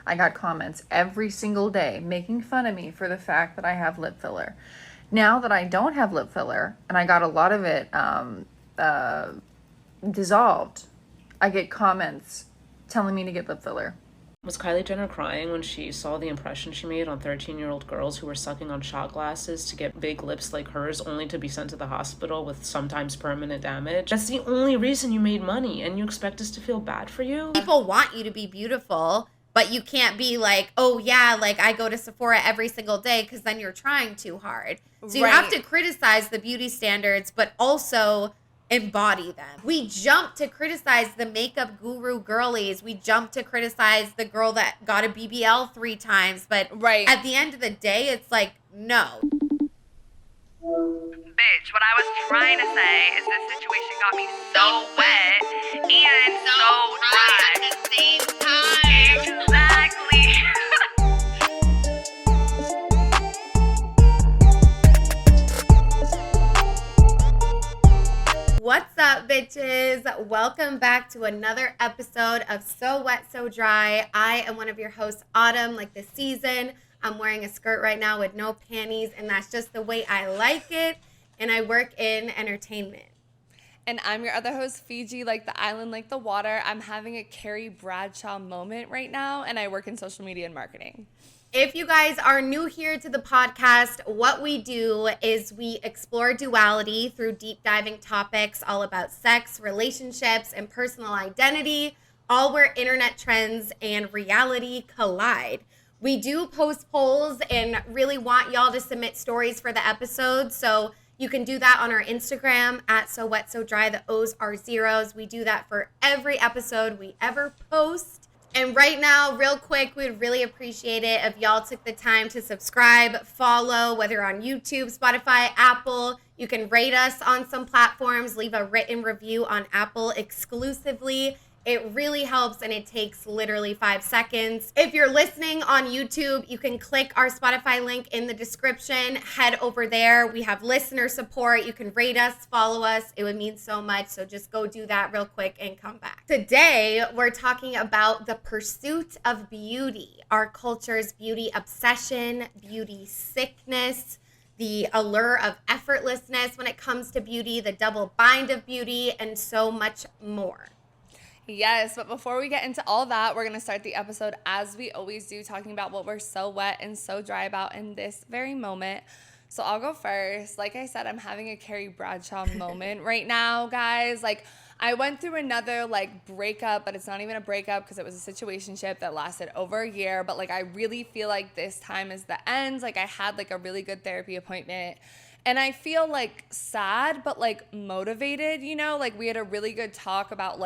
I got comments every single day making fun of me for the fact that I have lip filler. Now that I don't have lip filler, and I got a lot of it dissolved, I get comments telling me to get lip filler. Was Kylie Jenner crying when she saw the impression she made on 13-year-old girls who were sucking on shot glasses to get big lips like hers, only to be sent to the hospital with sometimes permanent damage? That's the only reason you made money, and you expect us to feel bad for you? People want you to be beautiful, but you can't be like, oh yeah, like I go to Sephora every single day, because then you're trying too hard. So you have to criticize the beauty standards, but also embody them. We jump to criticize the makeup guru girlies. We jump to criticize the girl that got a BBL 3 times. But at the end of the day, it's like, no. Bitch, what I was trying to say is this situation got me so wet and so dry at the same time. Exactly. What's up, bitches? Welcome back to another episode of So Wet, So Dry. I am one of your hosts, Autumn, like the season. I'm wearing a skirt right now with no panties, and that's just the way I like it. And I work in entertainment. And I'm your other host, Fiji, like the island, like the water. I'm having a Carrie Bradshaw moment right now, and I work in social media and marketing. If you guys are new here to the podcast, what we do is we explore duality through deep diving topics all about sex, relationships, and personal identity, all where internet trends and reality collide. We do post polls and really want y'all to submit stories for the episode, so you can do that on our Instagram at So Wet So Dry. The O's are zeros. We do that for every episode we ever post. And right now, real quick, we'd really appreciate it if y'all took the time to subscribe, follow, whether on YouTube, Spotify, Apple. You can rate us on some platforms, leave a written review on Apple exclusively. It really helps, and it takes literally 5 seconds. If you're listening on YouTube, you can click our Spotify link in the description. Head over there. We have listener support. You can rate us, follow us. It would mean so much. So just go do that real quick and come back. Today, we're talking about the pursuit of beauty, our culture's beauty obsession, beauty sickness, the allure of effortlessness when it comes to beauty, the double bind of beauty, and so much more. Yes, but before we get into all that, we're going to start the episode as we always do, talking about what we're so wet and so dry about in this very moment. So I'll go first. Like I said, I'm having a Carrie Bradshaw moment right now, guys. Like, I went through another, breakup, but it's not even a breakup because it was a situationship that lasted over a year. But, I really feel like this time is the end. I had, a really good therapy appointment. And I feel, sad but, motivated, you know? We had a really good talk about,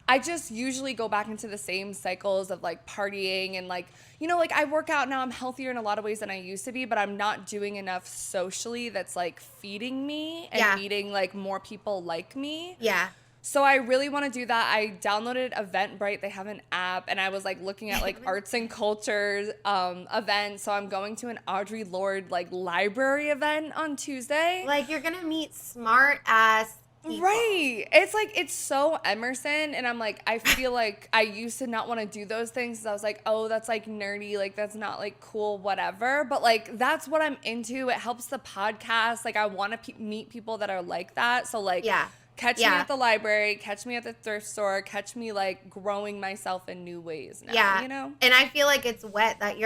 I just usually go back into the same cycles of partying and I work out now. I'm healthier in a lot of ways than I used to be, but I'm not doing enough socially that's feeding me and meeting more people like me. Yeah. So I really want to do that. I downloaded Eventbrite. They have an app, and I was looking at arts and cultures events. So I'm going to an Audre Lorde library event on Tuesday. You're gonna meet smart ass people. Right. It's so Emerson, and I'm I feel like I used to not want to do those things. I was oh, that's nerdy, that's not cool, whatever. But that's what I'm into. It helps the podcast. I want to meet people that are like that. So catch me at the library, catch me at the thrift store, catch me growing myself in new ways now, you know? And I feel like it's wet that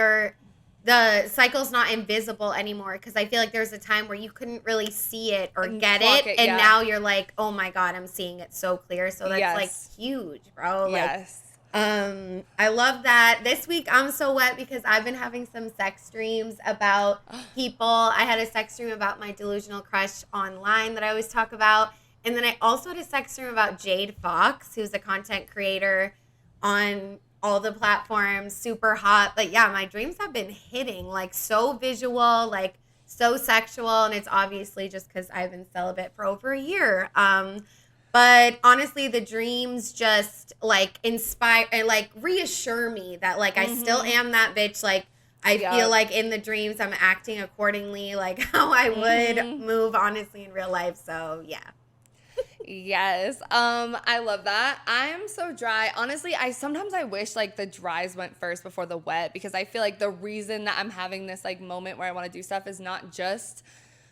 the cycle's not invisible anymore, because I feel like there's a time where you couldn't really see it or get it, and now you're oh my God, I'm seeing it so clear. So that's huge, bro. Yes. I love that. This week I'm so wet because I've been having some sex dreams about people. I had a sex dream about my delusional crush online that I always talk about. And then I also had a sex dream about Jade Fox, who's a content creator on all the platforms, super hot. But yeah, my dreams have been hitting, so visual, so sexual. And it's obviously just because I've been celibate for over a year. But honestly, the dreams just inspire and reassure me that I still am that bitch. I feel in the dreams I'm acting accordingly, how I would move honestly in real life. So yeah. Yes. I love that. I am so dry. Honestly, sometimes I wish like the dries went first before the wet, because I feel like the reason that I'm having this like moment where I want to do stuff is not just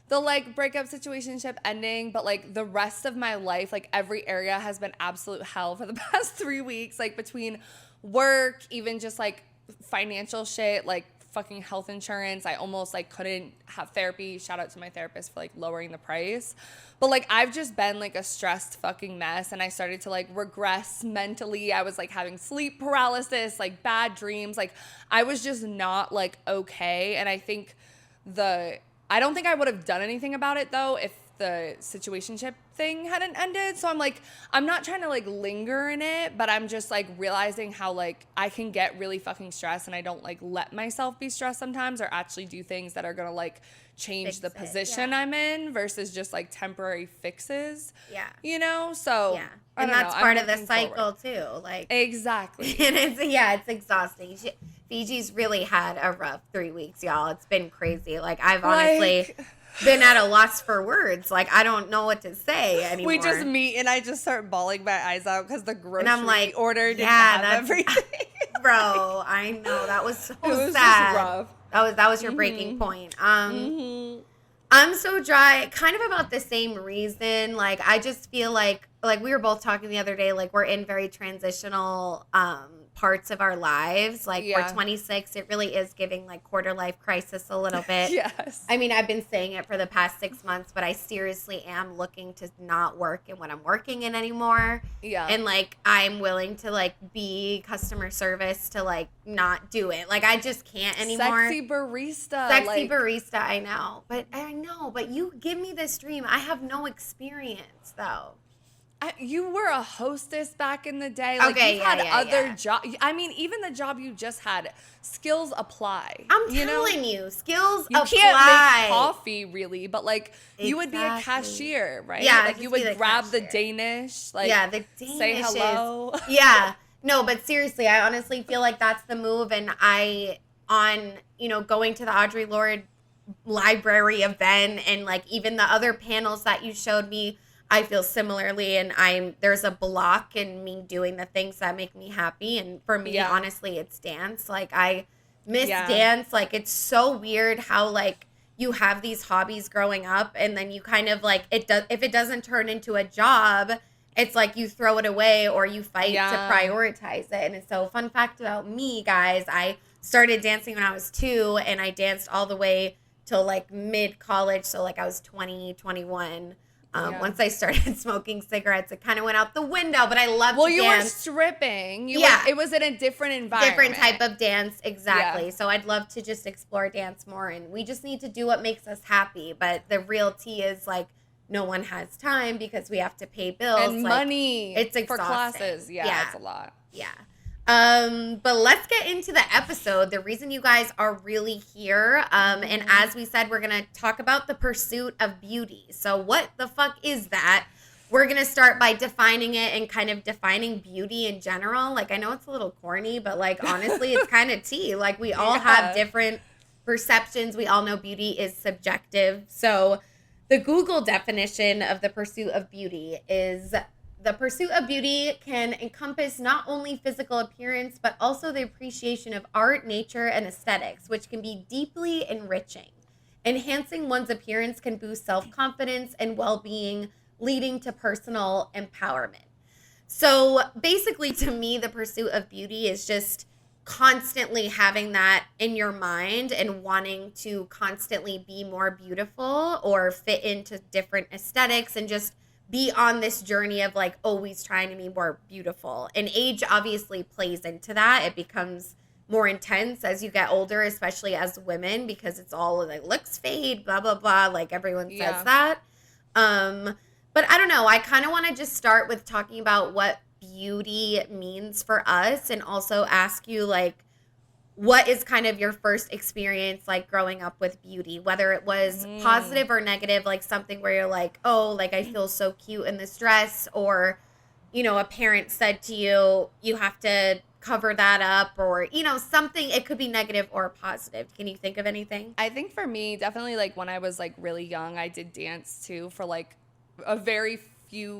the like breakup situationship ending, but like the rest of my life, like every area has been absolute hell for the past 3 weeks, like between work, even just like financial shit, like fucking health insurance. I almost like couldn't have therapy. Shout out to my therapist for like lowering the price. But like I've just been like a stressed fucking mess, and I started to like regress mentally. I was like having sleep paralysis, like bad dreams. Like I was just not like okay. And I think I don't think I would have done anything about it though if the situationship thing hadn't ended. So I'm like, I'm not trying to like linger in it, but I'm just like realizing how like I can get really fucking stressed, and I don't like let myself be stressed sometimes, or actually do things that are gonna like change the position I'm in versus just like temporary fixes. Yeah. You know? So yeah. And that's part of the cycle too. Like exactly. And it's exhausting. Fiji's really had a rough 3 weeks, y'all. It's been crazy. Like I've honestly been at a loss for words. Like I don't know what to say anymore. We just meet and I just start bawling my eyes out because the grocery and I'm like, order didn't have everything. Bro, I know. That was so It was sad. just rough. That was your breaking point. I'm so dry, kind of about the same reason. Like I just feel like we were both talking the other day, like we're in very transitional parts of our lives. Like we're 26. It really is giving like quarter life crisis a little bit. Yes. I mean, I've been saying it for the past 6 months, but I seriously am looking to not work in what I'm working in anymore. Yeah. And like I'm willing to like be customer service to like not do it. Like I just can't anymore. Sexy barista. Barista, I know. But you give me this dream. I have no experience though. You were a hostess back in the day. Like you've had other jobs. I mean, even the job you just had, skills apply. I'm telling you, skills apply. You can't make coffee really, but like you would be a cashier, right? Yeah, like you would grab the Danish, like the Danish say hello. Yeah. No, but seriously, I honestly feel like that's the move. And going to the Audre Lorde library event and like even the other panels that you showed me, I feel similarly, and there's a block in me doing the things that make me happy. And for me, honestly, it's dance. Like I miss dance. Like it's so weird how like you have these hobbies growing up, and then you kind of like if it doesn't turn into a job, it's like you throw it away or you fight to prioritize it. And it's so fun fact about me, guys. I started dancing when I was 2, and I danced all the way till like mid college. So like I was 20, 21. Once I started smoking cigarettes, it kind of went out the window, but I loved to dance. Well, you were stripping. It was in a different environment. Different type of dance, exactly. Yeah. So I'd love to just explore dance more, and we just need to do what makes us happy. But the real tea is, like, no one has time because we have to pay bills. And like, money. It's exhausting. For classes. Yeah, it's a lot. Yeah. But let's get into the episode. The reason you guys are really here. And as we said, we're going to talk about the pursuit of beauty. So what the fuck is that? We're going to start by defining it and kind of defining beauty in general. Like, I know it's a little corny, but like, honestly, it's kind of tea. Like we all have different perceptions. We all know beauty is subjective. So the Google definition of the pursuit of beauty is: the pursuit of beauty can encompass not only physical appearance, but also the appreciation of art, nature, and aesthetics, which can be deeply enriching. Enhancing one's appearance can boost self-confidence and well-being, leading to personal empowerment. So basically, to me, the pursuit of beauty is just constantly having that in your mind and wanting to constantly be more beautiful or fit into different aesthetics and just be on this journey of like always trying to be more beautiful. And age obviously plays into that. It becomes more intense as you get older, especially as women, because it's all like looks fade, blah, blah, blah. Like everyone says that. But I don't know. I kind of want to just start with talking about what beauty means for us, and also ask you like, what is kind of your first experience like growing up with beauty, whether it was positive or negative, like something where you're like, oh, like I feel so cute in this dress, or, you know, a parent said to you, you have to cover that up, or, you know, something. It could be negative or positive. Can you think of anything? I think for me, definitely like when I was like really young, I did dance too for like a very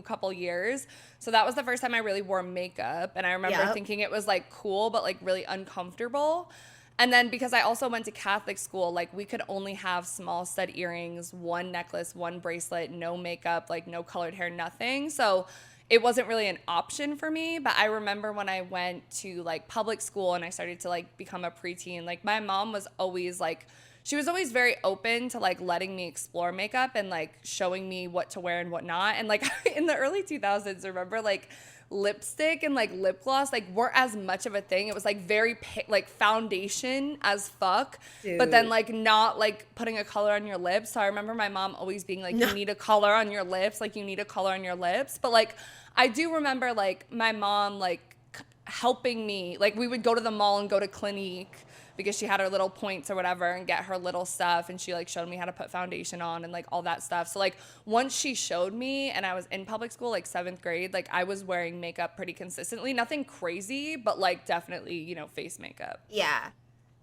couple years. So that was the first time I really wore makeup. And I remember thinking it was like cool, but like really uncomfortable. And then because I also went to Catholic school, like we could only have small stud earrings, one necklace, one bracelet, no makeup, like no colored hair, nothing. So it wasn't really an option for me. But I remember when I went to like public school and I started to like become a preteen, like my mom was always like, she was always very open to like letting me explore makeup and like showing me what to wear and what not. And like in the early 2000s, remember like lipstick and like lip gloss like weren't as much of a thing. It was like very like foundation as fuck. Dude. But then like not like putting a color on your lips. So I remember my mom always being like, you need a color on your lips, like you need a color on your lips. But like I do remember like my mom like helping me, like we would go to the mall and go to Clinique because she had her little points or whatever and get her little stuff, and she like showed me how to put foundation on and like all that stuff. So like once she showed me and I was in public school, like 7th grade, like I was wearing makeup pretty consistently. Nothing crazy, but like definitely, you know, face makeup. Yeah.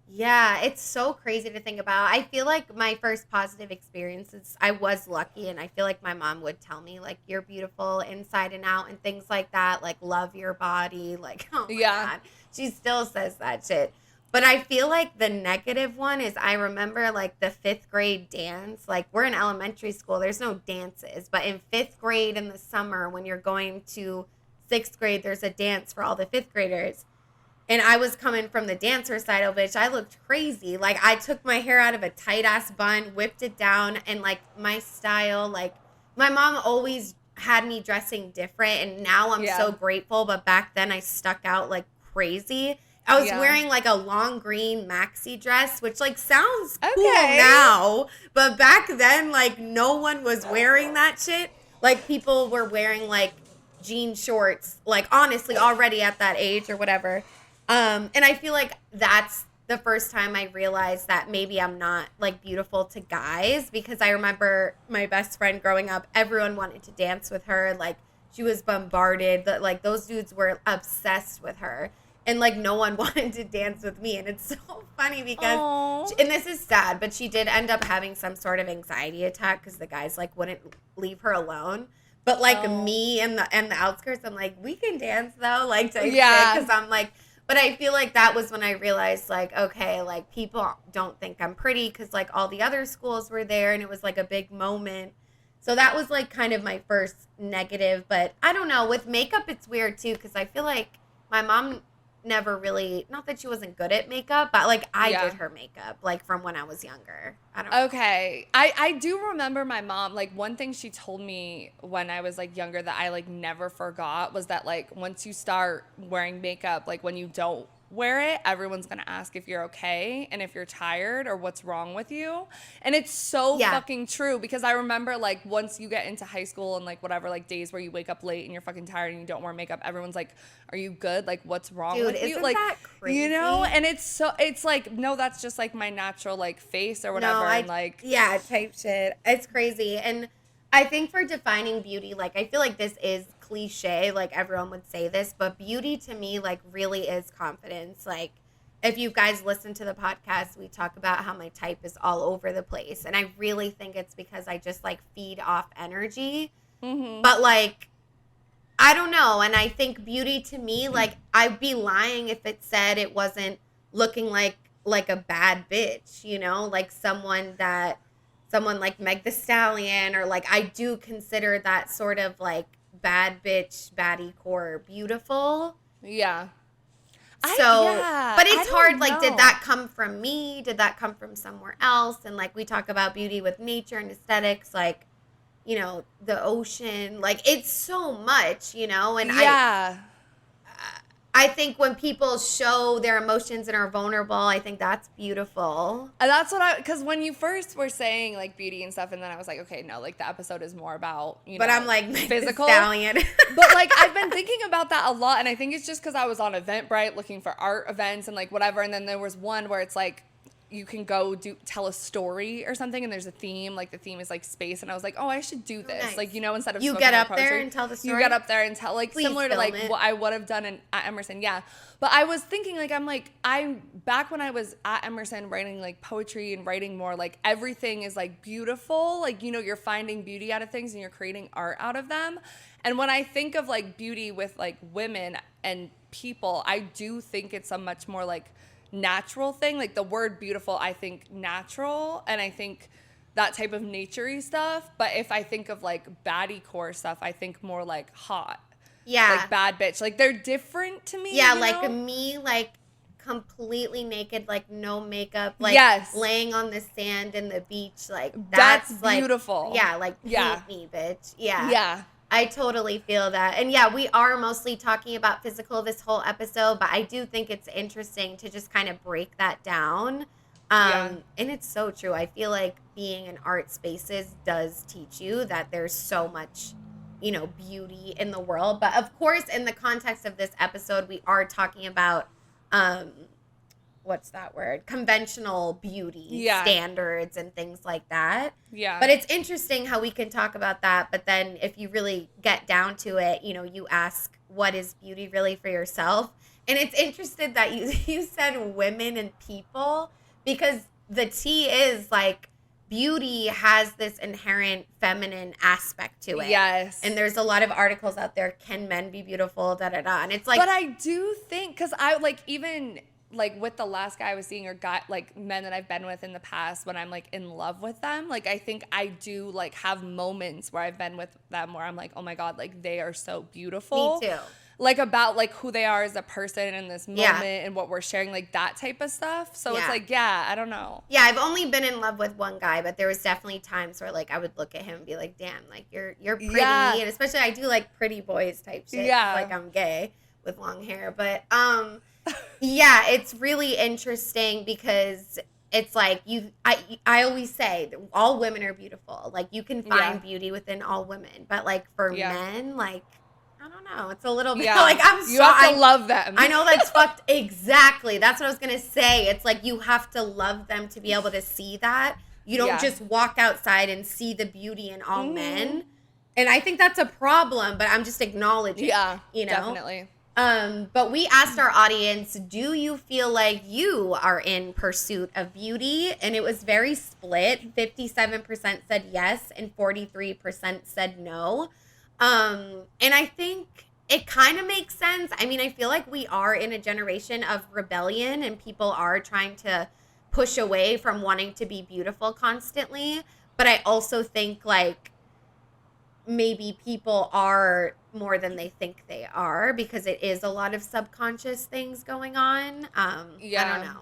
Yeah, it's so crazy to think about. I feel like my first positive experiences, I was lucky, and I feel like my mom would tell me, like, you're beautiful inside and out and things like that, like, love your body, like, oh my God. She still says that shit. But I feel like the negative one is I remember, like, the 5th grade dance. Like, we're in elementary school. There's no dances. But in 5th grade in the summer, when you're going to 6th grade, there's a dance for all the 5th graders. And I was coming from the dancer side of which I looked crazy. Like, I took my hair out of a tight-ass bun, whipped it down, and, like, my style, like, my mom always had me dressing different, and now I'm so grateful. But back then, I stuck out like crazy. I was wearing, like, a long green maxi dress, which, like, sounds cool now. But back then, like, no one was wearing that shit. Like, people were wearing, like, jean shorts, like, honestly, already at that age or whatever. And I feel like that's the first time I realized that maybe I'm not, like, beautiful to guys. Because I remember my best friend growing up, everyone wanted to dance with her. Like, she was bombarded. Like, those dudes were obsessed with her. And, like, no one wanted to dance with me. And it's so funny because, and this is sad, but she did end up having some sort of anxiety attack because the guys, like, wouldn't leave her alone. But, like, me and the outskirts, I'm like, we can dance, though. Like, because I'm like, but I feel like that was when I realized, like, okay, like, people don't think I'm pretty because, like, all the other schools were there. And it was, like, a big moment. So that was, like, kind of my first negative. But I don't know. With makeup, it's weird, too, because I feel like my mom never really, not that she wasn't good at makeup, but like I did her makeup like from when I was younger. I don't know. Okay. I do remember my mom, like one thing she told me when I was like younger that I like never forgot was that like once you start wearing makeup, like when you don't wear it, everyone's gonna ask if you're okay and if you're tired or what's wrong with you. And it's so fucking true because I remember like once you get into high school and like whatever, like days where you wake up late and you're fucking tired and you don't wear makeup, everyone's like, are you good? Like what's wrong with you? Like, that crazy? You know? And it's like, no, that's just like my natural like face or whatever. No, and like type shit. It's crazy. And I think for defining beauty, like I feel like this is cliche, like everyone would say this, but beauty to me like really is confidence. Like if you guys listen to the podcast, we talk about how my type is all over the place, and I really think it's because I just like feed off energy. But like I don't know, and I think beauty to me, like I'd be lying if it said it wasn't looking like a bad bitch, you know, like someone like Meg the Stallion, or like I do consider that sort of like bad bitch, baddie core beautiful. Yeah. But it's hard. Like, did that come from me? Did that come from somewhere else? And like we talk about beauty with nature and aesthetics, like, you know, the ocean, like it's so much, you know, and I think when people show their emotions and are vulnerable, I think that's beautiful. And that's what because when you first were saying like beauty and stuff, and then I was like, okay, no, like the episode is more about, you know, I'm like physical. Stallion. But like I've been thinking about that a lot, and I think it's just because I was on Eventbrite looking for art events and like whatever, and then there was one where it's like, you can go tell a story or something, and there's a theme, like the theme is like space, and I was like, oh, I should do this. Nice. Like, you know, instead of You spoken get word up there poetry, and tell the story? you get up there and tell, like, Please similar to film like it. what I would have done at Emerson. Yeah. But I was thinking, like, I'm back when I was at Emerson writing like poetry and writing more, like everything is like beautiful. Like, you know, you're finding beauty out of things and you're creating art out of them. And when I think of like beauty with like women and people, I do think it's a much more like natural thing. Like the word beautiful, I think natural, and I think that type of naturey stuff. But if I think of like baddie core stuff, I think more like hot. Yeah. Like bad bitch. Like they're different to me. Yeah, you like know? me, like completely naked, like no makeup, like Yes. laying on the sand in the beach, like That's like, beautiful. Yeah, like paint Yeah. me, bitch. Yeah. Yeah. I totally feel that. And yeah, we are mostly talking about physical this whole episode, but I do think it's interesting to just kind of break that down. And it's so true. I feel like being in art spaces does teach you that there's so much, you know, beauty in the world. But of course, in the context of this episode, we are talking about what's that word? Conventional beauty standards and things like that. Yeah. But it's interesting how we can talk about that. But then if you really get down to it, you know, you ask, what is beauty really for yourself? And it's interesting that you said women and people, because the T is like beauty has this inherent feminine aspect to it. Yes. And there's a lot of articles out there, can men be beautiful, da-da-da. And it's like. But I do think, because I like even like with the last guy I was seeing, or guy, like men that I've been with in the past, when I'm like in love with them, like I think I do like have moments where I've been with them where I'm like, oh my God, like they are so beautiful. Me too. Like about like who they are as a person in this moment and what we're sharing, like that type of stuff. So it's like, I don't know. Yeah, I've only been in love with one guy, but there was definitely times where like I would look at him and be like, damn, like you're pretty. Yeah. And especially I do like pretty boys type shit. Yeah. Like I'm gay with long hair. But yeah, it's really interesting because it's like I always say that all women are beautiful. Like you can find beauty within all women. But like for men, like I don't know. It's a little bit like you have to love them. I know that's fucked. Exactly. That's what I was going to say. It's like you have to love them to be able to see that. You don't just walk outside and see the beauty in all men. And I think that's a problem, but I'm just acknowledging it, you know? Definitely. But we asked our audience, do you feel like you are in pursuit of beauty? And it was very split. 57% said yes and 43% said no. And I think it kind of makes sense. I mean, I feel like we are in a generation of rebellion and people are trying to push away from wanting to be beautiful constantly. But I also think like maybe people are more than they think they are because it is a lot of subconscious things going on. I don't know.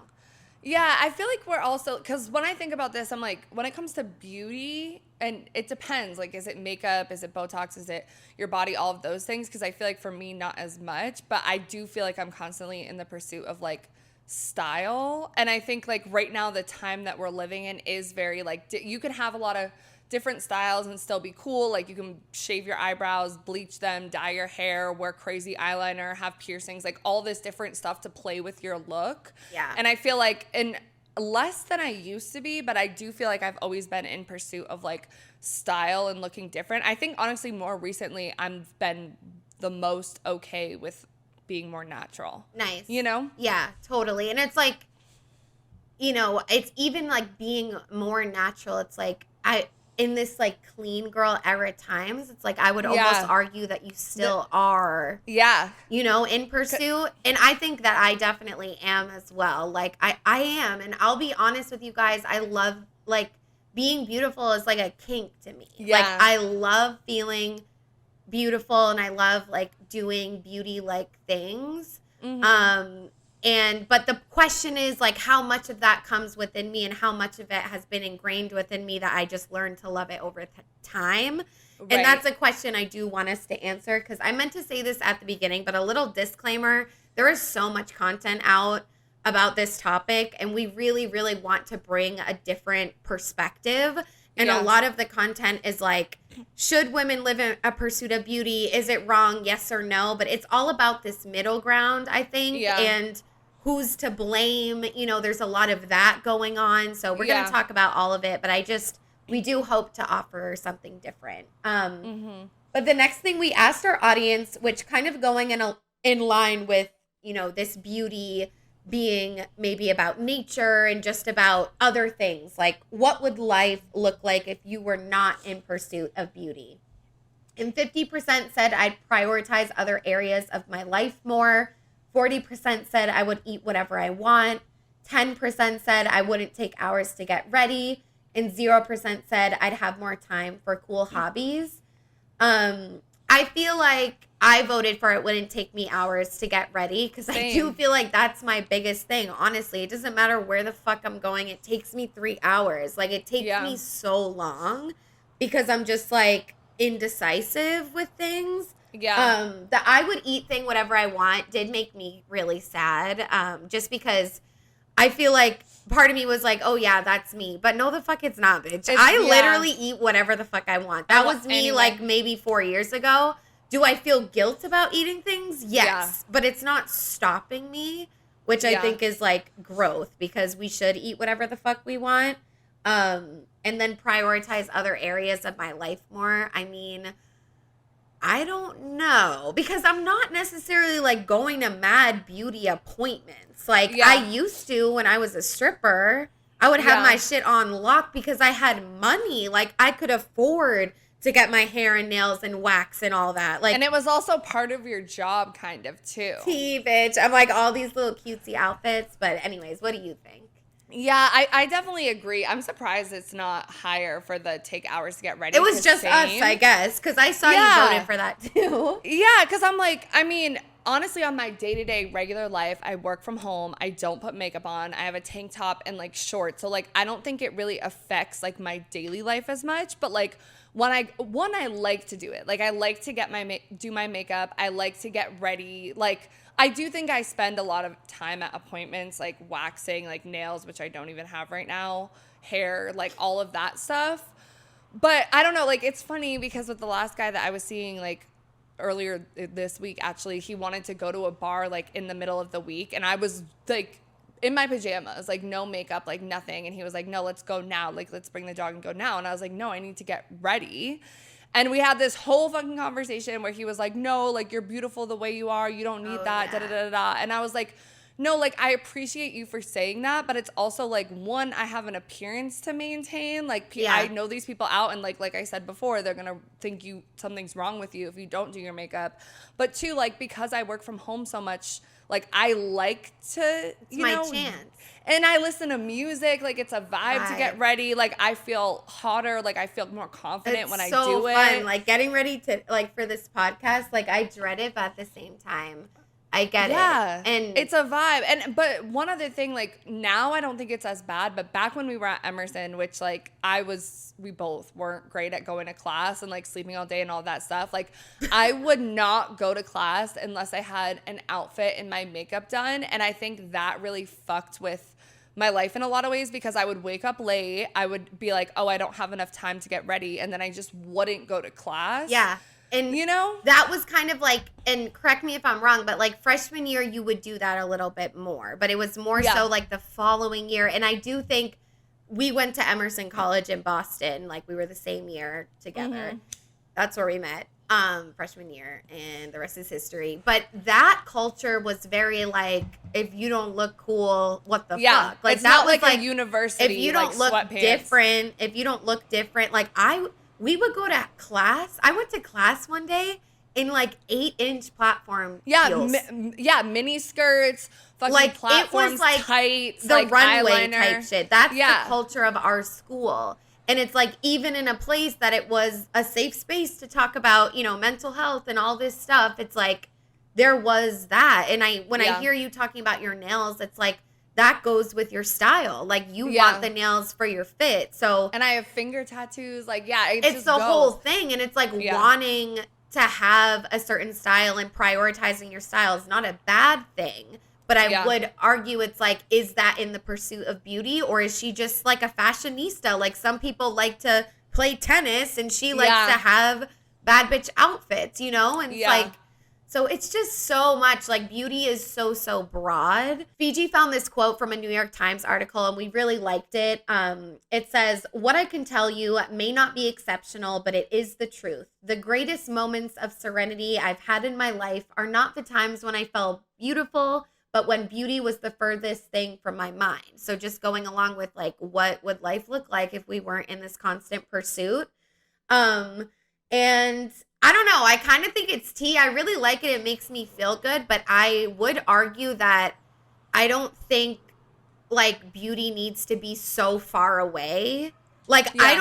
Yeah, I feel like we're also, because when I think about this, I'm like, when it comes to beauty, and it depends, like, is it makeup, is it Botox, is it your body, all of those things? Because I feel like for me, not as much, but I do feel like I'm constantly in the pursuit of, like, style. And I think, like, right now, the time that we're living in is very, like, you can have a lot of different styles and still be cool. Like you can shave your eyebrows, bleach them, dye your hair, wear crazy eyeliner, have piercings, like all this different stuff to play with your look. Yeah. And I feel like in less than I used to be, but I do feel like I've always been in pursuit of like style and looking different. I think honestly more recently I've been the most okay with being more natural. Nice. You know? Yeah, totally. And it's like, you know, it's even like being more natural. It's like in this like clean girl era times, it's like I would almost argue that you still are, you know, in pursuit. And I think that I definitely am as well. Like I am. And I'll be honest with you guys. I love like being beautiful is like a kink to me. Yeah. Like I love feeling beautiful and I love like doing beauty like things. But the question is like how much of that comes within me and how much of it has been ingrained within me that I just learned to love it over time. Right. And that's a question I do want us to answer because I meant to say this at the beginning, but a little disclaimer, there is so much content out about this topic and we really, really want to bring a different perspective. And a lot of the content is like, should women live in a pursuit of beauty? Is it wrong? Yes or no? But it's all about this middle ground, I think. And who's to blame. You know, there's a lot of that going on. So we're going to talk about all of it, but we do hope to offer something different. But the next thing we asked our audience, which kind of going in line with, you know, this beauty being maybe about nature and just about other things, like what would life look like if you were not in pursuit of beauty? And 50% said I'd prioritize other areas of my life more. 40% said I would eat whatever I want. 10% said I wouldn't take hours to get ready. And 0% said I'd have more time for cool hobbies. I feel like I voted for it wouldn't take me hours to get ready, because I do feel like that's my biggest thing. Honestly, it doesn't matter where the fuck I'm going. It takes me 3 hours. Like, it takes me so long because I'm just like indecisive with things. The I would eat thing, whatever I want, did make me really sad. Just because I feel like part of me was like, oh yeah, that's me. But no, the fuck it's not, bitch. I literally eat whatever the fuck I want. That was me like maybe 4 years ago. Do I feel guilt about eating things? Yes. Yeah. But it's not stopping me, which I think is like growth, because we should eat whatever the fuck we want. And then prioritize other areas of my life more. I mean, I don't know, because I'm not necessarily like going to mad beauty appointments. Like I used to when I was a stripper. I would have my shit on lock because I had money. Like, I could afford to get my hair and nails and wax and all that. Like, and it was also part of your job kind of too. Bitch. I'm like all these little cutesy outfits. But anyways, what do you think? Yeah, I definitely agree. I'm surprised it's not higher for the take hours to get ready. It was just us, I guess, because I saw you voted for that too. Yeah, because I'm like, I mean, honestly, on my day-to-day regular life, I work from home. I don't put makeup on. I have a tank top and like shorts. So like, I don't think it really affects like my daily life as much. But like, I like to do it. Like, I like to get do my makeup. I like to get ready. Like, I do think I spend a lot of time at appointments, like waxing, like nails, which I don't even have right now, hair, like all of that stuff. But I don't know, like, it's funny because with the last guy that I was seeing, like earlier this week, actually, he wanted to go to a bar like in the middle of the week. And I was like in my pajamas, like no makeup, like nothing. And he was like, no, let's go now. Like, let's bring the dog and go now. And I was like, no, I need to get ready. And we had this whole fucking conversation where he was like, no, like, you're beautiful the way you are. You don't need that, da-da-da-da. And I was like, no, like, I appreciate you for saying that. But it's also like, one, I have an appearance to maintain. Like, I know these people out. And like I said before, they're going to think something's wrong with you if you don't do your makeup. But two, like, because I work from home so much, like, I like to, it's my chance. And I listen to music, like, it's a vibe to get ready. Like, I feel hotter, like, I feel more confident when I do it. It's so fun. Like, getting ready to, like, for this podcast, like, I dread it, but at the same time, I get it. Yeah, and it's a vibe. But one other thing, like, now I don't think it's as bad, but back when we were at Emerson, which, like, we both weren't great at going to class and, like, sleeping all day and all that stuff. Like, I would not go to class unless I had an outfit and my makeup done. And I think that really fucked with my life in a lot of ways, because I would wake up late. I would be like, oh, I don't have enough time to get ready. And then I just wouldn't go to class. Yeah. And you know, that was kind of like, and correct me if I'm wrong, but like freshman year, you would do that a little bit more, but it was more so like the following year. And I do think we went to Emerson College in Boston. Like, we were the same year together. Mm-hmm. That's where we met, freshman year, and the rest is history. But that culture was very like, if you don't look cool, what the fuck? Like, it's that not was like a university. If you don't look sweatpants. different, like we would go to class. I went to class one day in like 8-inch platform heels. Mini skirts, fucking like platforms, it was like tights, the like runway eyeliner. type shit. That's the culture of our school. And it's like, even in a place that it was a safe space to talk about, you know, mental health and all this stuff, it's like there was that. And when I hear you talking about your nails, it's like, that goes with your style. Like, you want the nails for your fit. So, and I have finger tattoos. Like, it's the whole thing. And it's like wanting to have a certain style and prioritizing your style is not a bad thing. But I would argue it's like, is that in the pursuit of beauty, or is she just like a fashionista? Like, some people like to play tennis and she likes to have bad bitch outfits, you know? And it's like, So it's just so much, like, beauty is so, so broad. Fiji found this quote from a New York Times article, and we really liked it. It says, "What I can tell you may not be exceptional, but it is the truth. The greatest moments of serenity I've had in my life are not the times when I felt beautiful, but when beauty was the furthest thing from my mind." So just going along with, like, what would life look like if we weren't in this constant pursuit? And I don't know. I kind of think it's tea. I really like it. It makes me feel good. But I would argue that I don't think like beauty needs to be so far away. Like I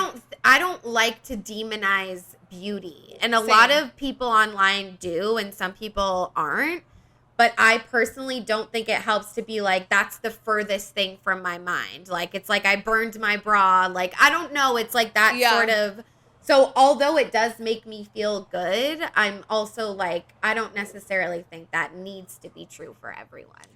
don't like to demonize beauty. And a lot of people online do, and some people aren't. But I personally don't think it helps to be like, that's the furthest thing from my mind. Like, it's like I burned my bra. Like, I don't know. It's like that sort of. So although it does make me feel good, I'm also like, I don't necessarily think that needs to be true for everyone.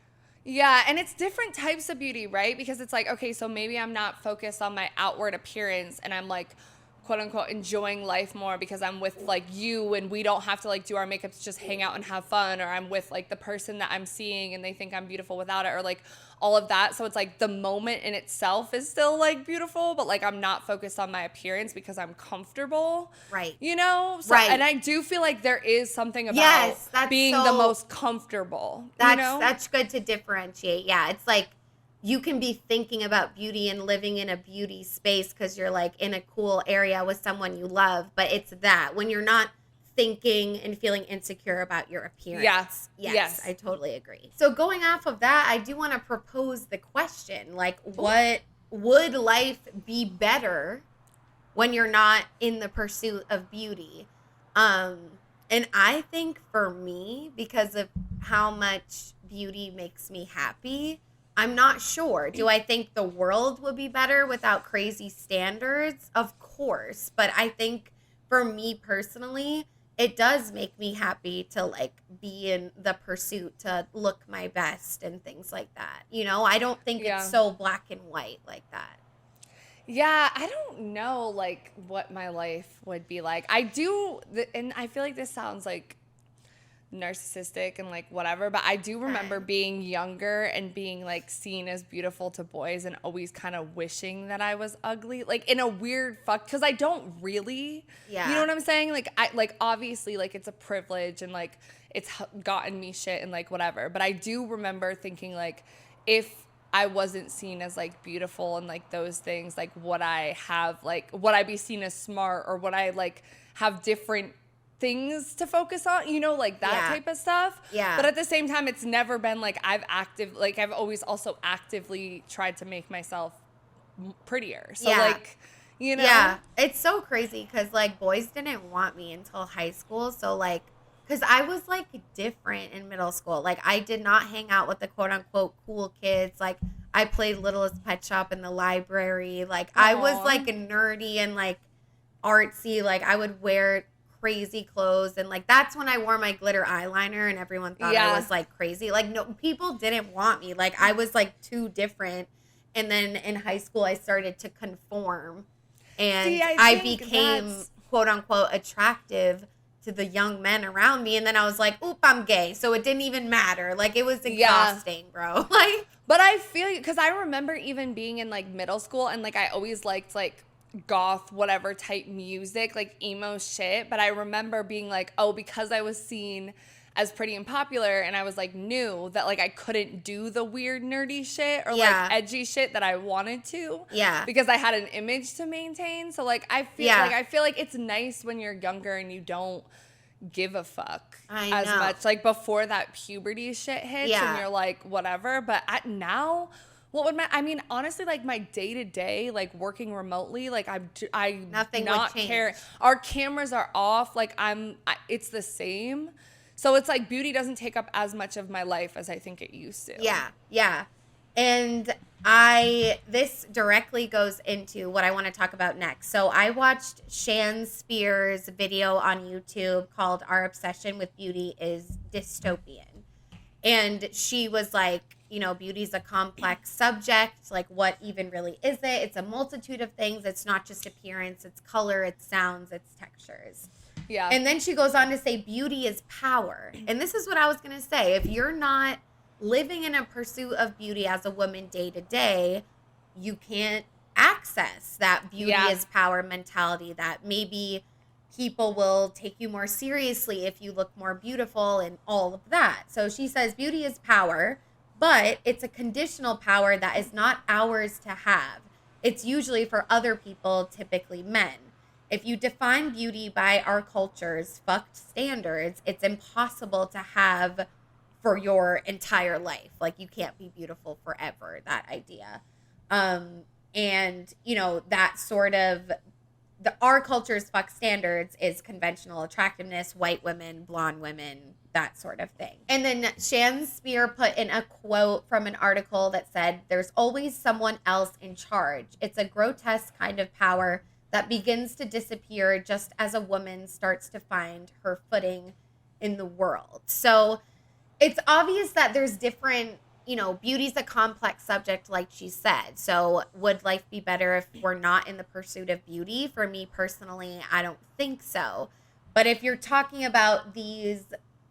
Yeah, and it's different types of beauty, right? Because it's like, okay, so maybe I'm not focused on my outward appearance and I'm like, quote unquote, enjoying life more because I'm with like you and we don't have to like do our makeup to just hang out and have fun, or I'm with like the person that I'm seeing and they think I'm beautiful without it, or like all of that. So it's like the moment in itself is still like beautiful, but like I'm not focused on my appearance because I'm comfortable. Right. You know? So, right. And I do feel like there is something about being the most comfortable. That's good to differentiate. Yeah. It's like, you can be thinking about beauty and living in a beauty space because you're like in a cool area with someone you love. But it's that when you're not thinking and feeling insecure about your appearance. Yes, I totally agree. So going off of that, I do want to propose the question, like, what would life be better when you're not in the pursuit of beauty? And I think for me, because of how much beauty makes me happy, I'm not sure. Do I think the world would be better without crazy standards? Of course. But I think for me personally, it does make me happy to like be in the pursuit to look my best and things like that. You know, I don't think it's so black and white like that. Yeah, I don't know like what my life would be like. I do, and I feel like this sounds like narcissistic and like whatever, but I do remember being younger and being like seen as beautiful to boys and always kind of wishing that I was ugly, like in a weird because I don't really, you know what I'm saying? Like I like obviously like it's a privilege and like it's gotten me shit and like whatever, but I do remember thinking like if I wasn't seen as like beautiful and like those things, like would I be seen as smart, or would I like have different things to focus on, you know, like that type of stuff. Yeah. But at the same time, it's never been like I've always also actively tried to make myself prettier. So like, you know. Yeah. It's so crazy because like boys didn't want me until high school. So like, because I was like different in middle school. Like I did not hang out with the quote unquote cool kids. Like I played Littlest Pet Shop in the library. Like I was like nerdy and like artsy. Like I would wear crazy clothes, and like that's when I wore my glitter eyeliner and everyone thought I was like crazy. Like no, people didn't want me. Like I was like too different. And then in high school I started to conform, and I became quote unquote attractive to the young men around me, and then I was like, oop, I'm gay. So it didn't even matter. Like it was exhausting, bro. Like, but I feel you, because I remember even being in like middle school and like I always liked like goth whatever type music, like emo shit, but I remember being like, oh, because I was seen as pretty and popular and I was like new, that like I couldn't do the weird nerdy shit or like edgy shit that I wanted to, because I had an image to maintain. So like I feel like it's nice when you're younger and you don't give a fuck as much, like before that puberty shit hits and you're like whatever. But now what would honestly, like my day to day, like working remotely, like I nothing not would change. care. Our cameras are off. Like it's the same. So it's like beauty doesn't take up as much of my life as I think it used to. Yeah. And this directly goes into what I want to talk about next. So I watched Shan Spear's video on YouTube called Our Obsession with Beauty is Dystopian. And she was like, you know, beauty's a complex subject. Like, what even really is it? It's a multitude of things. It's not just appearance. It's color. It's sounds. It's textures. Yeah. And then she goes on to say beauty is power. And this is what I was going to say. If you're not living in a pursuit of beauty as a woman day to day, you can't access that beauty is power mentality, that maybe people will take you more seriously if you look more beautiful and all of that. So she says beauty is power, but it's a conditional power that is not ours to have. It's usually for other people, typically men. If you define beauty by our culture's fucked standards, it's impossible to have for your entire life. Like, you can't be beautiful forever, that idea. And, you know, that sort of, our culture's fuck standards is conventional attractiveness, white women, blonde women, that sort of thing. And then Shan Spear put in a quote from an article that said, "There's always someone else in charge. It's a grotesque kind of power that begins to disappear just as a woman starts to find her footing in the world." So it's obvious that there's different, you know, beauty's a complex subject, like she said. So would life be better if we're not in the pursuit of beauty? For me personally, I don't think so. But if you're talking about these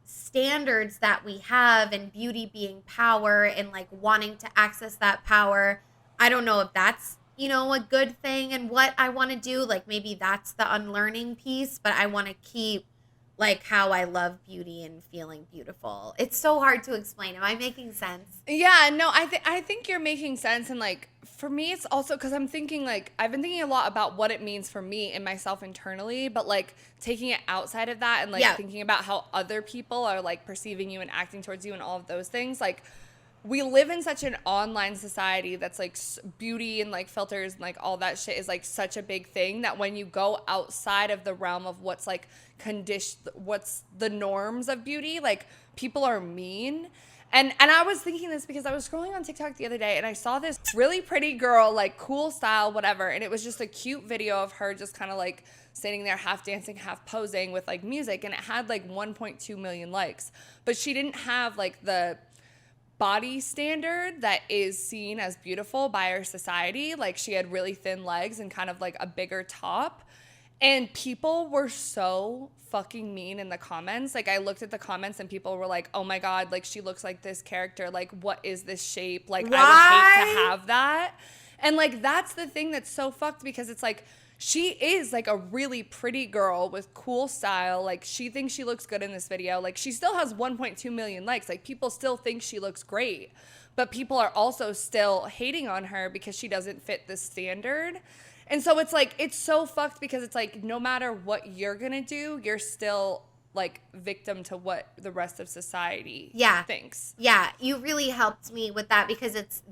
standards that we have and beauty being power and like wanting to access that power, I don't know if that's, you know, a good thing and what I want to do. Like, maybe that's the unlearning piece, but I want to keep like how I love beauty and feeling beautiful. It's so hard to explain. Am I making sense? Yeah, no, I think you're making sense. And like, for me, it's also because I'm thinking, like, I've been thinking a lot about what it means for me and myself internally, but like taking it outside of that and like thinking about how other people are like perceiving you and acting towards you and all of those things. Like, we live in such an online society that's like beauty and like filters and like all that shit is like such a big thing that when you go outside of the realm of what's like what's the norms of beauty, like, people are mean. And I was thinking this because I was scrolling on TikTok the other day and I saw this really pretty girl, like cool style, whatever. And it was just a cute video of her just kind of like standing there half dancing, half posing with like music. And it had like 1.2 million likes. But she didn't have like the body standard that is seen as beautiful by our society. Like, she had really thin legs and kind of like a bigger top. And people were so fucking mean in the comments. Like, I looked at the comments and people were like, "Oh my God, like, she looks like this character. Like, what is this shape? Like, Why? I would hate to have that." And like, that's the thing that's so fucked, because it's like, she is like a really pretty girl with cool style. Like, she thinks she looks good in this video. Like, she still has 1.2 million likes. Like, people still think she looks great. But people are also still hating on her because she doesn't fit the standard. And so it's like, it's so fucked, because it's like, no matter what you're gonna do, you're still like victim to what the rest of society thinks. Yeah, you really helped me with that, because it's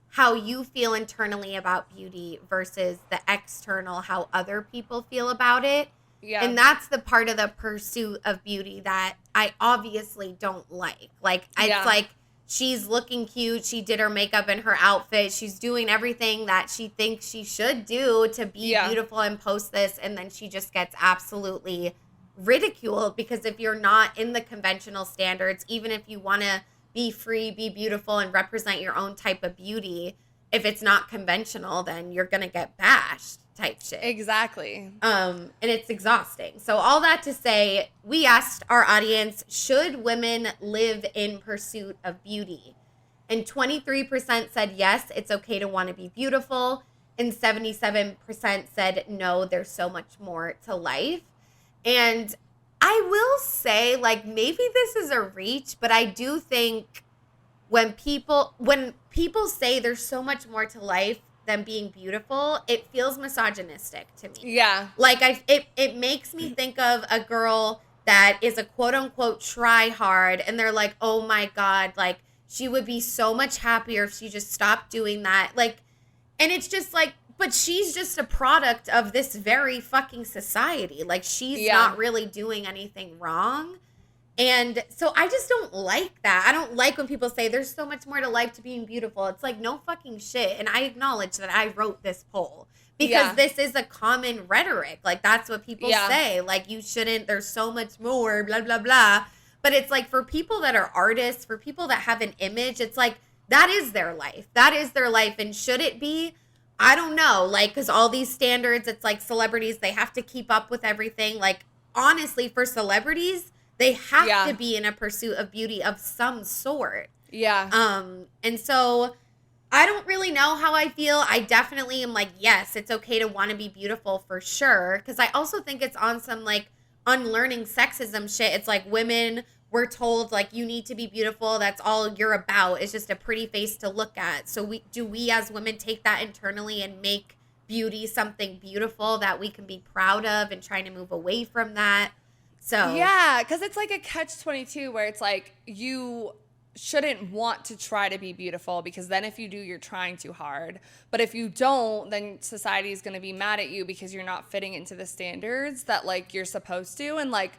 how you feel internally about beauty versus the external, how other people feel about it. Yeah. And that's the part of the pursuit of beauty that I obviously don't like. Like, it's like, she's looking cute. She did her makeup and her outfit. She's doing everything that she thinks she should do to be beautiful and post this. And then she just gets absolutely ridiculed, because if you're not in the conventional standards, even if you want to be free, be beautiful, and represent your own type of beauty, if it's not conventional, then you're going to get bashed type shit. Exactly. And it's exhausting. So all that to say, we asked our audience, should women live in pursuit of beauty? And 23% said yes, it's okay to want to be beautiful. And 77% said no, there's so much more to life. And I will say, like, maybe this is a reach, but I do think when people say there's so much more to life than being beautiful, it feels misogynistic to me. Yeah. Like, it makes me think of a girl that is a quote unquote try hard, and they're like, "Oh my God, like, she would be so much happier if she just stopped doing that." Like, and it's just like, but she's just a product of this very fucking society. Like, she's not really doing anything wrong. And so I just don't like that. I don't like when people say there's so much more to life to being beautiful. It's like, no fucking shit. And I acknowledge that I wrote this poll because this is a common rhetoric. Like, that's what people say. Like, you shouldn't, there's so much more, blah, blah, blah. But it's like, for people that are artists, for people that have an image, it's like, that is their life. That is their life. And should it be? I don't know. Like, because all these standards, it's like celebrities, they have to keep up with everything. Like, honestly, for celebrities, they have Yeah. to be in a pursuit of beauty of some sort. Yeah. And so I don't really know how I feel. I definitely am like, yes, it's okay to want to be beautiful for sure. Because I also think it's on some like unlearning sexism shit. It's like women were told like you need to be beautiful. That's all you're about. It's just a pretty face to look at. So we as women take that internally and make beauty something beautiful that we can be proud of and trying to move away from that. So Yeah, because it's like a catch-22 where it's like you shouldn't want to try to be beautiful because then if you do, you're trying too hard. But if you don't, then society is going to be mad at you because you're not fitting into the standards that like you're supposed to. And like,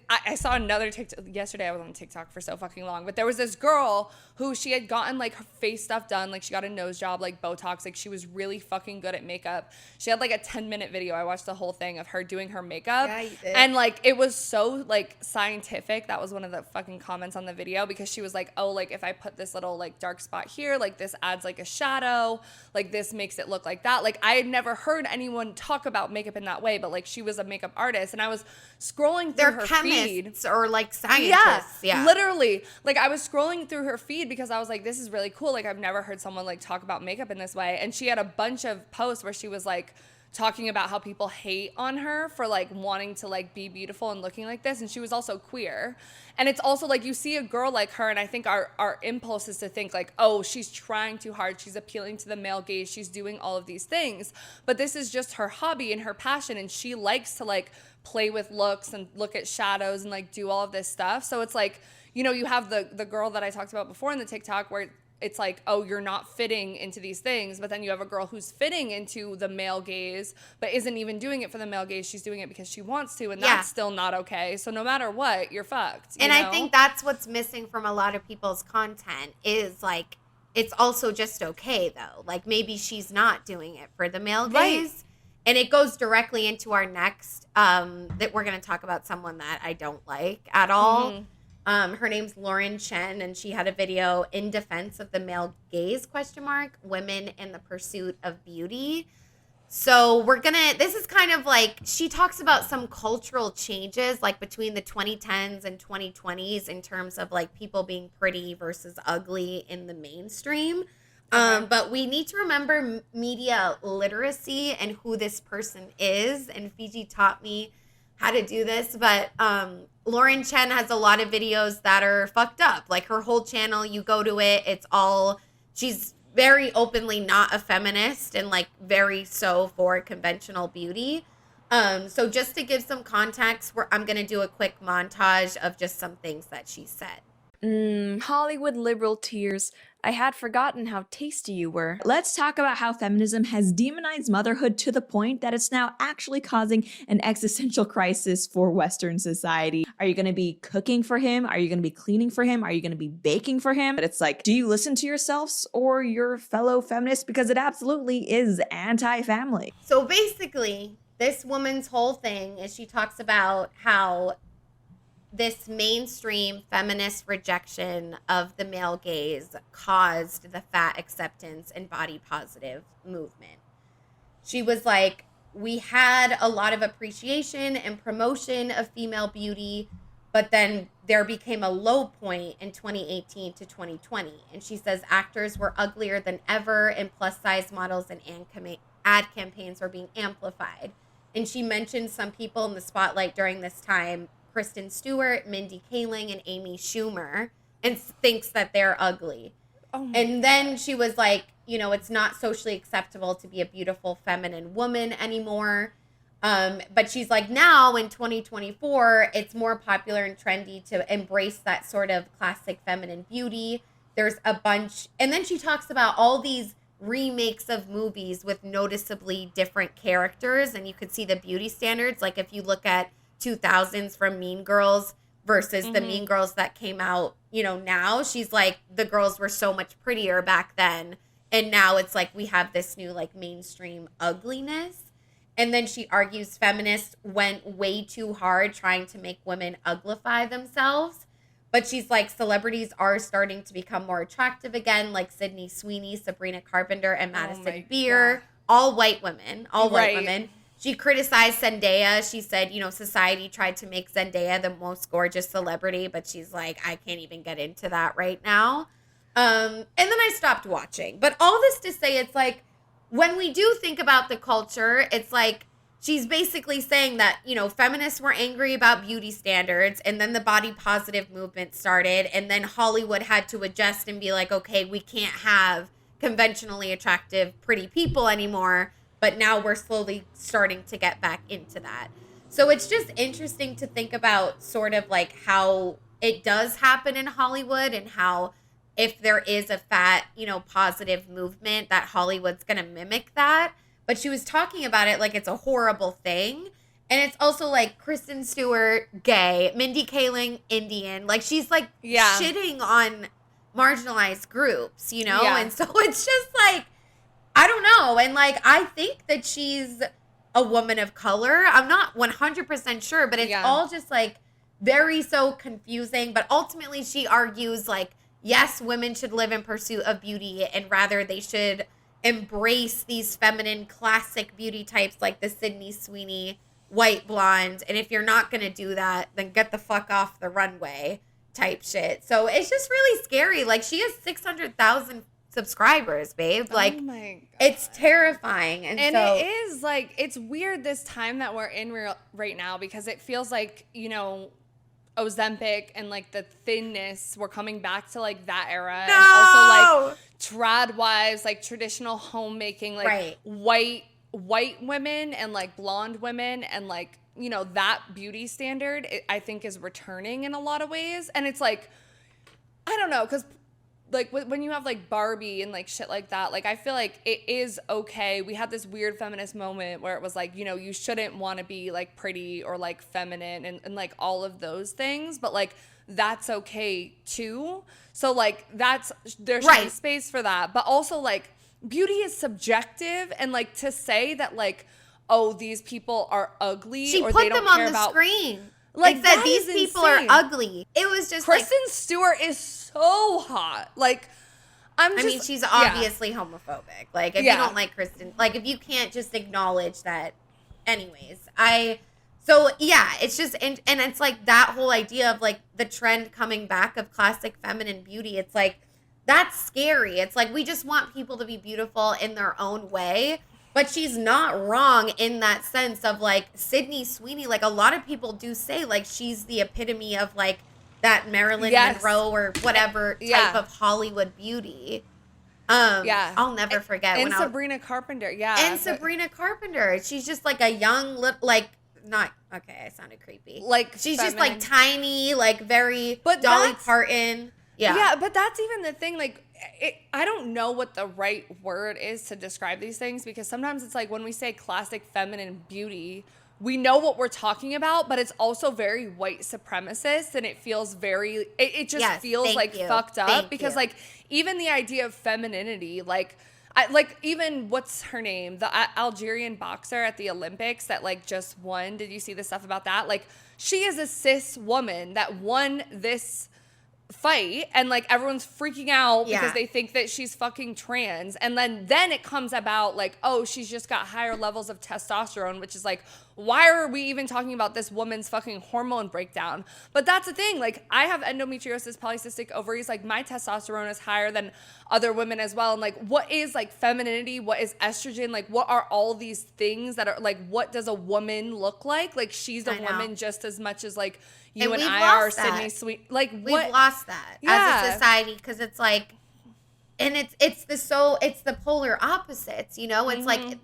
I saw another TikTok yesterday. I was on TikTok for so fucking long, but there was this girl who she had gotten like her face stuff done. Like she got a nose job, like Botox. Like she was really fucking good at makeup. She had like a 10-minute video. I watched the whole thing of her doing her makeup. Yeah, you did. And like it was so like scientific. That was one of the fucking comments on the video because she was like, oh, like if I put this little like dark spot here, like this adds like a shadow, like this makes it look like that. Like I had never heard anyone talk about makeup in that way, but like she was a makeup artist and I was scrolling through they're her chemists feed. or like scientists. Yeah. Literally. Like I was scrolling through her feed because I was like, this is really cool. Like I've never heard someone like talk about makeup in this way. And she had a bunch of posts where she was like talking about how people hate on her for like wanting to like be beautiful and looking like this. And she was also queer. And it's also like you see a girl like her and I think our impulse is to think like, oh, she's trying too hard. She's appealing to the male gaze. She's doing all of these things. But this is just her hobby and her passion. And she likes to like play with looks and look at shadows and like do all of this stuff. So it's like, you know, you have the girl that I talked about before in the TikTok where it's like, oh, you're not fitting into these things. But then you have a girl who's fitting into the male gaze, but isn't even doing it for the male gaze. She's doing it because she wants to. And that's still not okay. So no matter what, you're fucked. And I think that's what's missing from a lot of people's content is like, it's also just okay though. Like maybe she's not doing it for the male gaze. And it goes directly into our next, that we're going to talk about someone that I don't like at all. Mm-hmm. Her name's Lauren Chen, and she had a video in defense of the male gaze, women in the pursuit of beauty. So this is kind of like, she talks about some cultural changes, like between the 2010s and 2020s in terms of like people being pretty versus ugly in the mainstream. But we need to remember media literacy and who this person is. And Fiji taught me how to do this. But Lauren Chen has a lot of videos that are fucked up. Like her whole channel, you go to it, she's very openly not a feminist and like very so for conventional beauty. So just to give some context, I'm going to do a quick montage of just some things that she said. Hollywood liberal tears. I had forgotten how tasty you were. Let's talk about how feminism has demonized motherhood to the point that it's now actually causing an existential crisis for Western society. Are you going to be cooking for him? Are you going to be cleaning for him? Are you going to be baking for him? But it's like, do you listen to yourselves or your fellow feminists? Because it absolutely is anti-family. So basically, this woman's whole thing is she talks about how this mainstream feminist rejection of the male gaze caused the fat acceptance and body positive movement. She was like, we had a lot of appreciation and promotion of female beauty, but then there became a low point in 2018 to 2020. And she says actors were uglier than ever and plus size models and ad campaigns were being amplified. And she mentioned some people in the spotlight during this time, Kristen Stewart, Mindy Kaling, and Amy Schumer, and thinks that they're ugly. And then she was like, you know, it's not socially acceptable to be a beautiful feminine woman anymore. But she's like, now in 2024, it's more popular and trendy to embrace that sort of classic feminine beauty. There's a bunch. And then she talks about all these remakes of movies with noticeably different characters. And you could see the beauty standards. Like if you look at 2000s from Mean Girls versus the Mean Girls that came out, you know, now, she's like, the girls were so much prettier back then. And now it's like we have this new like mainstream ugliness. And then she argues feminists went way too hard trying to make women uglify themselves. But she's like, celebrities are starting to become more attractive again, like Sydney Sweeney, Sabrina Carpenter, and Madison Beer. All white women. she criticized Zendaya. She said, you know, society tried to make Zendaya the most gorgeous celebrity, but she's like, I can't even get into that right now. And then I stopped watching. But all this to say, it's like, when we do think about the culture, it's like, she's basically saying that, you know, feminists were angry about beauty standards, and then the body positive movement started, and then Hollywood had to adjust and be like, okay, we can't have conventionally attractive, pretty people anymore. But now we're slowly starting to get back into that. So it's just interesting to think about sort of like how it does happen in Hollywood, and how if there is a fat, you know, positive movement, that Hollywood's going to mimic that. But she was talking about it like it's a horrible thing. And it's also like Kristen Stewart, gay, Mindy Kaling, Indian. Like, she's like shitting on marginalized groups, you know? And so it's just like, I don't know. And like, I think that she's a woman of color. I'm not 100% sure, but it's all just like very so confusing. But ultimately, she argues like, yes, women should live in pursuit of beauty, and rather they should embrace these feminine classic beauty types like the Sydney Sweeney white blonde. And if you're not going to do that, then get the fuck off the runway type shit. So it's just really scary. Like, she has 600,000 subscribers, babe. Like, oh my God. It's terrifying. And so, it is like, it's weird this time that we're in right now, because it feels like, you know, Ozempic and like the thinness, we're coming back to like that era. No! And also like trad wives, like traditional homemaking, like white women and like blonde women, and like, you know, that beauty standard, I think is returning in a lot of ways. And it's like, I don't know, because like when you have like Barbie and like shit like that, like I feel like it is okay. We had this weird feminist moment where it was like, you know, you shouldn't want to be like pretty or like feminine and like all of those things, but like that's okay too. So like there should be space for that. But also like beauty is subjective, and like to say that like, oh, these people are ugly, she or put they don't them care on the about screen. like that these people insane. Are ugly. It was just Kristen Stewart is so hot. Like, I mean, she's obviously homophobic. Like, if you don't like Kristen, like, if you can't just acknowledge that. Anyways, it's just, and it's like that whole idea of like the trend coming back of classic feminine beauty. It's like, that's scary. It's like, we just want people to be beautiful in their own way. But she's not wrong in that sense of like Sydney Sweeney. Like, a lot of people do say like she's the epitome of like that Marilyn Monroe or whatever type of Hollywood beauty. I'll never forget. And Sabrina Carpenter. Sabrina Carpenter. She's just like a young little, like, not, okay, I sounded creepy. Like, she's feminine. just like tiny, like very Dolly Parton. Yeah, but that's even the thing. Like, I don't know what the right word is to describe these things, because sometimes it's like when we say classic feminine beauty, we know what we're talking about, but it's also very white supremacist, and it feels very, it just feels like fucked up because like even the idea of femininity, like even what's her name, the Algerian boxer at the Olympics that like just won. Did you see the stuff about that? Like, she is a cis woman that won this fight, and like everyone's freaking out because they think that she's fucking trans, and then it comes about like, oh, she's just got higher levels of testosterone, which is like, why are we even talking about this woman's fucking hormone breakdown? But that's the thing, like, I have endometriosis, polycystic ovaries, like my testosterone is higher than other women as well. And like, what is like femininity, what is estrogen, like what are all these things that are like, what does a woman look like? Like, she's a woman just as much as like you and I are Sydney Sweet. Like, we've lost that as a society, because it's like, and it's the polar opposites, you know? It's like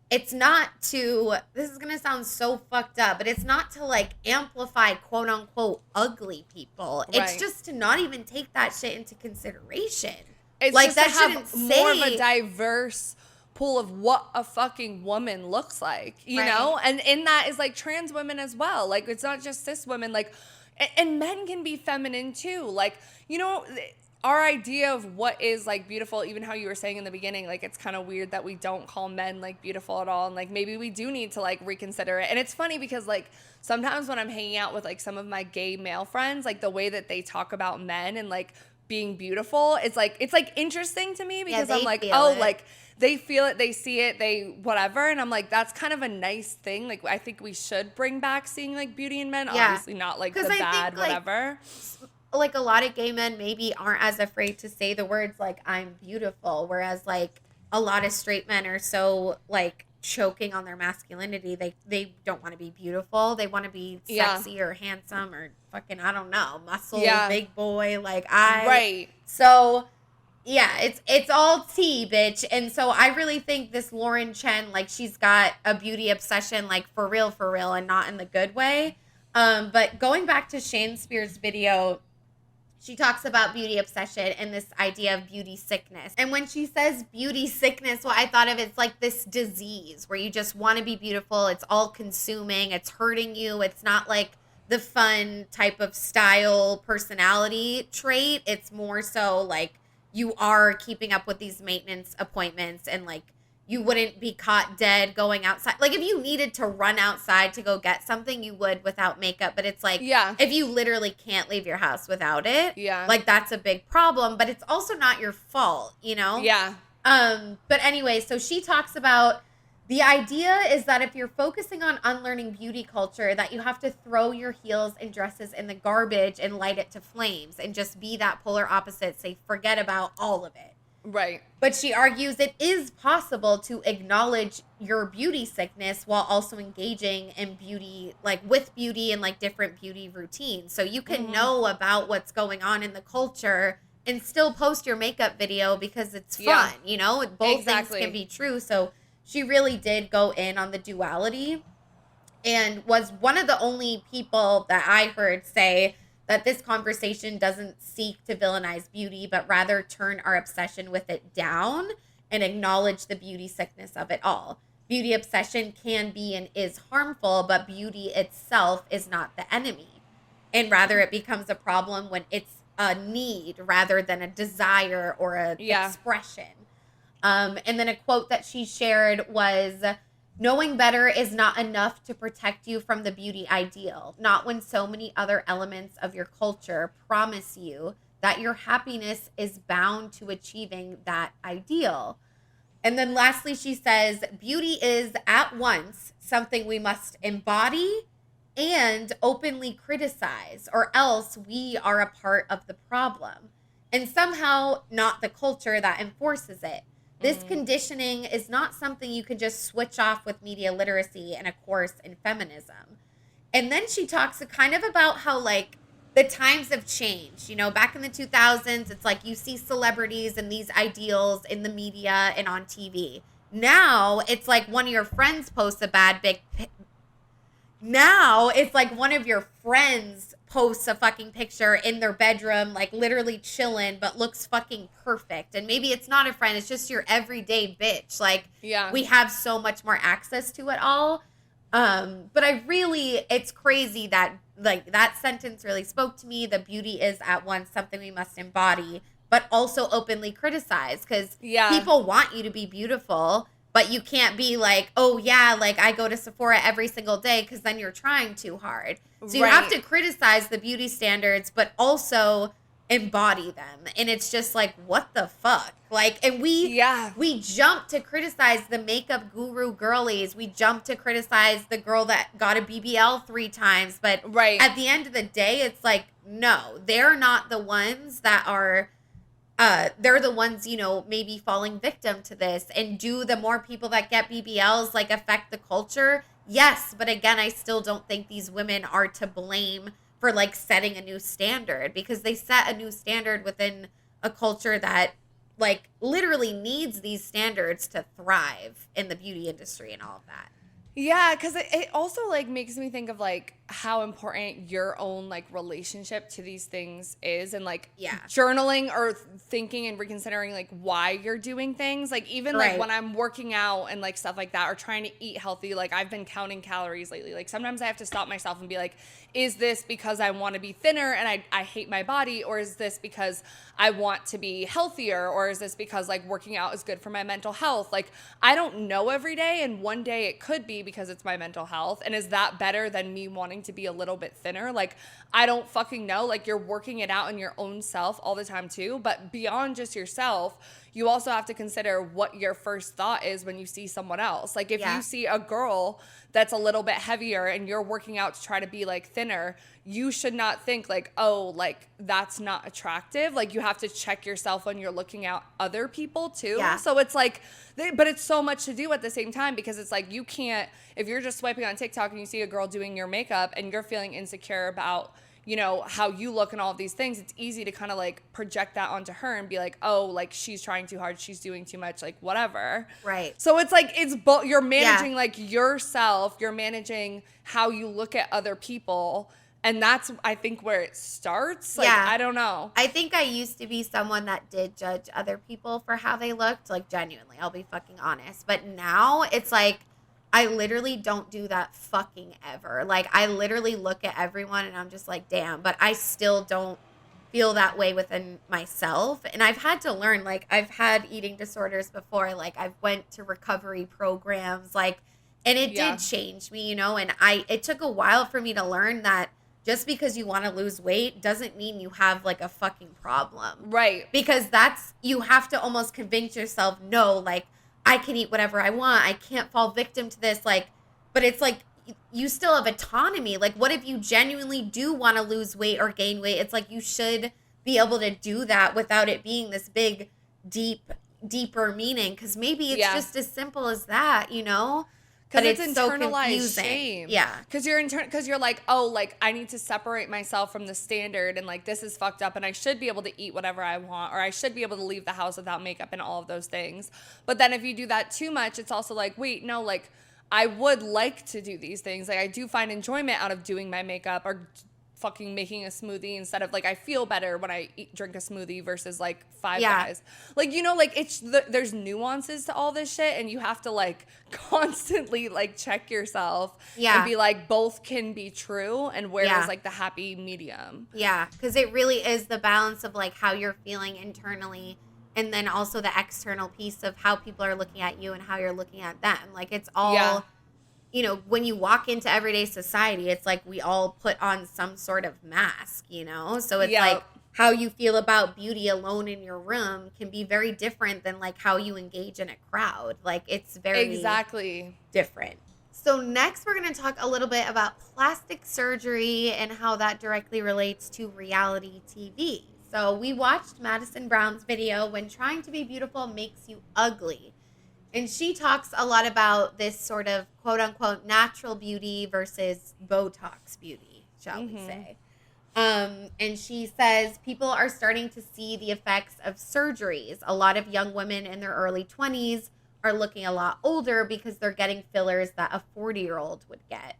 it's not to, this is gonna sound so fucked up, but it's not to like amplify quote unquote ugly people. It's just to not even take that shit into consideration. It's like, that shouldn't more of a diverse pool of what a fucking woman looks like, you know? And in that is like trans women as well. Like, it's not just cis women, like, and men can be feminine too. Like, you know, our idea of what is like beautiful, even how you were saying in the beginning, like, it's kind of weird that we don't call men like beautiful at all. And like, maybe we do need to like reconsider it. And it's funny because like sometimes when I'm hanging out with like some of my gay male friends, like the way that they talk about men and like being beautiful is like, it's like interesting to me because they I'm like, feel oh, it. like they feel it, they see it, they whatever. And I'm like, that's kind of a nice thing. Like, I think we should bring back seeing like beauty in men. Yeah. Obviously not like the 'Cause I think, bad, like, whatever. Like a lot of gay men maybe aren't as afraid to say the words like I'm beautiful, whereas like a lot of straight men are so like choking on their masculinity. They don't want to be beautiful. They want to be Yeah. sexy or handsome or fucking, I don't know, muscle, Yeah. big boy. Right. So yeah, it's all tea, bitch. And so I really think this Lauren Chen, like, she's got a beauty obsession, like, for real, and not in the good way. But going back to Shane Spears' video, she talks about beauty obsession and this idea of beauty sickness. And when she says beauty sickness, what I thought of, it's like this disease where you just want to be beautiful. It's all consuming. It's hurting you. It's not like the fun type of style personality trait. It's more so like you are keeping up with these maintenance appointments, and like you wouldn't be caught dead going outside. Like if you needed to run outside to go get something, you would without makeup. But it's like, Yeah. if you literally can't leave your house without it, Yeah. like that's a big problem. But it's also not your fault, you know? Yeah. But anyway, so she talks about the idea is that if you're focusing on unlearning beauty culture, that you have to throw your heels and dresses in the garbage and light it to flames and just be that polar opposite. Say, forget about all of it. Right. But she argues it is possible to acknowledge your beauty sickness while also engaging in beauty, like with beauty and like different beauty routines. So you can know about what's going on in the culture and still post your makeup video because it's fun, Yeah. you know? Both Exactly. things can be true. So she really did go in on the duality and was one of the only people that I heard say that this conversation doesn't seek to villainize beauty, but rather turn our obsession with it down and acknowledge the beauty sickness of it all. Beauty obsession can be and is harmful, but beauty itself is not the enemy. And rather it becomes a problem when it's a need rather than a desire or a expression. And then a quote that she shared was, knowing better is not enough to protect you from the beauty ideal, not when so many other elements of your culture promise you that your happiness is bound to achieving that ideal. And then lastly, she says, beauty is at once something we must embody and openly criticize, or else we are a part of the problem, and somehow not the culture that enforces it. This conditioning is not something you can just switch off with media literacy and a course in feminism. And then she talks kind of about how like the times have changed. You know, back in the 2000s, it's like you see celebrities and these ideals in the media and on TV. Now it's like one of your friends posts a Now it's like one of your friends posts a fucking picture in their bedroom, like literally chilling, but looks fucking perfect. And maybe it's not a friend, it's just your everyday bitch. Like, we have so much more access to it all. But it's crazy that like that sentence really spoke to me. The beauty is at once something we must embody, but also openly criticize, because people want you to be beautiful. But you can't be like, oh, yeah, like I go to Sephora every single day, because then you're trying too hard. So you have to criticize the beauty standards, but also embody them. And it's just like, what the fuck? Like, and we jump to criticize the makeup guru girlies. We jump to criticize the girl that got a BBL 3 times. But at the end of the day, it's like, no, they're not the ones that are... they're the ones, you know, maybe falling victim to this. And do the more people that get BBLs like affect the culture? Yes, but again, I still don't think these women are to blame for like setting a new standard, because they set a new standard within a culture that like literally needs these standards to thrive in the beauty industry and all of that. Yeah, because it also like makes me think of like how important your own like relationship to these things is, and like journaling or thinking and reconsidering like why you're doing things. Like even like when I'm working out and like stuff like that, or trying to eat healthy, like I've been counting calories lately. Like sometimes I have to stop myself and be like, is this because I want to be thinner and I hate my body, or is this because I want to be healthier, or is this because like working out is good for my mental health? Like I don't know every day, and one day it could be, because it's my mental health. And is that better than me wanting to be a little bit thinner? Like, I don't fucking know. Like, you're working it out in your own self all the time too. But beyond just yourself, you also have to consider what your first thought is when you see someone else. Like, if you see a girl that's a little bit heavier and you're working out to try to be like thinner, you should not think like, oh, like that's not attractive. Like, you have to check yourself when you're looking at other people too. Yeah. So it's like, but it's so much to do at the same time, because it's like, you can't, if you're just swiping on TikTok and you see a girl doing your makeup and you're feeling insecure about, you know, how you look and all of these things, it's easy to kind of like project that onto her and be like, oh, like she's trying too hard, she's doing too much, like whatever. Right. So it's like, it's both, you're managing like yourself, you're managing how you look at other people. And that's, I think, where it starts. Like, I don't know. I think I used to be someone that did judge other people for how they looked. Like, genuinely, I'll be fucking honest. But now it's like, I literally don't do that fucking ever. Like, I literally look at everyone and I'm just like, damn. But I still don't feel that way within myself. And I've had to learn, like, I've had eating disorders before. Like, I've went to recovery programs, like, and it did change me, you know. And it took a while for me to learn that just because you want to lose weight doesn't mean you have like a fucking problem. Right. Because you have to almost convince yourself, no, like, I can eat whatever I want. I can't fall victim to this. Like, but it's like, you still have autonomy. Like, what if you genuinely do want to lose weight or gain weight? It's like, you should be able to do that without it being this big, deeper meaning. Because maybe it's just as simple as that, you know? Because it's internalized shame. Yeah. Because you're like, oh, like, I need to separate myself from the standard, and like, this is fucked up, and I should be able to eat whatever I want, or I should be able to leave the house without makeup and all of those things. But then if you do that too much, it's also like, wait, no, like, I would like to do these things. Like, I do find enjoyment out of doing my makeup or fucking making a smoothie, instead of like, I feel better when I drink a smoothie versus like Five Guys. Like, you know, like, there's nuances to all this shit, and you have to like constantly like check yourself and be like, both can be true, and where is like the happy medium. Yeah, because it really is the balance of like how you're feeling internally, and then also the external piece of how people are looking at you and how you're looking at them. Like, it's all you know, when you walk into everyday society, it's like we all put on some sort of mask, you know? So it's like how you feel about beauty alone in your room can be very different than like how you engage in a crowd. Like, it's very different. So next we're going to talk a little bit about plastic surgery and how that directly relates to reality TV. So we watched Madison Brown's video, When Trying to Be Beautiful Makes You Ugly. And she talks a lot about this sort of quote-unquote natural beauty versus Botox beauty, shall we say. And she says people are starting to see the effects of surgeries. A lot of young women in their early 20s are looking a lot older because they're getting fillers that a 40-year-old would get.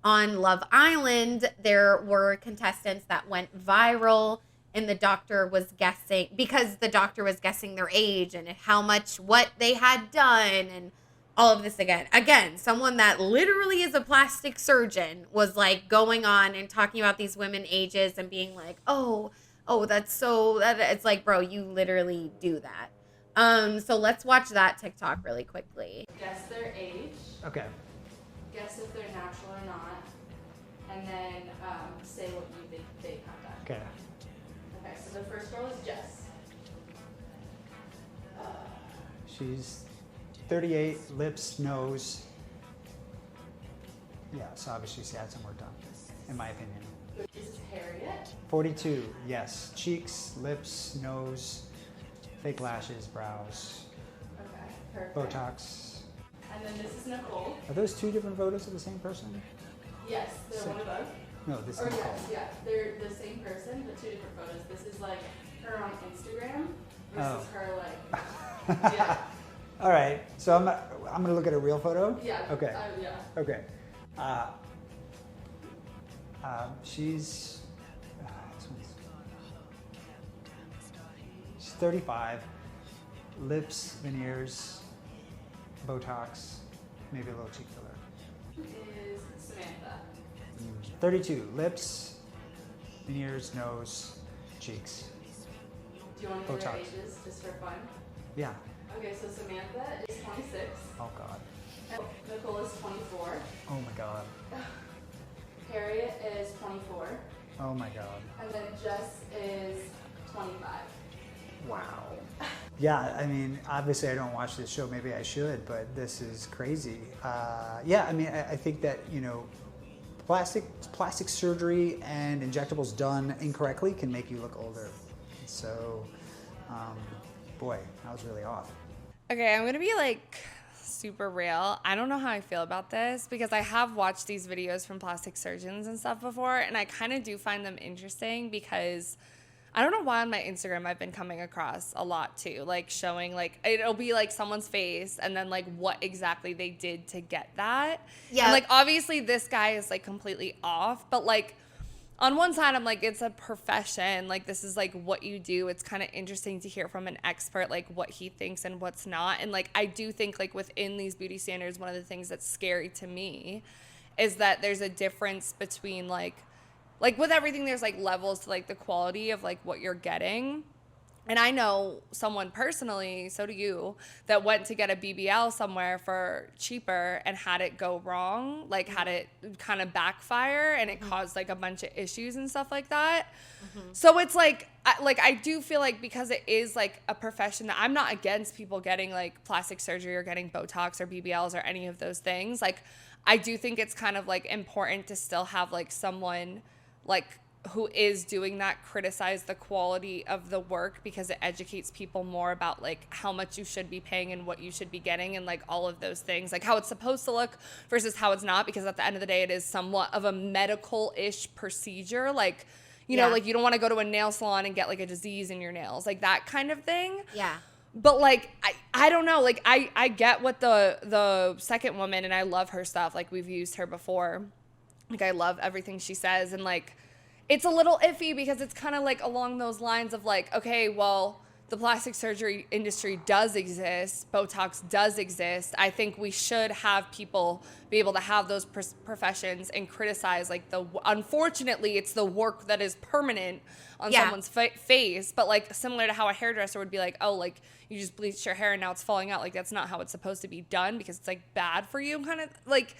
On Love Island, there were contestants that went viral, and the doctor was guessing, because the doctor was guessing their age and how much, what they had done, and all of this again, someone that literally is a plastic surgeon was like going on and talking about these women ages and being like, oh, that's so, it's like, bro, you literally do that. So let's watch that TikTok really quickly. Guess their age. Okay. Guess if they're natural or not. And then say what you think they have done. Okay. Okay, so the first girl is Jess. She's 38, lips, nose. Yeah, so obviously she had some work done, in my opinion. This is Harriet. 42, yes. Cheeks, lips, nose, fake lashes, brows, Okay, perfect. Botox. And then this is Nicole. Are those two different photos of the same person? Yes, they're one of those. No, this is Or Nicole. yes, yeah, they're the same person, but two different photos. This is like her on Instagram versus her like, yeah. All right, so I'm gonna look at a real photo. Yeah. Okay. Yeah. Okay. She's 35, lips, veneers, Botox, maybe a little cheek filler. Is Samantha. 32, lips, veneers, nose, cheeks. Do you want to hear their Botox. ages just for fun? Yeah. Okay, so Samantha is 26. Oh God. And Nicole is 24. 24. Oh my God. And then Jess is 25. Wow. Yeah, I mean, obviously I don't watch this show. Maybe I should, but this is crazy. Yeah, I mean, I think that, you know, plastic surgery and injectables done incorrectly can make you look older. So, boy, I was really off. Okay, I'm gonna be like super real. I don't know how I feel about this because I have watched these videos from plastic surgeons and stuff before, and I kind of do find them interesting because I don't know why on my Instagram I've been coming across a lot too, like showing like it'll be like someone's face and then like what exactly they did to get that. Yeah. And like obviously this guy is like completely off, but like on one side I'm like it's a profession, like this is like what you do. It's kind of interesting to hear from an expert like what he thinks and what's not. And like I do think like within these beauty standards, one of the things that's scary to me is that there's a difference between like with everything, there's like levels to like the quality of like what you're getting. And I know someone personally, so do you, that went to get a BBL somewhere for cheaper and had it go wrong, like had it kind of backfire and it caused like a bunch of issues and stuff like that. So it's like I do feel like because it is like a profession that I'm not against people getting like plastic surgery or getting Botox or BBLs or any of those things. Like I do think it's kind of like important to still have like someone like who is doing that criticize the quality of the work because it educates people more about like how much you should be paying and what you should be getting and like all of those things, like how it's supposed to look versus how it's not, because at the end of the day it is somewhat of a medical-ish procedure, like you know, like you don't want to go to a nail salon and get like a disease in your nails, like that kind of thing. Yeah. But like I don't know, like I get what the second woman, and I love her stuff, like we've used her before. Like, I love everything she says. And, like, it's a little iffy because it's kind of, like, along those lines of, like, okay, well, the plastic surgery industry does exist. Botox does exist. I think we should have people be able to have those professions and criticize, like, unfortunately, it's the work that is permanent on someone's face. But, like, similar to how a hairdresser would be like, oh, like, you just bleached your hair and now it's falling out. Like, that's not how it's supposed to be done because it's, like, bad for you, kind of, like,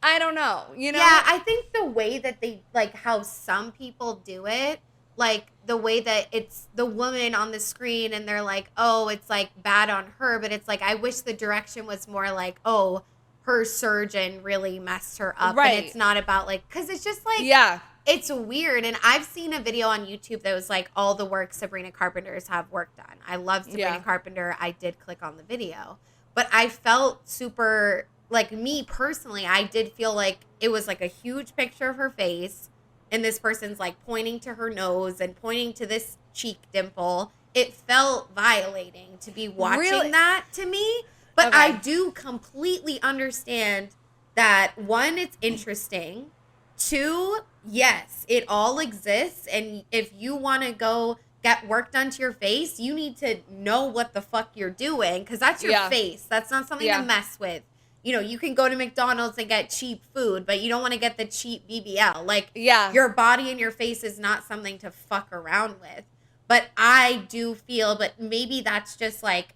I don't know, you know? Yeah, I think the way that they, like, how some people do it, like, the way that it's the woman on the screen and they're like, oh, it's, like, bad on her. But it's, like, I wish the direction was more like, oh, her surgeon really messed her up. Right. And it's not about, like, because it's just, like, it's weird. And I've seen a video on YouTube that was, like, all the work Sabrina Carpenter's have worked on. I love Sabrina Carpenter. I did click on the video. But I felt super, like, me personally, I did feel like it was, like, a huge picture of her face. And this person's, like, pointing to her nose and pointing to this cheek dimple. It felt violating to be watching that to me. But I do completely understand that, one, it's interesting. Two, yes, it all exists. And if you want to go get work done to your face, you need to know what the fuck you're doing. Because that's your face. That's not something to mess with. You know, you can go to McDonald's and get cheap food, but you don't want to get the cheap BBL. Like, your body and your face is not something to fuck around with. But I do feel, but maybe that's just, like,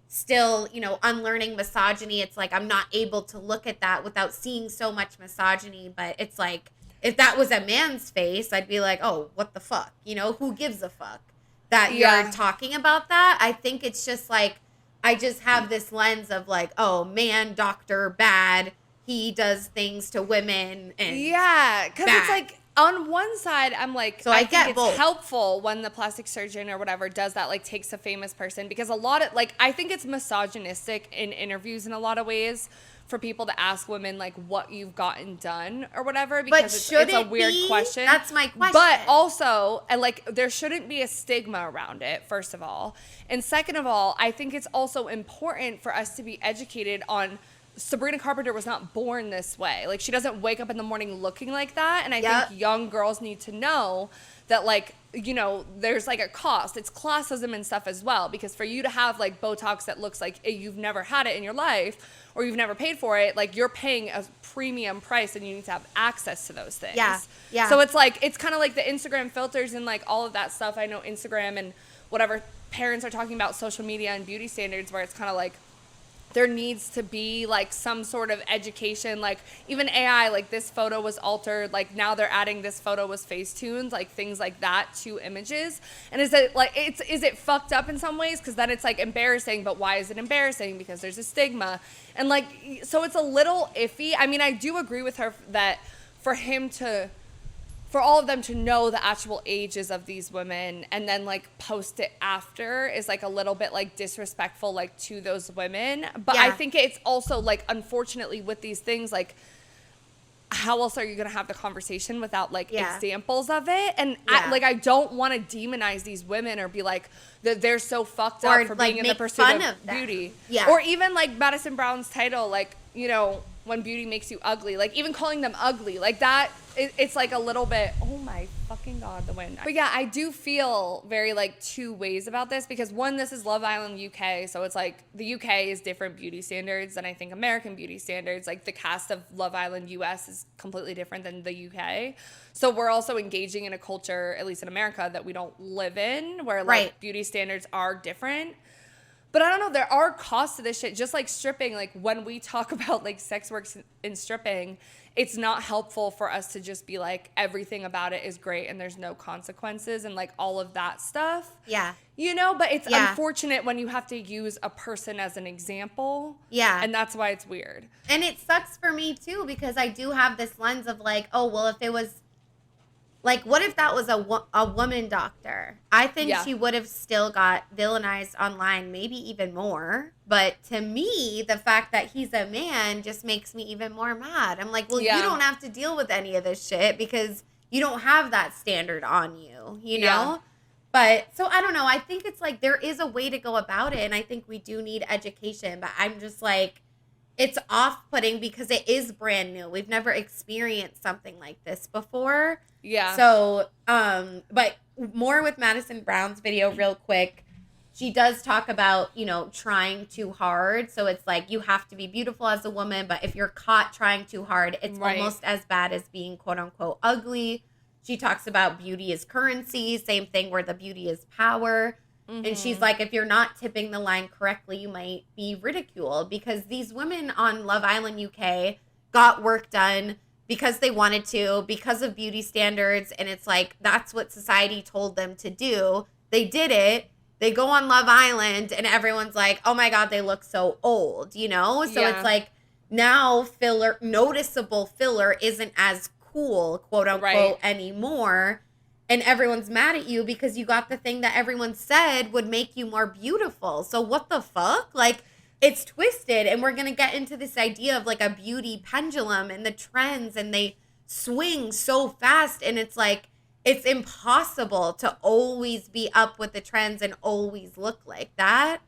still, you know, unlearning misogyny. It's like I'm not able to look at that without seeing so much misogyny. But it's like, if that was a man's face, I'd be like, oh, what the fuck? You know, who gives a fuck that you're talking about that? I think it's just like, I just have this lens of like, oh, man, doctor, bad. He does things to women. And because it's like, on one side, I'm like, so I think get it's both. helpful when the plastic surgeon or whatever does that, like takes a famous person, because a lot of, like, I think it's misogynistic in interviews in a lot of ways for people to ask women like what you've gotten done or whatever, because it's a weird question. That's my question. But also, and like, there shouldn't be a stigma around it, first of all. And second of all, I think it's also important for us to be educated on Sabrina Carpenter was not born this way. Like, she doesn't wake up in the morning looking like that. And I think young girls need to know that, like, you know, there's like a cost. It's classism and stuff as well, because for you to have like Botox that looks like you've never had it in your life or you've never paid for it, like, you're paying a premium price and you need to have access to those things. Yeah. So it's like, it's kind of like the Instagram filters and like all of that stuff. I know Instagram and whatever parents are talking about social media and beauty standards, where it's kind of like, there needs to be like some sort of education, like even AI, like this photo was altered, like now they're adding this photo was face tuned, like things like that to images. And is it like, is it fucked up in some ways? Because then it's like embarrassing, but why is it embarrassing? Because there's a stigma. And like, so it's a little iffy. I mean, I do agree with her that for all of them to know the actual ages of these women and then like post it after is like a little bit like disrespectful like to those women. But I think it's also like, unfortunately with these things, like how else are you going to have the conversation without like examples of it? And I don't want to demonize these women or be like that they're so fucked up for being in the pursuit of beauty. Yeah. Or even like Madison Brown's title, like, you know, when beauty makes you ugly, like even calling them ugly, like that, it's like a little bit, oh my fucking God, the wind. But yeah, I do feel very like two ways about this because one, this is Love Island UK. So it's like the UK is different beauty standards than I think American beauty standards. Like the cast of Love Island US is completely different than the UK. So we're also engaging in a culture, at least in America, that we don't live in, where like beauty standards are different. But I don't know, there are costs to this shit. Just like stripping, like when we talk about like sex works in stripping, it's not helpful for us to just be like, everything about it is great and there's no consequences and like all of that stuff. Yeah. You know, but it's unfortunate when you have to use a person as an example. Yeah. And that's why it's weird. And it sucks for me too, because I do have this lens of like, oh, well, if it was, like, what if that was a woman doctor? I think she would have still got villainized online, maybe even more. But to me, the fact that he's a man just makes me even more mad. I'm like, well, you don't have to deal with any of this shit because you don't have that standard on you, you know? But so I don't know. I think it's like there is a way to go about it. And I think we do need education. But I'm just like, it's off-putting because it is brand new. We've never experienced something like this before. Yeah. So, but more with Madison Brown's video real quick. She does talk about, you know, trying too hard. So it's like you have to be beautiful as a woman, but if you're caught trying too hard, it's almost as bad as being quote unquote ugly. She talks about beauty is currency, same thing where the beauty is power. Mm-hmm. And she's like, if you're not tipping the line correctly, you might be ridiculed because these women on Love Island UK got work done because they wanted to, because of beauty standards. And it's like, that's what society told them to do. They did it. They go on Love Island and everyone's like, oh my God, they look so old, you know? So it's like now noticeable filler isn't as cool, quote unquote, anymore. And everyone's mad at you because you got the thing that everyone said would make you more beautiful. So what the fuck? Like, it's twisted. And we're going to get into this idea of like a beauty pendulum and the trends, and they swing so fast. And it's like, it's impossible to always be up with the trends and always look like that.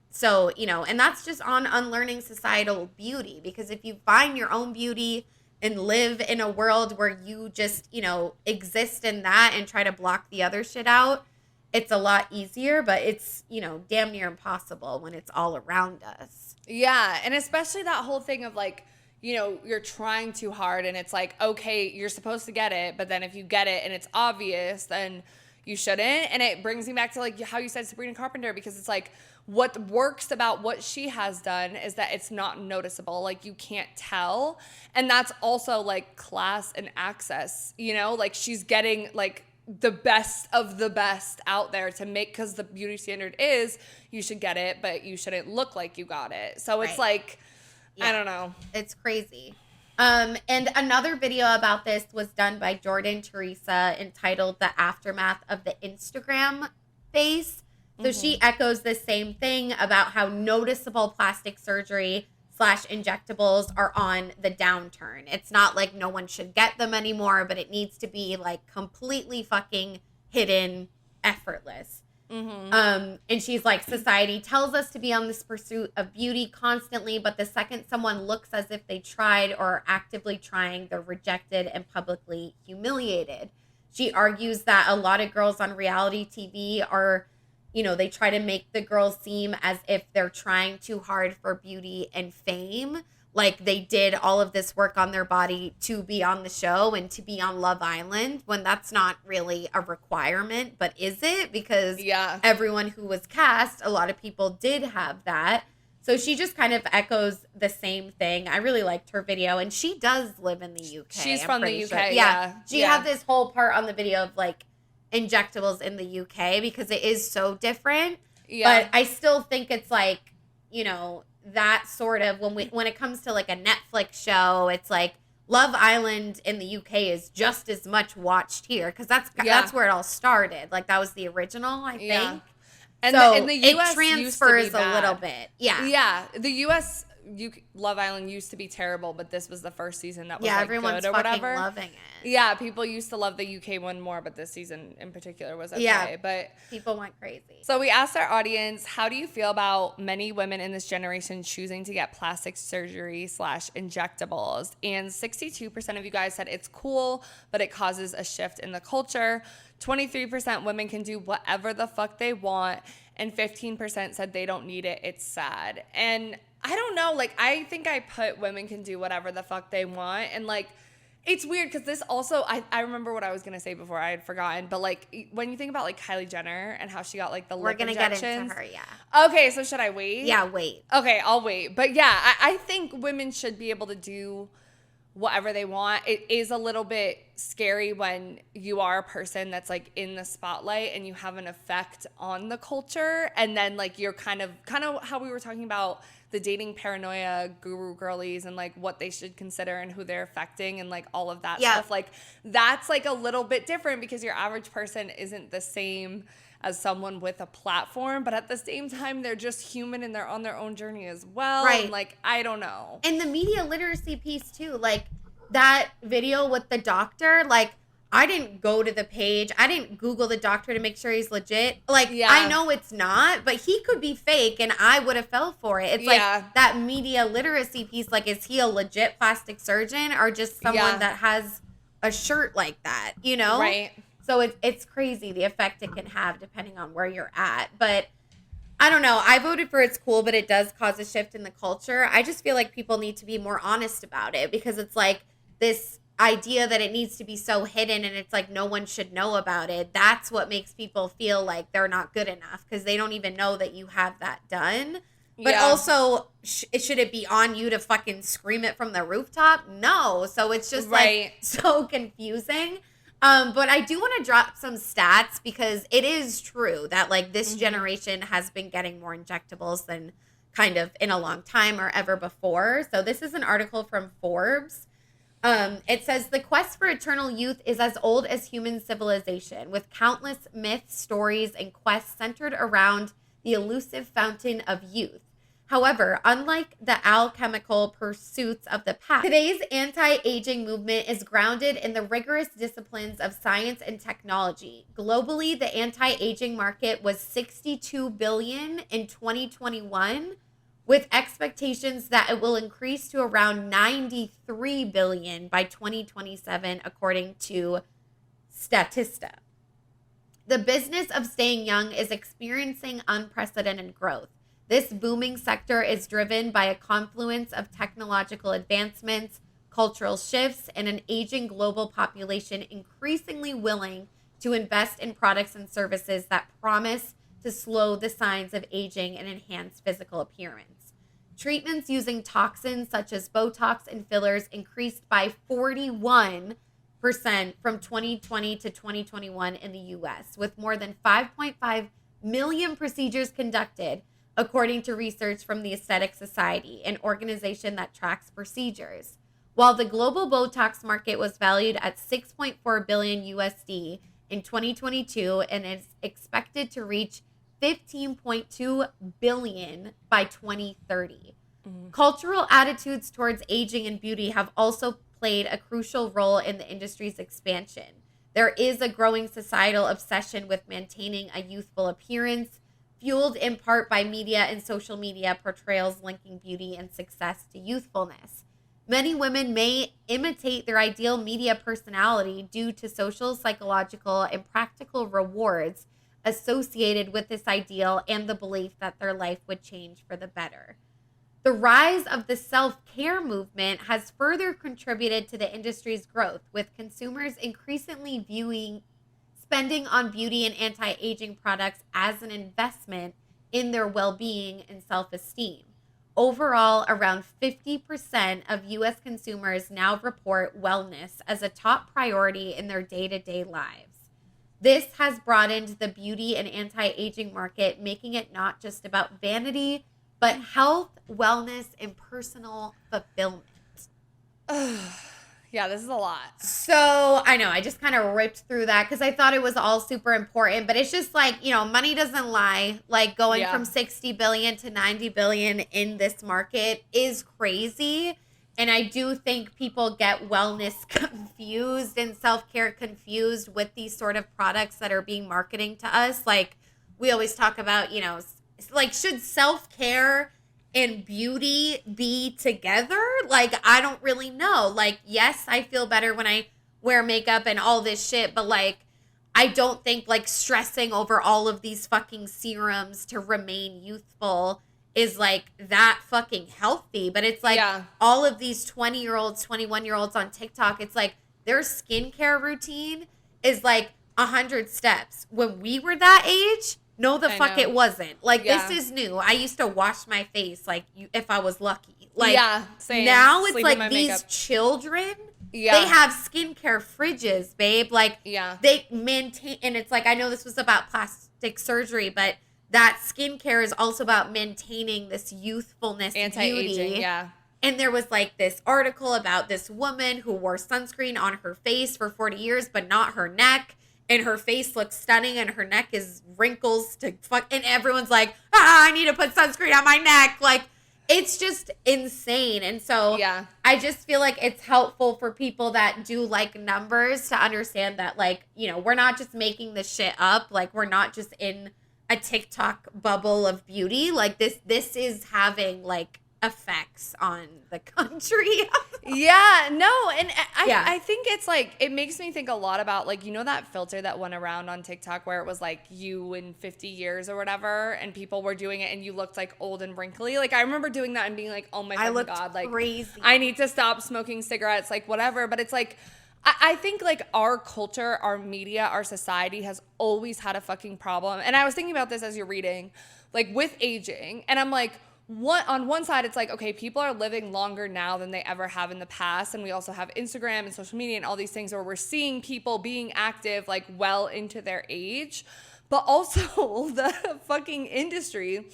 So, you know, and that's just on unlearning societal beauty, because if you find your own beauty and live in a world where you just, you know, exist in that and try to block the other shit out, it's a lot easier, but it's, you know, damn near impossible when it's all around us. Yeah. And especially that whole thing of like, you know, you're trying too hard and it's like, okay, you're supposed to get it, but then if you get it and it's obvious, then you shouldn't. And it brings me back to like how you said Sabrina Carpenter, because it's like, what works about what she has done is that it's not noticeable. Like, you can't tell. And that's also like class and access, you know, like she's getting like the best of the best out there to make, because the beauty standard is you should get it, but you shouldn't look like you got it. So it's like, I don't know. It's crazy. And another video about this was done by Jordan Teresa entitled The Aftermath of the Instagram Face. So she echoes the same thing about how noticeable plastic surgery / injectables are on the downturn. It's not like no one should get them anymore, but it needs to be like completely fucking hidden, effortless. And she's like, society tells us to be on this pursuit of beauty constantly, but the second someone looks as if they tried or are actively trying, they're rejected and publicly humiliated. She argues that a lot of girls on reality TV are, you know, they try to make the girls seem as if they're trying too hard for beauty and fame. Like they did all of this work on their body to be on the show and to be on Love Island, when that's not really a requirement, but is it? Because everyone who was cast, a lot of people did have that. So she just kind of echoes the same thing. I really liked her video, and she does live in the UK. She's I'm from the pretty UK, sure. yeah. She Yeah. had this whole part on the video of like injectables in the UK because it is so different. Yeah. But I still think it's like, you know, that sort of when it comes to like a Netflix show, it's like Love Island in the UK is just as much watched here because that's where it all started. Like that was the original, I think. And so in the US it used to be transfers a bad. little bit. Yeah. Yeah. The US Love Island used to be terrible, but this was the first season that was like everyone's good or fucking whatever. loving it. Yeah, people used to love the UK one more, but this season in particular was okay. Yeah, but people went crazy. So we asked our audience, how do you feel about many women in this generation choosing to get plastic surgery / injectables? And 62% of you guys said it's cool, but it causes a shift in the culture. 23% women can do whatever the fuck they want. And 15% said they don't need it. It's sad. And I don't know, like, I think I put women can do whatever the fuck they want. And, like, it's weird because this also, I remember what I was going to say before. I had forgotten. But, like, when you think about, like, Kylie Jenner and how she got, like, the lip injections. Get into her, yeah. Okay, so should I wait? Yeah, wait. Okay, I'll wait. But, yeah, I think women should be able to do whatever they want. It is a little bit scary when you are a person that's like in the spotlight and you have an effect on the culture, and then like you're kind of how we were talking about the dating paranoia guru girlies and like what they should consider and who they're affecting and like all of that stuff. Like that's like a little bit different because your average person isn't the same as someone with a platform, but at the same time they're just human and they're on their own journey as well. Right. And like I don't know. And the media literacy piece too, like that video with the doctor, like I didn't go to the page. I didn't Google the doctor to make sure he's legit. Like, I know it's not, but he could be fake and I would have fell for it. It's like that media literacy piece. Like, is he a legit plastic surgeon or just someone that has a shirt like that, you know? Right. So it's crazy the effect it can have depending on where you're at. But I don't know. I voted for it's cool, but it does cause a shift in the culture. I just feel like people need to be more honest about it because it's like this idea that it needs to be so hidden and it's like no one should know about it. That's what makes people feel like they're not good enough because they don't even know that you have that done. But also, should it be on you to fucking scream it from the rooftop? No. So it's just like so confusing. But I do want to drop some stats because it is true that like this generation has been getting more injectables than kind of in a long time or ever before. So this is an article from Forbes. It says the quest for eternal youth is as old as human civilization, with countless myths, stories, and quests centered around the elusive fountain of youth. However, unlike the alchemical pursuits of the past, today's anti-aging movement is grounded in the rigorous disciplines of science and technology. Globally, the anti-aging market was $62 billion in 2021, with expectations that it will increase to around $93 billion by 2027, according to Statista. The business of staying young is experiencing unprecedented growth. This booming sector is driven by a confluence of technological advancements, cultural shifts, and an aging global population increasingly willing to invest in products and services that promise to slow the signs of aging and enhance physical appearance. Treatments using toxins such as Botox and fillers increased by 41% from 2020 to 2021 in the US, with more than 5.5 million procedures conducted, according to research from the Aesthetic Society, an organization that tracks procedures. While the global Botox market was valued at $6.4 billion USD in 2022 and is expected to reach $15.2 billion by 2030. Cultural attitudes towards aging and beauty have also played a crucial role in the industry's expansion. There is a growing societal obsession with maintaining a youthful appearance, fueled in part by media and social media portrayals linking beauty and success to youthfulness. Many women may imitate their ideal media personality due to social, psychological, and practical rewards associated with this ideal and the belief that their life would change for the better. The rise of the self-care movement has further contributed to the industry's growth, with consumers increasingly viewing spending on beauty and anti-aging products as an investment in their well-being and self-esteem. overall, around 50% of US consumers now report wellness as a top priority in their day-to-day lives. This has broadened the beauty and anti-aging market, making it not just about vanity, but health, wellness, and personal fulfillment. Yeah, this is a lot. So I know I just kind of ripped through that because I thought it was all super important, but it's just like, you know, money doesn't lie. Like going from 60 billion to 90 billion in this market is crazy. And I do think people get wellness confused and self-care confused with these sort of products that are being marketing to us. Like we always talk about, you know, like should self-care and beauty be together? Like, I don't really know. Like, yes, I feel better when I wear makeup and all this shit, but like, I don't think like stressing over all of these fucking serums to remain youthful is like that fucking healthy. But it's like all of these 20-year-olds, 21-year-olds on TikTok, it's like their skincare routine is like 100 steps. When we were that age, no, the fuck it wasn't. Like, this is new. I used to wash my face, like, if I was lucky. Like, same. Now it's Sleep like in these makeup. children, they have skincare fridges, babe. Like, they maintain, and it's like, I know this was about plastic surgery, but that skincare is also about maintaining this youthfulness, anti-aging, beauty. And there was like this article about this woman who wore sunscreen on her face for 40 years, but not her neck. And her face looks stunning and her neck is wrinkles to fuck. And everyone's like, I need to put sunscreen on my neck. Like, it's just insane. And so I just feel like it's helpful for people that do like numbers to understand that, like, you know, we're not just making this shit up. Like, we're not just in a TikTok bubble of beauty. Like, this is having like effects on the country. And I think it's like, it makes me think a lot about like, you know, that filter that went around on TikTok where it was like you in 50 years or whatever, and people were doing it and you looked like old and wrinkly. Like, I remember doing that and being like, oh my God, like crazy. I need to stop smoking cigarettes, like whatever. But it's like, I think like our culture, our media, our society has always had a fucking problem. And I was thinking about this as you're reading, like with aging, and I'm like, on one side, it's like, okay, people are living longer now than they ever have in the past. And we also have Instagram and social media and all these things where we're seeing people being active like well into their age. But also the fucking industry,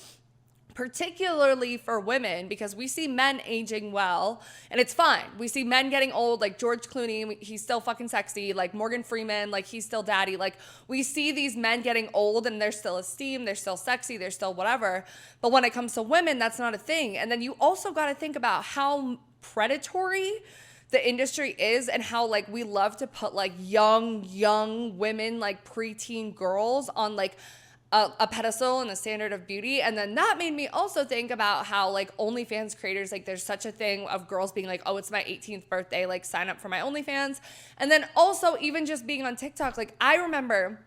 particularly for women, because we see men aging well and it's fine. We see men getting old, like George Clooney, he's still fucking sexy, like Morgan Freeman, like he's still daddy. Like, we see these men getting old and they're still esteemed, they're still sexy, they're still whatever. But when it comes to women, that's not a thing. And then you also got to think about how predatory the industry is and how like we love to put like young women, like preteen girls on like a pedestal and the standard of beauty. And then that made me also think about how like OnlyFans creators, like there's such a thing of girls being like, oh, it's my 18th birthday, like sign up for my OnlyFans. And then also even just being on TikTok, like I remember,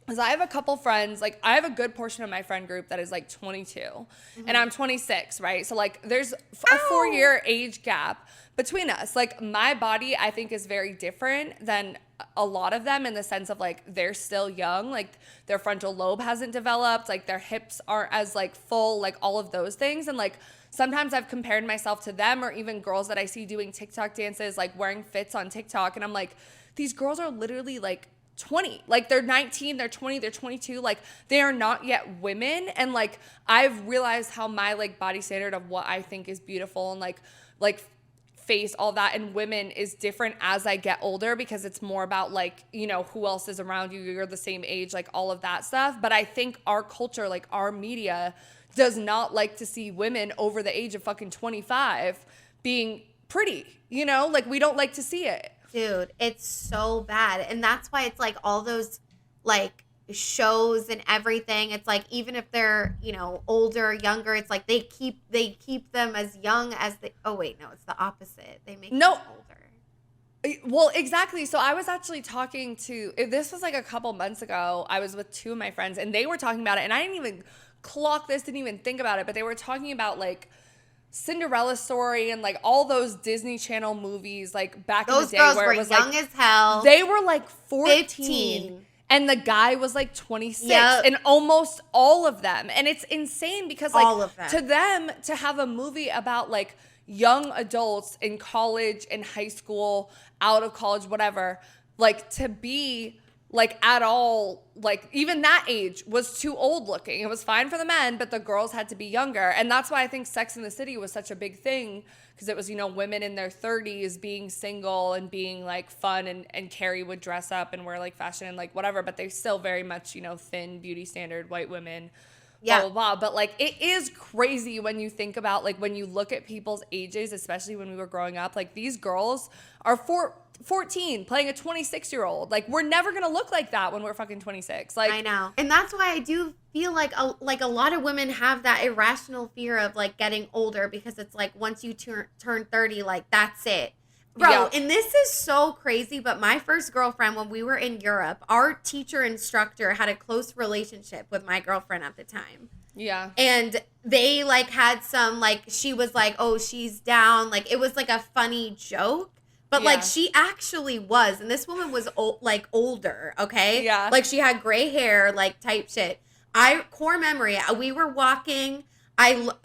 because I have a couple friends, like I have a good portion of my friend group that is like 22 and I'm 26, right? So like there's a 4-year age gap between us. Like my body, I think, is very different than a lot of them in the sense of like they're still young, like their frontal lobe hasn't developed, like their hips aren't as like full, like all of those things. And like sometimes I've compared myself to them, or even girls that I see doing TikTok dances, like wearing fits on TikTok, and I'm like, these girls are literally like 20, like they're 19, they're 20, they're 22, like they are not yet women. And like I've realized how my like body standard of what I think is beautiful and like face, all that, and women is different as I get older, because it's more about like, you know, who else is around you, you're the same age, like all of that stuff. But I think our culture, like our media, does not like to see women over the age of fucking 25 being pretty, you know, like we don't like to see it. Dude, it's so bad. And that's why it's like all those like shows and everything, it's like even if they're, you know, older, younger, it's like they keep them as young as they, oh wait, no, it's the opposite, they make them older. Well, exactly. So I was actually talking to, this was like a couple months ago, I was with two of my friends and they were talking about it, and I didn't even clock this, didn't even think about it, but they were talking about like Cinderella Story and like all those Disney Channel movies like back in the day, where it was young like as hell. They were like 14. 15. And the guy was like 26 Yep. and almost all of them. And it's insane because like All of them. to them to have a movie about like young adults in college, in high school, out of college, whatever, like to be like at all, like even that age was too old looking. It was fine for the men, but the girls had to be younger. And that's why I think Sex and the City was such a big thing, because it was, you know, women in their 30s being single and being like fun, and Carrie would dress up and wear like fashion and like whatever, but they still very much, you know, thin beauty standard white women. Yeah. Blah, blah, blah. But like it is crazy when you think about like when you look at people's ages, especially when we were growing up, like these girls are 14 playing a 26-year-old. Like we're never gonna look like that when we're fucking 26. Like I know. And that's why I do feel like a lot of women have that irrational fear of like getting older, because it's like once you turn 30, like that's it. Bro, Yeah. and this is so crazy, but my first girlfriend, when we were in Europe, our teacher instructor had a close relationship with my girlfriend at the time. yeah. And they like had some, like, she was like, oh, she's down. Like, it was like a funny joke. But like Yeah. she actually was, and this woman was like older, okay? Yeah. Like she had gray hair, like type shit. Core memory, we were walking,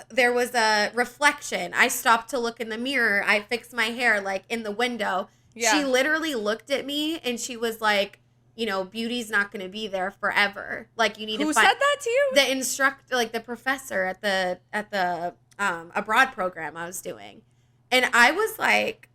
there was a reflection. I stopped to look in the mirror. I fixed my hair like in the window. Yeah. She literally looked at me and she was like, you know, beauty's not going to be there forever. Like you need Who to said find that to you? the instructor, like the professor at the abroad program I was doing. And I was like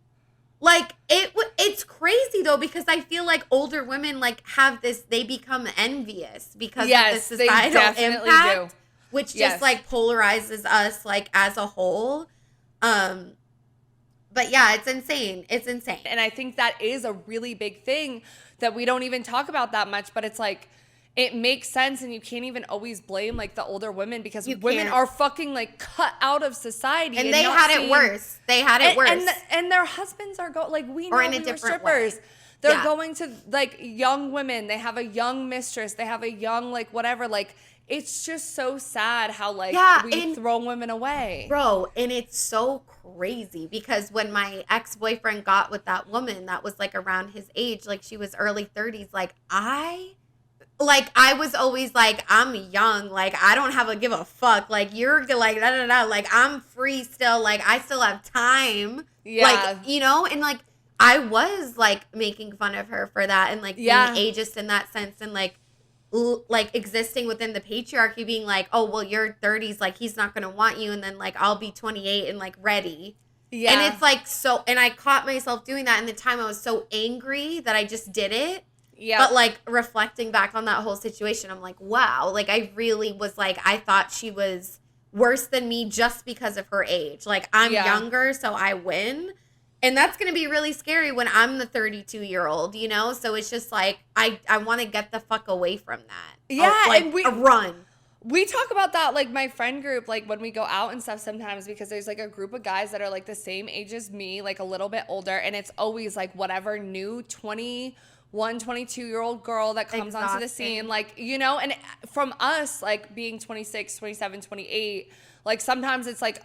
it's crazy though, because I feel like older women like have this, they become envious because Yes, of they the societal definitely impact, do. which Yes. just like polarizes us like as a whole. But yeah, it's insane. It's insane. And I think that is a really big thing that we don't even talk about that much, but it's like, it makes sense, and you can't even always blame like the older women, because You women can't. are fucking like cut out of society. And they not had it seen- worse. They had it worse. And their husbands are like we know Or in a we were different way. strippers. They're Yeah. going to like young women. They have a young mistress. They have a young like whatever. Like it's just so sad how like Yeah, we and- throw women away. Bro, and it's so crazy because when my ex-boyfriend got with that woman that was like around his age, like she was early 30s, like I was always like, I'm young, like I don't give a fuck, like you're like da da da, like I'm free still, like I still have time. Yeah. Like, you know, and like I was like making fun of her for that, and like Yeah. being ageist in that sense, and like existing within the patriarchy, being like, oh well, you're 30s, like he's not gonna want you, and then like I'll be 28 and like ready. Yeah. And it's like so, and I caught myself doing that in the time I was so angry that I just did it. Yeah. But like reflecting back on that whole situation, I'm like, wow, like I really was like, I thought she was worse than me just because of her age. Like I'm Yeah. younger, so I win. And that's going to be really scary when I'm the 32-year-old, you know? So it's just like, I want to get the fuck away from that. Yeah, Like, and we- run. We talk about that, like, my friend group, like, when we go out and stuff sometimes, because there's, like, a group of guys that are, like, the same age as me, like, a little bit older, and it's always, like, whatever new 21, 22-year-old girl that comes onto the Exhausting. scene, like, you know, and from us, like, being 26, 27, 28, like, sometimes it's, like,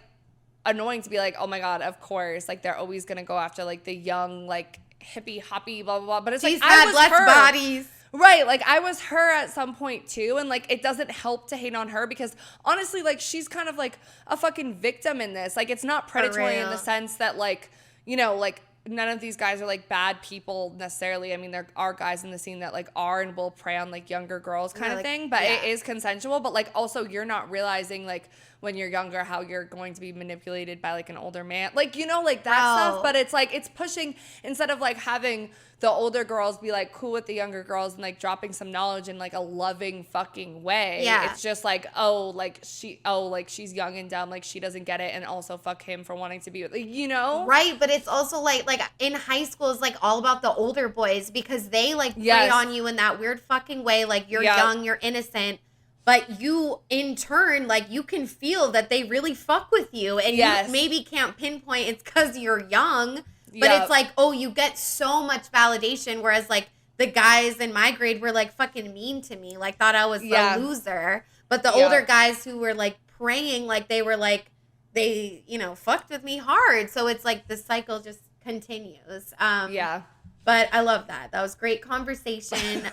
annoying to be like, oh, my God, of course, like, they're always gonna go after, like, the young, like, hippie, hoppy, blah, blah, blah, but it's, She's like, I had was less her. bodies. Right, like I was her at some point too, and like it doesn't help to hate on her because honestly, like she's kind of like a fucking victim in this. Like it's not predatory in the real. sense that like, you know, like none of these guys are like bad people necessarily. I mean, there are guys in the scene that like are and will prey on like younger girls kind Yeah, of like, thing, but yeah. it is consensual. But like also you're not realizing like when you're younger how you're going to be manipulated by like an older man, like you know, like that Bro. stuff. But it's like it's pushing instead of like having the older girls be like cool with the younger girls and like dropping some knowledge in like a loving fucking way. Yeah. It's just like, she's young and dumb, like she doesn't get it, and also fuck him for wanting to be with, like, you know? Right, but it's also like in high school it's like all about the older boys because they like prey Yes. on you in that weird fucking way. Like you're Yeah. young, you're innocent, but you in turn like you can feel that they really fuck with you, and Yes. you maybe can't pinpoint it's because you're young, but Yep. it's like, oh, you get so much validation, whereas like the guys in my grade were like fucking mean to me, like thought I was Yeah. the loser, but the Yeah. older guys who were like praying, like they were like they, you know, fucked with me hard. So it's like the cycle just continues. Yeah. But I love that. That was great conversation.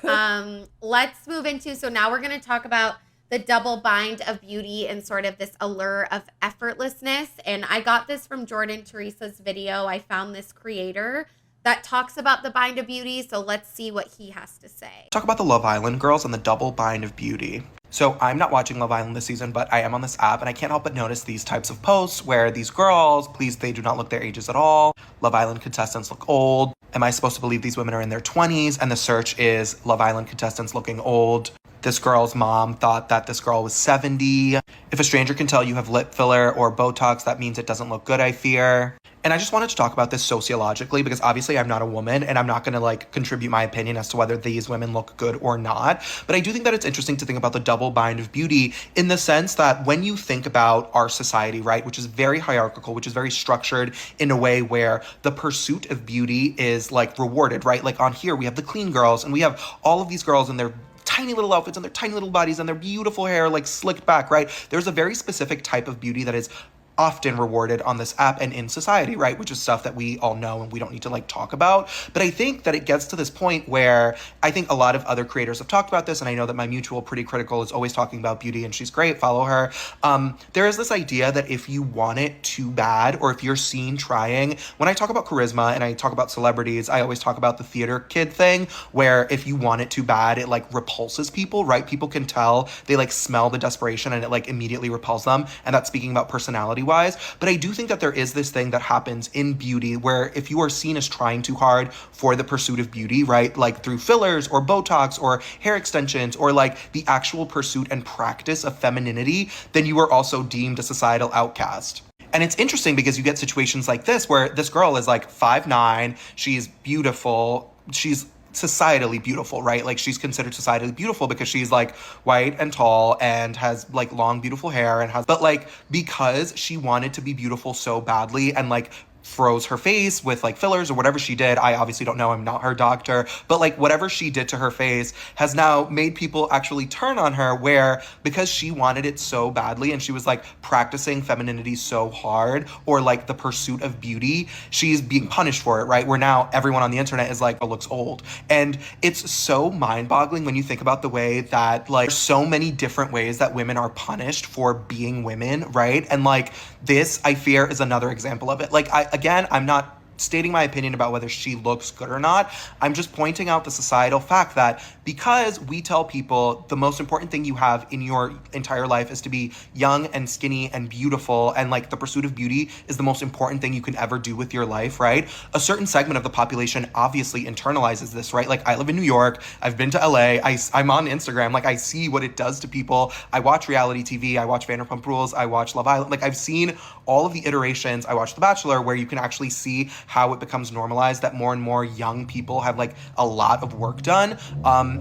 Let's move into, so now we're going to talk about the double bind of beauty and sort of this allure of effortlessness. And I got this from Jordan Teresa's video. I found this creator that talks about the bind of beauty. So let's see what he has to say. Talk about the Love Island girls and the double bind of beauty. So I'm not watching Love Island this season, but I am on this app, and I can't help but notice these types of posts where these girls, please, they do not look their ages at all. Love Island contestants look old. Am I supposed to believe these women are in their 20s? And the search is Love Island contestants looking old. This girl's mom thought that this girl was 70. If a stranger can tell you have lip filler or Botox, that means it doesn't look good, I fear. And I just wanted to talk about this sociologically because obviously I'm not a woman and I'm not going to like contribute my opinion as to whether these women look good or not. But I do think that it's interesting to think about the double bind of beauty in the sense that when you think about our society, right, which is very hierarchical, which is very structured in a way where the pursuit of beauty is like rewarded, right? Like on here, we have the clean girls and we have all of these girls in their tiny little outfits and their tiny little bodies and their beautiful hair like slicked back, right? There's a very specific type of beauty that is often rewarded on this app and in society, right? Which is stuff that we all know and we don't need to like talk about. But I think that it gets to this point where I think a lot of other creators have talked about this, and I know that my mutual Pretty Critical is always talking about beauty and she's great, follow her. There is this idea that if you want it too bad, or if you're seen trying, when I talk about charisma and I talk about celebrities, I always talk about the theater kid thing, where if you want it too bad, it like repulses people, right? People can tell, they like smell the desperation and it like immediately repels them. And that's speaking about personality wise, but I do think that there is this thing that happens in beauty where if you are seen as trying too hard for the pursuit of beauty, right, like through fillers or Botox or hair extensions or like the actual pursuit and practice of femininity, then you are also deemed a societal outcast. And it's interesting because you get situations like this where this girl is like 5'9", she's beautiful, she's societally beautiful, right? Like she's considered societally beautiful because she's like white and tall and has like long, beautiful hair and has, but like because she wanted to be beautiful so badly and like froze her face with like fillers or whatever she did. I obviously don't know, I'm not her doctor, but like whatever she did to her face has now made people actually turn on her, where because she wanted it so badly and she was like practicing femininity so hard, or like the pursuit of beauty, she's being punished for it, right? Where now everyone on the internet is like, oh, looks old. And it's so mind-boggling when you think about the way that like so many different ways that women are punished for being women, right? And like this, I fear, is another example of it. Like I'm not stating my opinion about whether she looks good or not. I'm just pointing out the societal fact that because we tell people the most important thing you have in your entire life is to be young and skinny and beautiful, and like the pursuit of beauty is the most important thing you can ever do with your life, right? A certain segment of the population obviously internalizes this, right? Like I live in New York, I've been to LA, I'm on Instagram, like I see what it does to people. I watch reality TV, I watch Vanderpump Rules, I watch Love Island, like I've seen all of the iterations. I watch The Bachelor, where you can actually see how it becomes normalized that more and more young people have like a lot of work done.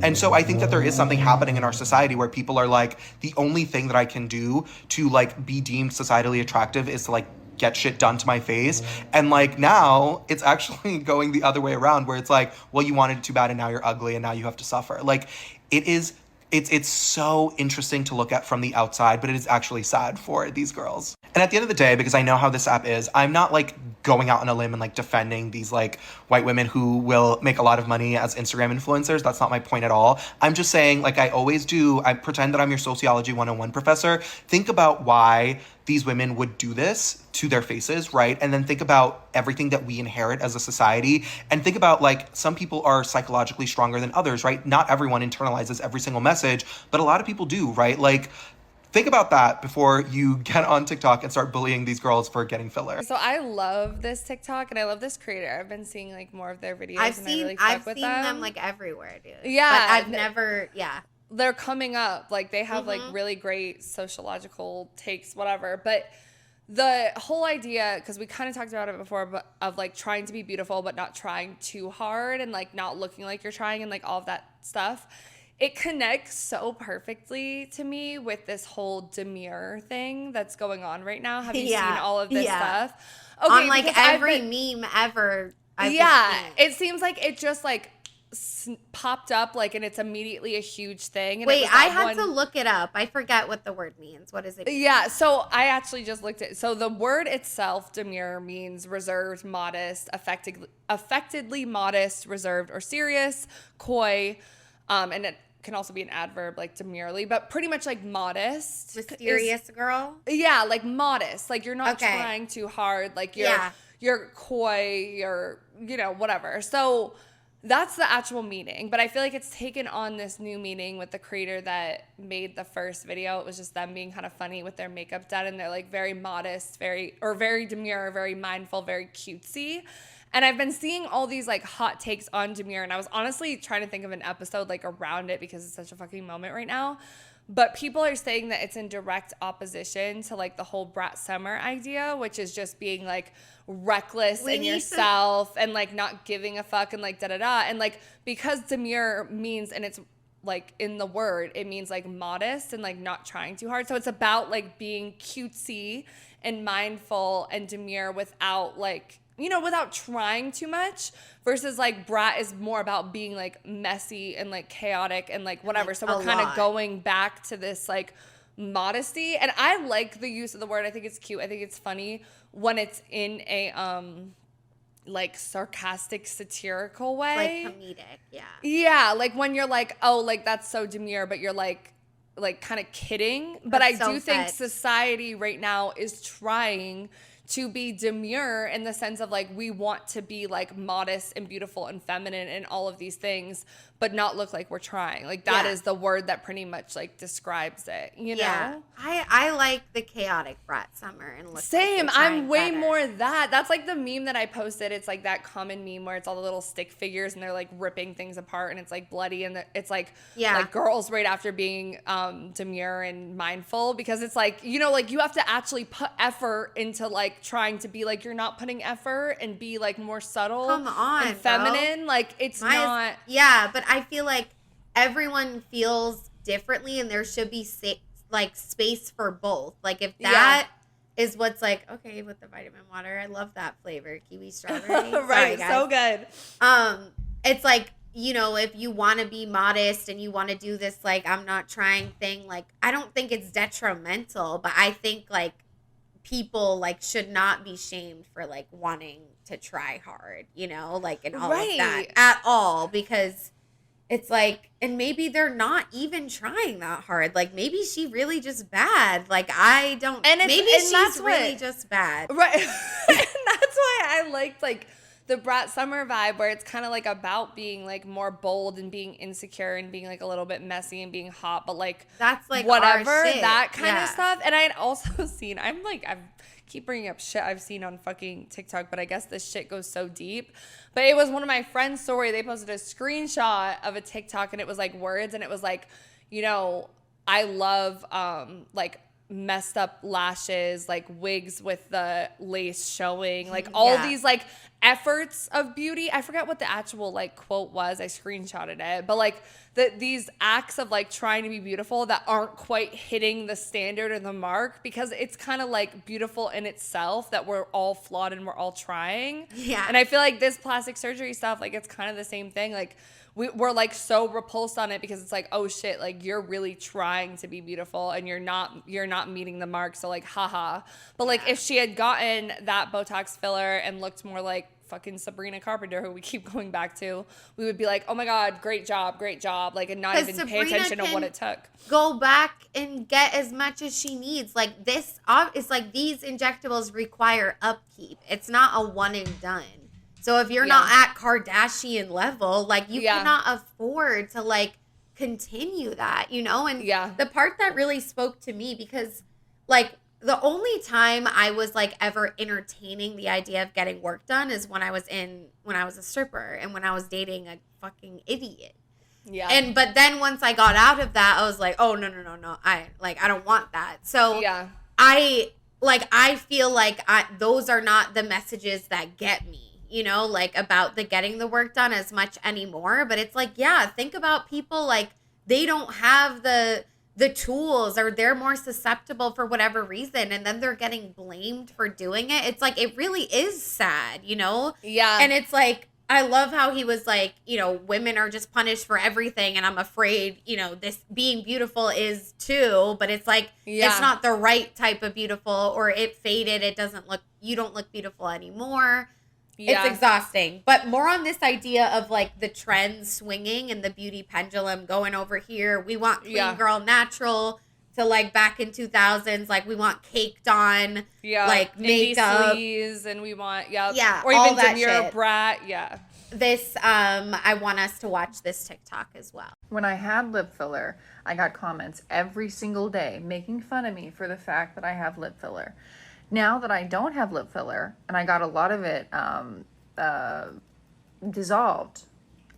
And so I think that there is something happening in our society where people are like, the only thing that I can do to like be deemed societally attractive is to like get shit done to my face. And like now it's actually going the other way around, where it's like, well, you wanted it too bad and now you're ugly and now you have to suffer. Like it's so interesting to look at from the outside, but it is actually sad for these girls. And at the end of the day, because I know how this app is, I'm not like going out on a limb and like defending these like white women who will make a lot of money as Instagram influencers. That's not my point at all. I'm just saying, like I always do, I pretend that I'm your sociology 101 professor. Think about why these women would do this to their faces, right? And then think about everything that we inherit as a society, and think about like some people are psychologically stronger than others, right? Not everyone internalizes every single message, but a lot of people do, right? Like think about that before you get on TikTok and start bullying these girls for getting filler. So I love this TikTok and I love this creator. I've been seeing like more of their videos. I've and seen, I really I've fuck with seen them like everywhere, dude. Yeah. But I've never, They're coming up. Like they have like really great sociological takes, whatever. But the whole idea, because we kind of talked about it before, but of like trying to be beautiful but not trying too hard and like not looking like you're trying and like all of that stuff, it connects so perfectly to me with this whole demure thing that's going on right now. Have you seen all of this stuff? Okay, on like every meme ever. It seems like it just like popped up like, and it's immediately a huge thing. And Wait, I had to look it up. I forget what the word means. What does it mean? Yeah, so I actually just looked at, so the word itself, demure, means reserved, modest, affectedly modest, reserved, or serious, coy, and it can also be an adverb like demurely, but pretty much like modest. Mysterious girl? Yeah, like modest. Like you're not trying too hard. Like you're coy, you're, you know, whatever. So that's the actual meaning. But I feel like it's taken on this new meaning with the creator that made the first video. It was just them being kind of funny with their makeup done, and they're like very modest, very demure, very mindful, very cutesy. And I've been seeing all these like hot takes on demure, and I was honestly trying to think of an episode like around it because it's such a fucking moment right now. But people are saying that it's in direct opposition to like the whole brat summer idea, which is just being like reckless in yourself and like not giving a fuck and like da-da-da. And like because demure means, and it's like in the word, it means like modest and like not trying too hard. So it's about like being cutesy and mindful and demure without like, you know, without trying too much, versus like brat is more about being like messy and like chaotic and like whatever. Like, so we're kind of going back to this like modesty. And I like the use of the word. I think it's cute. I think it's funny when it's in a like sarcastic, satirical way. Like comedic, yeah. Yeah, like when you're like, oh, like that's so demure, but you're like kind of kidding. But I do think society right now is trying to be demure in the sense of like we want to be like modest and beautiful and feminine and all of these things, but not look like we're trying. Like that is the word that pretty much like describes it, you know? I like the chaotic brat summer and same. Like I'm way more that. That's like the meme that I posted. It's like that common meme where it's all the little stick figures and they're like ripping things apart and it's like bloody and it's like girls right after being demure and mindful, because it's like, you know, like you have to actually put effort into like trying to be like, you're not putting effort and be like more subtle and feminine. Bro. Like it's not. Yeah, but I feel like everyone feels differently and there should be like space for both. Like if that is what's like, okay, with the vitamin water, I love that flavor, kiwi strawberry. Right, so good. It's like, you know, if you want to be modest and you want to do this like I'm not trying thing, like I don't think it's detrimental, but I think like people like should not be shamed for like wanting to try hard, you know, like and all of that at all, because it's like, and maybe they're not even trying that hard. Like maybe she really just bad. Like I don't, and maybe she's really just bad. Right. And that's why I liked like the brat summer vibe, where it's kind of like about being like more bold and being insecure and being like a little bit messy and being hot, but like that's like whatever, our shit. That kind of stuff. And I had also seen, I keep bringing up shit I've seen on fucking TikTok, but I guess this shit goes so deep. But it was one of my friends' story. They posted a screenshot of a TikTok and it was like words, and it was like, you know, I love like messed up lashes, like wigs with the lace showing, like all these like efforts of beauty. I forget what the actual like quote was. I screenshotted it, but like these acts of like trying to be beautiful that aren't quite hitting the standard or the mark, because it's kind of like beautiful in itself that we're all flawed and we're all trying. Yeah. And I feel like this plastic surgery stuff, like it's kind of the same thing. Like we're like so repulsed on it because it's like, oh shit, like you're really trying to be beautiful and you're not meeting the mark. So like, haha. But like if she had gotten that Botox filler and looked more like fucking Sabrina Carpenter, who we keep going back to, we would be like, oh my God, great job. Like, and not even pay attention to what it took. Go back and get as much as she needs. Like this, it's like these injectables require upkeep. It's not a one and done. So if you're not at Kardashian level, like you cannot afford to like continue that, you know? And the part that really spoke to me, because like the only time I was like ever entertaining the idea of getting work done is when I was a stripper and when I was dating a fucking idiot. Yeah. But then once I got out of that, I was like, oh no. I don't want that. So I feel like those are not the messages that get me. You know, like about the getting the work done as much anymore. But it's like, think about people like they don't have the tools, or they're more susceptible for whatever reason, and then they're getting blamed for doing it. It's like, it really is sad, you know? Yeah. And it's like, I love how he was like, women are just punished for everything. And I'm afraid, this being beautiful is too, but it's like, it's not the right type of beautiful, or it faded. You don't look beautiful anymore. Yeah. It's exhausting. But more on this idea of like the trends swinging and the beauty pendulum going over here. We want clean girl natural to like back in 2000s. Like we want caked on, like makeup. And we want, or even demure brat. Yeah. This, I want us to watch this TikTok as well. When I had lip filler, I got comments every single day making fun of me for the fact that I have lip filler. Now that I don't have lip filler, and I got a lot of it dissolved,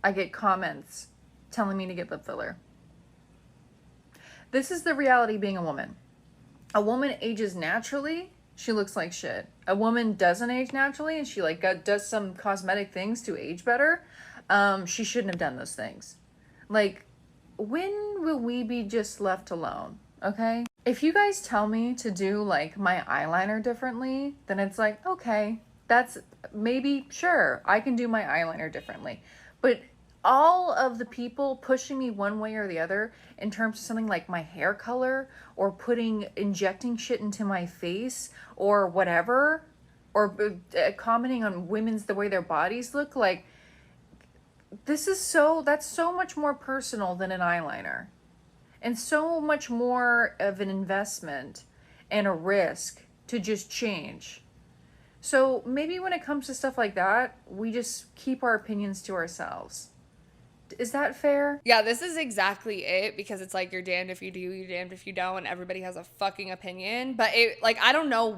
I get comments telling me to get lip filler. This is the reality being a woman. A woman ages naturally, she looks like shit. A woman doesn't age naturally, and she does some cosmetic things to age better. She shouldn't have done those things. Like, when will we be just left alone? Okay? If you guys tell me to do like my eyeliner differently, then it's like, okay, that's maybe, sure, I can do my eyeliner differently. But all of the people pushing me one way or the other in terms of something like my hair color, or injecting shit into my face or whatever, or commenting on the way their bodies look, like, that's so much more personal than an eyeliner. And so much more of an investment and a risk to just change. So maybe when it comes to stuff like that, we just keep our opinions to ourselves. Is that fair? Yeah, this is exactly it, because it's like, you're damned if you do, you're damned if you don't, and everybody has a fucking opinion. But I don't know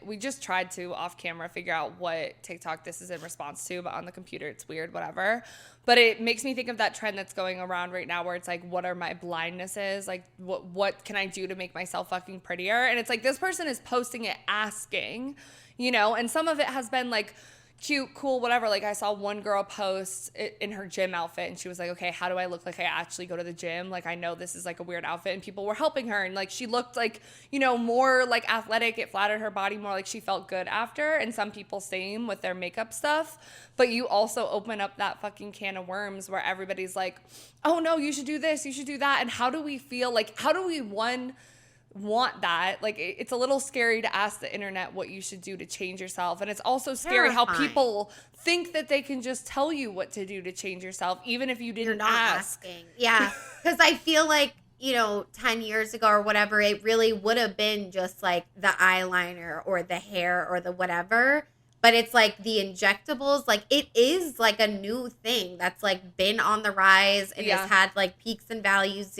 we just tried to off camera figure out what TikTok this is in response to, but on the computer it's weird, whatever. But it makes me think of that trend that's going around right now where it's like, what are my blindnesses? Like, what can I do to make myself fucking prettier? And it's like, this person is posting it asking, and some of it has been like, cute, cool, whatever. Like, I saw one girl post it in her gym outfit, and she was like, okay, how do I look like I actually go to the gym? Like, I know this is like a weird outfit, and people were helping her, and like, she looked like, more like athletic. It flattered her body more, like she felt good after. And some people same with their makeup stuff. But you also open up that fucking can of worms where everybody's like, oh no, you should do this, you should do that. And how do we feel? Like, how do we want that? Like, it's a little scary to ask the internet what you should do to change yourself, and it's also scary how people think that they can just tell you what to do to change yourself, even if you didn't You're not ask. asking. Yeah, because I feel like 10 years ago or whatever, it really would have been just like the eyeliner or the hair or the whatever. But it's like the injectables, like it is like a new thing that's like been on the rise and has had like peaks and valleys,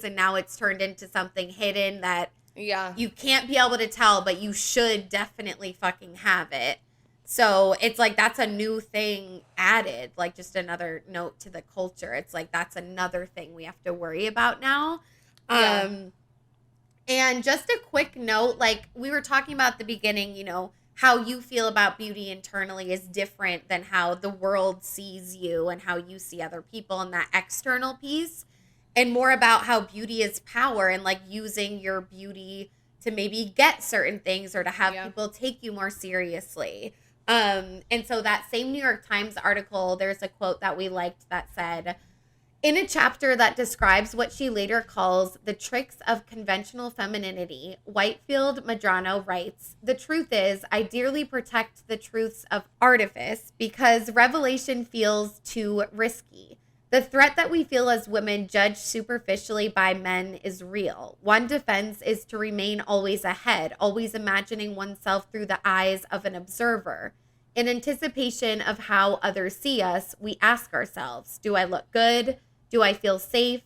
and now it's turned into something hidden that you can't be able to tell, but you should definitely fucking have it. So it's like, that's a new thing added, like just another note to the culture. It's like, that's another thing we have to worry about now. And just a quick note, like we were talking about at the beginning, how you feel about beauty internally is different than how the world sees you and how you see other people, and that external piece, and more about how beauty is power, and like using your beauty to maybe get certain things or to have people take you more seriously. And so that same New York Times article, there's a quote that we liked that said, in a chapter that describes what she later calls the tricks of conventional femininity, Whitefield Madrano writes, the truth is, I dearly protect the truths of artifice because revelation feels too risky. The threat that we feel as women judged superficially by men is real. One defense is to remain always ahead, always imagining oneself through the eyes of an observer. In anticipation of how others see us, we ask ourselves, do I look good? Do I feel safe?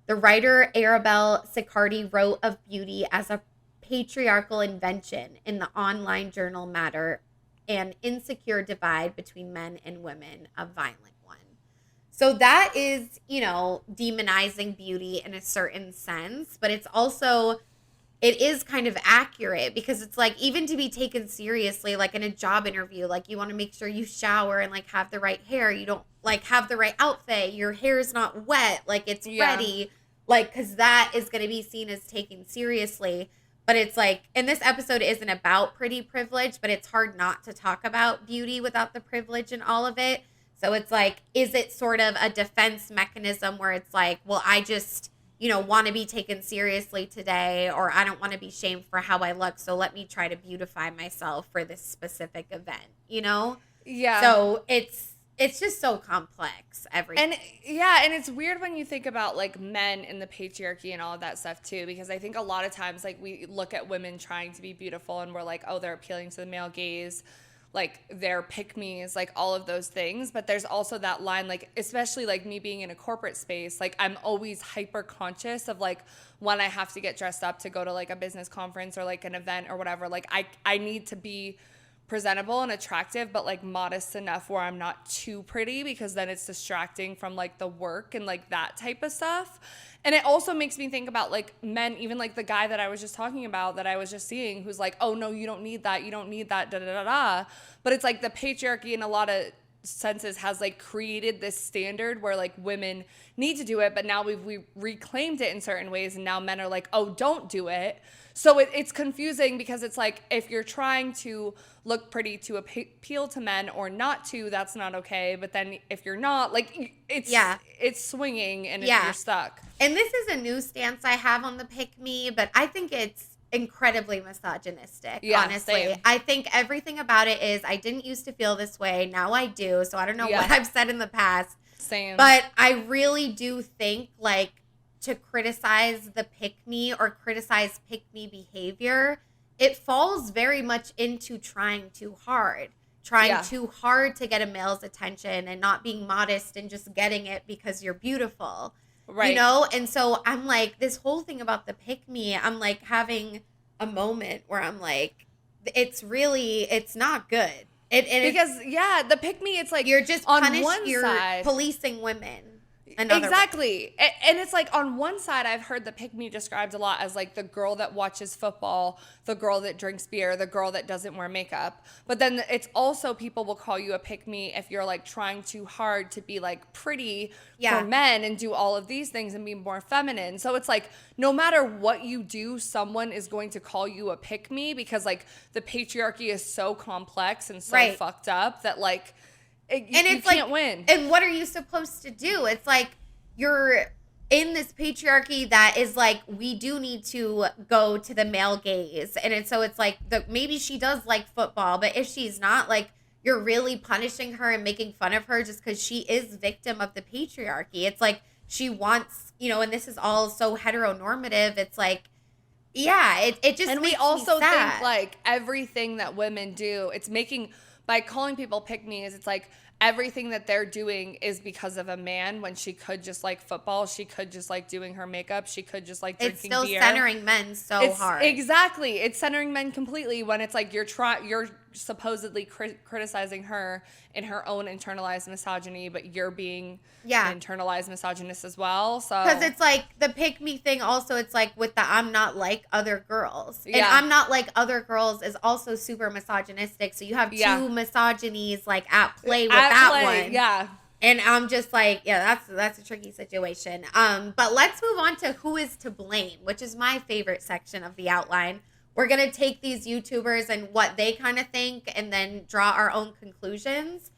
The writer Arabelle Siccardi wrote of beauty as a patriarchal invention in the online journal Matter, an insecure divide between men and women, a violent one. So that is, demonizing beauty in a certain sense, but it's also, it is kind of accurate, because it's like, even to be taken seriously, like in a job interview, like you want to make sure you shower and like have the right hair. You don't like have the right outfit. Your hair is not wet. Like it's ready. Like, cause that is going to be seen as taken seriously. But it's like, and this episode isn't about pretty privilege, but it's hard not to talk about beauty without the privilege and all of it. So it's like, is it sort of a defense mechanism where it's like, well, I just, want to be taken seriously today, or I don't want to be shamed for how I look, so let me try to beautify myself for this specific event, Yeah. So it's just so complex, everything. And it's weird when you think about like men in the patriarchy and all of that stuff too, because I think a lot of times like we look at women trying to be beautiful and we're like, oh, they're appealing to the male gaze, like they're pick-me's, like all of those things. But there's also that line, like especially like me being in a corporate space, like I'm always hyper conscious of like when I have to get dressed up to go to like a business conference or like an event or whatever, like I need to be presentable and attractive, but like modest enough where I'm not too pretty, because then it's distracting from like the work and like that type of stuff. And it also makes me think about like men, even like the guy that I was just talking about, that I was just seeing, who's like, oh no, you don't need that, da da da da. But it's like the patriarchy in a lot of senses has like created this standard where like women need to do it, but now we reclaimed it in certain ways, and now men are like, oh, don't do it. So it's confusing, because it's like, if you're trying to look pretty to appeal to men or not to, that's not okay. But then if you're not, like, it's swinging and you're stuck. And this is a new stance I have on the pick me, but I think it's incredibly misogynistic, honestly. Same. I think everything about it is, I didn't used to feel this way, now I do. So I don't know what I've said in the past. Same. But I really do think, like, to criticize the pick-me or criticize pick-me behavior, it falls very much into trying too hard to get a male's attention and not being modest and just getting it because you're beautiful. Right. And so I'm like, this whole thing about the pick-me, I'm like having a moment where I'm like, it's not good. The pick-me, it's like, you're just on punished, one you're side policing women. Exactly. And it's like, on one side, I've heard the pick-me described a lot as like the girl that watches football, the girl that drinks beer, the girl that doesn't wear makeup. But then it's also, people will call you a pick-me if you're like trying too hard to be like pretty for men and do all of these things and be more feminine. So it's like, no matter what you do, someone is going to call you a pick-me, because like the patriarchy is so complex and so fucked up that like, you can't like, win. And what are you supposed to do? It's like, you're in this patriarchy that is like, we do need to go to the male gaze. And so it's like, maybe she does like football, but if she's not, like, you're really punishing her and making fun of her just because she is victim of the patriarchy. It's like, she wants, and this is all so heteronormative. It's like, it just and makes we also me sad. think like everything that women do, it's making, by calling people pick-me's, it's like everything that they're doing is because of a man, when she could just like football, she could just like doing her makeup, she could just like drinking beer. It's still centering men so hard. Exactly. It's centering men completely, when it's like you're supposedly criticizing her in her own internalized misogyny, but you're being an internalized misogynist as well. So because it's like the pick me thing also, it's like with the I'm not like other girls. And I'm not like other girls is also super misogynistic. So you have two misogynies like at play with that one. Yeah. And I'm just like, that's a tricky situation. But let's move on to who is to blame, which is my favorite section of the outline. We're going to take these YouTubers and what they kind of think and then draw our own conclusions.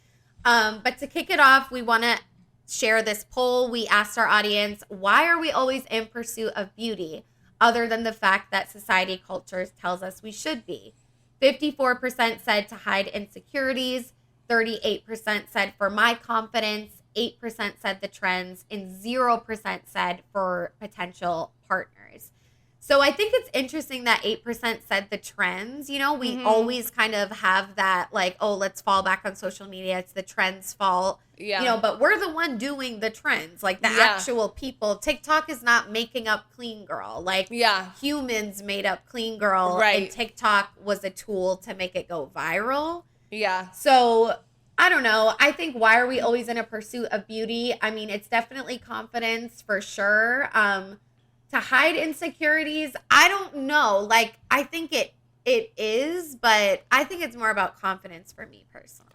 But to kick it off, we want to share this poll. We asked our audience, why are we always in pursuit of beauty, other than the fact that society culture tells us we should be? 54% said to hide insecurities, 38% said for my confidence, 8% said the trends, and 0% said for potential partners. So I think it's interesting that 8% said the trends. We always kind of have that like, oh, let's fall back on social media. It's the trends' fault. Yeah. But we're the one doing the trends, like the actual people. TikTok is not making up clean girl. Like humans made up clean girl. Right. And TikTok was a tool to make it go viral. Yeah. So I don't know. I think, why are we always in a pursuit of beauty? I mean, it's definitely confidence for sure. To hide insecurities, I don't know. Like, I think it is, but I think it's more about confidence for me personally.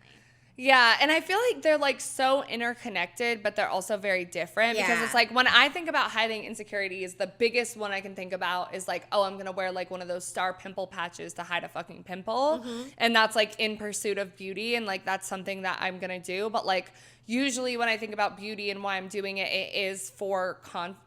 Yeah, and I feel like they're like so interconnected, but they're also very different, because it's like, when I think about hiding insecurities, the biggest one I can think about is like, oh, I'm going to wear like one of those star pimple patches to hide a fucking pimple. And that's like in pursuit of beauty, and like that's something that I'm going to do. But like, usually when I think about beauty and why I'm doing it, it is for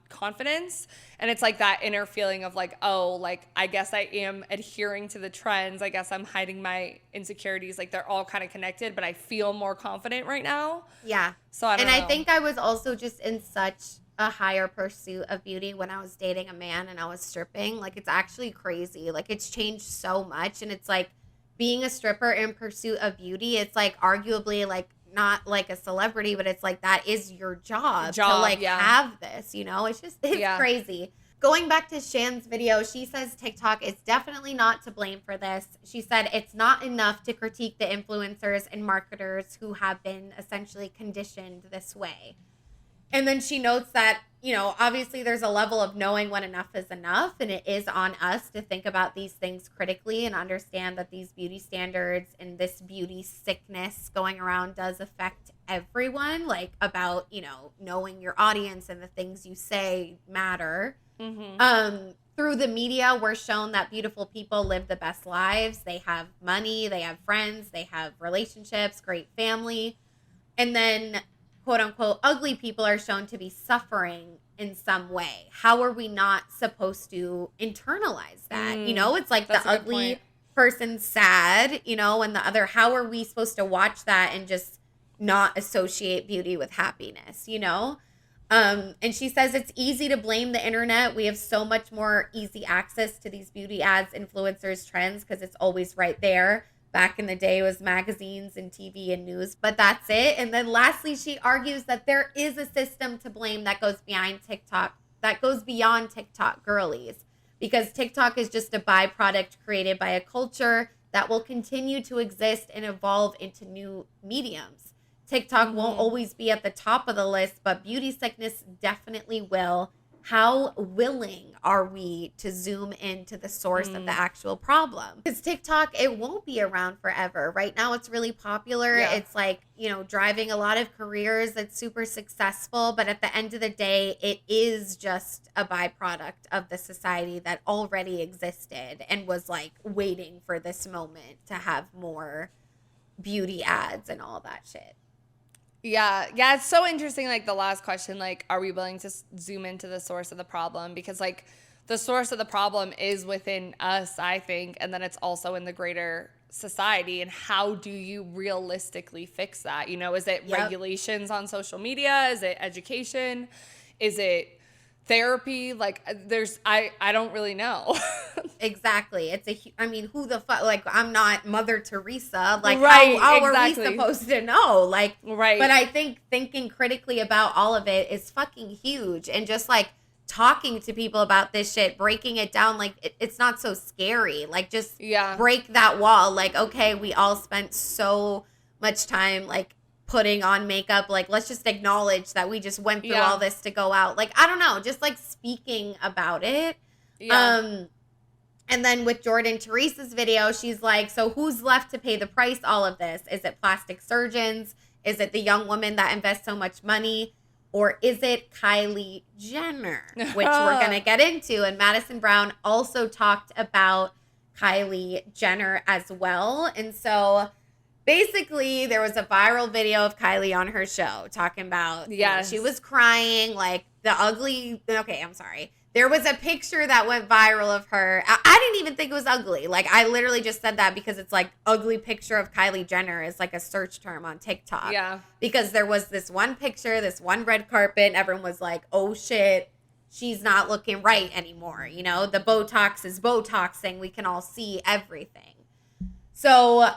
confidence. And it's like that inner feeling of like, oh, like, I guess I am adhering to the trends. I guess I'm hiding my insecurities. Like, they're all kind of connected, but I feel more confident right now. Yeah. So I don't know. I think I was also just in such a higher pursuit of beauty when I was dating a man and I was stripping. Like, it's actually crazy. Like, it's changed so much. And it's like being a stripper in pursuit of beauty, it's like arguably like not like a celebrity, but it's like that is your job to like have this, you know? It's crazy. Going back to Shan's video, she says TikTok is definitely not to blame for this. She said it's not enough to critique the influencers and marketers who have been essentially conditioned this way. And then she notes that, you know, obviously there's a level of knowing when enough is enough, and it is on us to think about these things critically and understand that these beauty standards and this beauty sickness going around does affect everyone, like about, you know, knowing your audience and the things you say matter. Through the media, we're shown that beautiful people live the best lives. They have money, they have friends, they have relationships, great family. And then quote unquote ugly people are shown to be suffering in some way. How are we not supposed to internalize that? You know, it's like the ugly person's sad, you know, and the other, how are we supposed to watch that and just not associate beauty with happiness, you know? And she says it's easy to blame the internet. We have so much more easy access to these beauty ads, influencers, trends, because it's always right there. Back in the day, it was magazines and TV and news, but that's it. And then lastly, she argues that there is a system to blame that goes beyond TikTok girlies, because TikTok is just a byproduct created by a culture that will continue to exist and evolve into new mediums. TikTok won't always be at the top of the list, but beauty sickness definitely will. How willing are we to zoom into the source of the actual problem? Because TikTok, it won't be around forever. Right now, it's really popular. Yeah. It's like, you know, driving a lot of careers. It's super successful. But at the end of the day, it is just a byproduct of the society that already existed and was like waiting for this moment to have more beauty ads and all that shit. Yeah, it's so interesting, like, the last question, like, are we willing to zoom into the source of the problem? Because, like, the source of the problem is within us, I think, and then it's also in the greater society. And how do you realistically fix that? You know, is it regulations on social media? Is it education? Is it therapy? Like, I don't really know. Exactly. I mean, who the fuck, like, I'm not Mother Teresa. Like, how are we supposed to know? Like, but I think thinking critically about all of it is fucking huge. And just like talking to people about this shit, breaking it down, like it's not so scary. Like, just break that wall. Like, okay, we all spent so much time like putting on makeup. Like, let's just acknowledge that we just went through all this to go out. Like, I don't know, just like speaking about it. And then with Jordan Teresa's video, she's like, so who's left to pay the price all of this? Is it plastic surgeons? Is it the young woman that invests so much money? Or is it Kylie Jenner? Which we're going to get into. And Madison Brown also talked about Kylie Jenner as well. And so basically, there was a viral video of Kylie on her show talking about, you know, she was crying, like the ugly. Okay, I'm sorry. There was a picture that went viral of her. I didn't even think it was ugly. Like, I literally just said that because it's like ugly picture of Kylie Jenner is like a search term on TikTok. Yeah. Because there was this one picture, this one red carpet, and everyone was like, oh shit, she's not looking right anymore. You know, the Botox is Botoxing. We can all see everything. So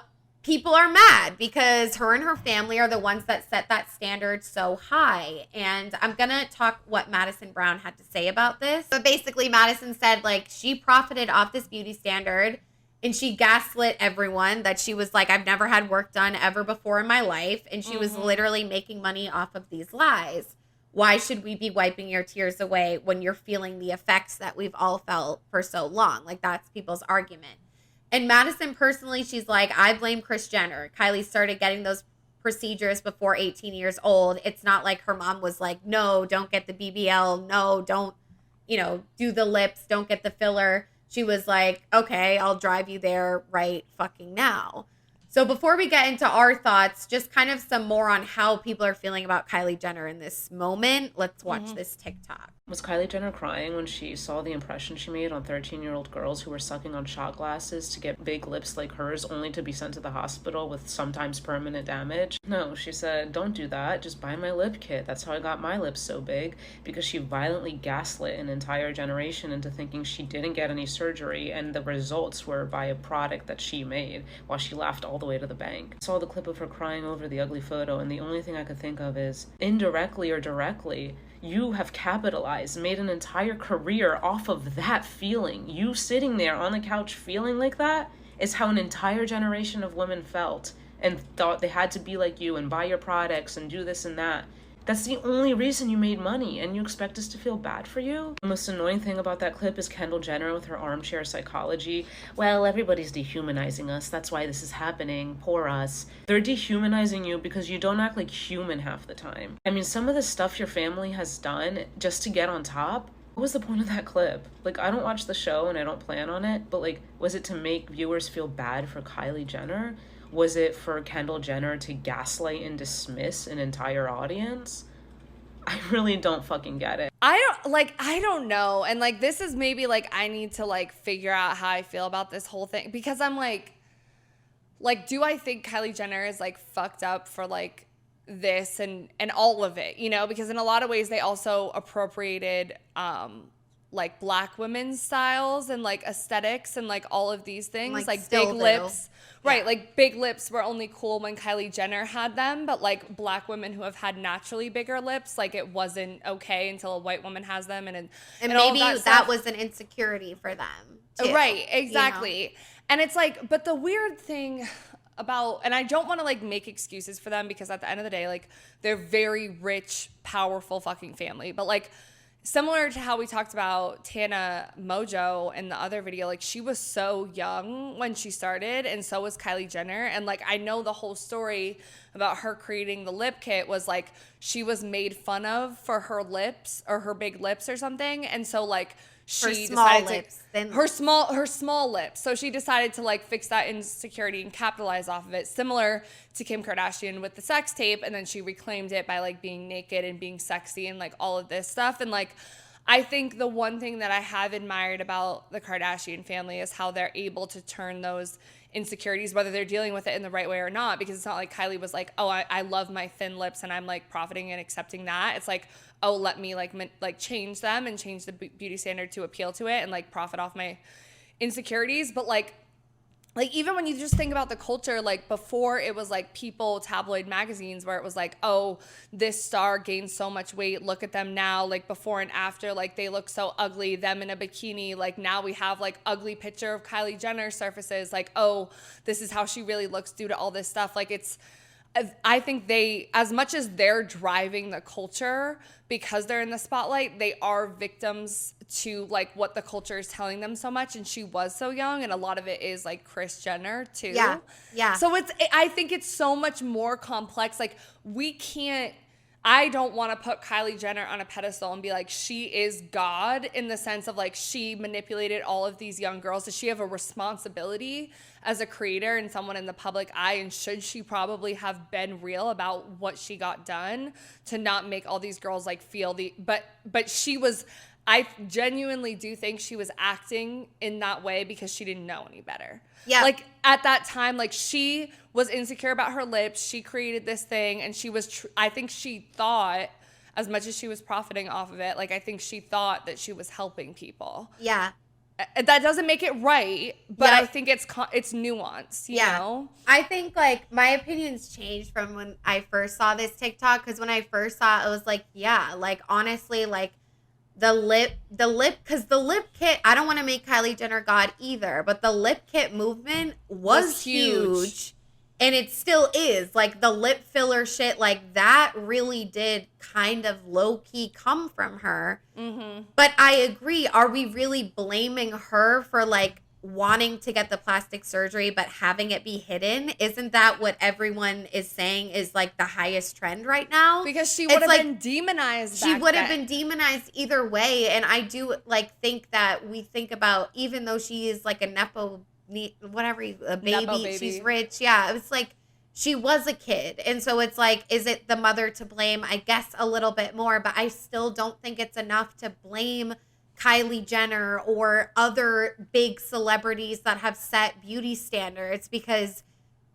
people are mad because her and her family are the ones that set that standard so high. And I'm going to talk what Madison Brown had to say about this. But basically, Madison said, like, she profited off this beauty standard and she gaslit everyone that she was like, I've never had work done ever before in my life. And she was literally making money off of these lies. Why should we be wiping your tears away when you're feeling the effects that we've all felt for so long? Like, that's people's argument. And Madison personally, she's like, I blame Kris Jenner. Kylie started getting those procedures before 18 years old. It's not like her mom was like, no, don't get the BBL. No, don't, you know, do the lips. Don't get the filler. She was like, okay, I'll drive you there right fucking now. So before we get into our thoughts, just kind of some more on how people are feeling about Kylie Jenner in this moment. Let's watch this TikTok. Was Kylie Jenner crying when she saw the impression she made on 13-year-old girls who were sucking on shot glasses to get big lips like hers, only to be sent to the hospital with sometimes permanent damage? No, she said, don't do that. Just buy my lip kit. That's how I got my lips so big, because she violently gaslit an entire generation into thinking she didn't get any surgery, and the results were by a product that she made, while she laughed all the way to the bank. I saw the clip of her crying over the ugly photo, and the only thing I could think of is, indirectly or directly, you have capitalized, made an entire career off of that feeling. You sitting there on the couch feeling like that is how an entire generation of women felt and thought they had to be like you and buy your products and do this and that. That's the only reason you made money, and you expect us to feel bad for you? The most annoying thing about that clip is Kendall Jenner with her armchair psychology. Well, everybody's dehumanizing us. That's why this is happening. Poor us. They're dehumanizing you because you don't act like human half the time. I mean, some of the stuff your family has done just to get on top, what was the point of that clip? Like, I don't watch the show and I don't plan on it, but like, was it to make viewers feel bad for Kylie Jenner? Was it for Kendall Jenner to gaslight and dismiss an entire audience? I really don't fucking get it. I don't know. And like, this is maybe like, I need to like figure out how I feel about this whole thing, because I'm like, do I think Kylie Jenner is like fucked up for like this and all of it, you know? Because in a lot of ways they also appropriated, like Black women's styles and like aesthetics and like all of these things, like big lips. Right, like big lips were only cool when Kylie Jenner had them, but like Black women who have had naturally bigger lips, like it wasn't okay until a white woman has them, and maybe that was an insecurity for them too, right, exactly. You know? And it's like, but the weird thing about, and I don't want to like make excuses for them, because at the end of the day, like they're very rich, powerful fucking family, but like, similar to how we talked about Tana Mojo in the other video, like she was so young when she started, and so was Kylie Jenner. And like, I know the whole story about her creating the lip kit was like she was made fun of for her lips or her big lips or something. And so like she decided her small lips. So she decided to like fix that insecurity and capitalize off of it, similar to Kim Kardashian with the sex tape, and then she reclaimed it by like being naked and being sexy and like all of this stuff. And like, I think the one thing that I have admired about the Kardashian family is how they're able to turn those insecurities, whether they're dealing with it in the right way or not, because it's not like Kylie was like, oh, I love my thin lips and I'm like profiting and accepting that. It's like, oh, let me like change them and change the beauty standard to appeal to it and like profit off my insecurities. But like even when you just think about the culture, like before it was like People, tabloid magazines, where it was like, oh, this star gained so much weight, look at them now, like before and after, like they look so ugly, them in a bikini, like now we have like ugly picture of Kylie Jenner surfaces, like, oh, this is how she really looks due to all this stuff. Like I think they, as much as they're driving the culture because they're in the spotlight, they are victims to like what the culture is telling them so much. And she was so young, and a lot of it is like Kris Jenner too. Yeah. So I think it's so much more complex. Like I don't want to put Kylie Jenner on a pedestal and be like, she is God, in the sense of like she manipulated all of these young girls. Does she have a responsibility as a creator and someone in the public eye? And should she probably have been real about what she got done to not make all these girls like feel but she was, I genuinely do think she was acting in that way because she didn't know any better. Yeah. Like at that time, like she was insecure about her lips. She created this thing, and she was, I think she thought, as much as she was profiting off of it, like I think she thought that she was helping people. Yeah. That doesn't make it right, but I think it's nuance, you know? I think like my opinions changed from when I first saw this TikTok, because when I first saw it, I was like, yeah, like honestly, like the lip, because the lip kit, I don't want to make Kylie Jenner God either, but the lip kit movement was huge. And it still is. Like the lip filler shit, like that really did kind of low key come from her. Mm-hmm. But I agree. Are we really blaming her for like wanting to get the plastic surgery but having it be hidden? Isn't that what everyone is saying is like the highest trend right now? Because she would have been demonized. She would have been demonized either way. And I do like think that we think about, even though she is like a Nepo whatever, a Nepo baby, she's rich. Yeah, it's like she was a kid. And so it's like, is it the mother to blame? I guess a little bit more, but I still don't think it's enough to blame Kylie Jenner or other big celebrities that have set beauty standards, because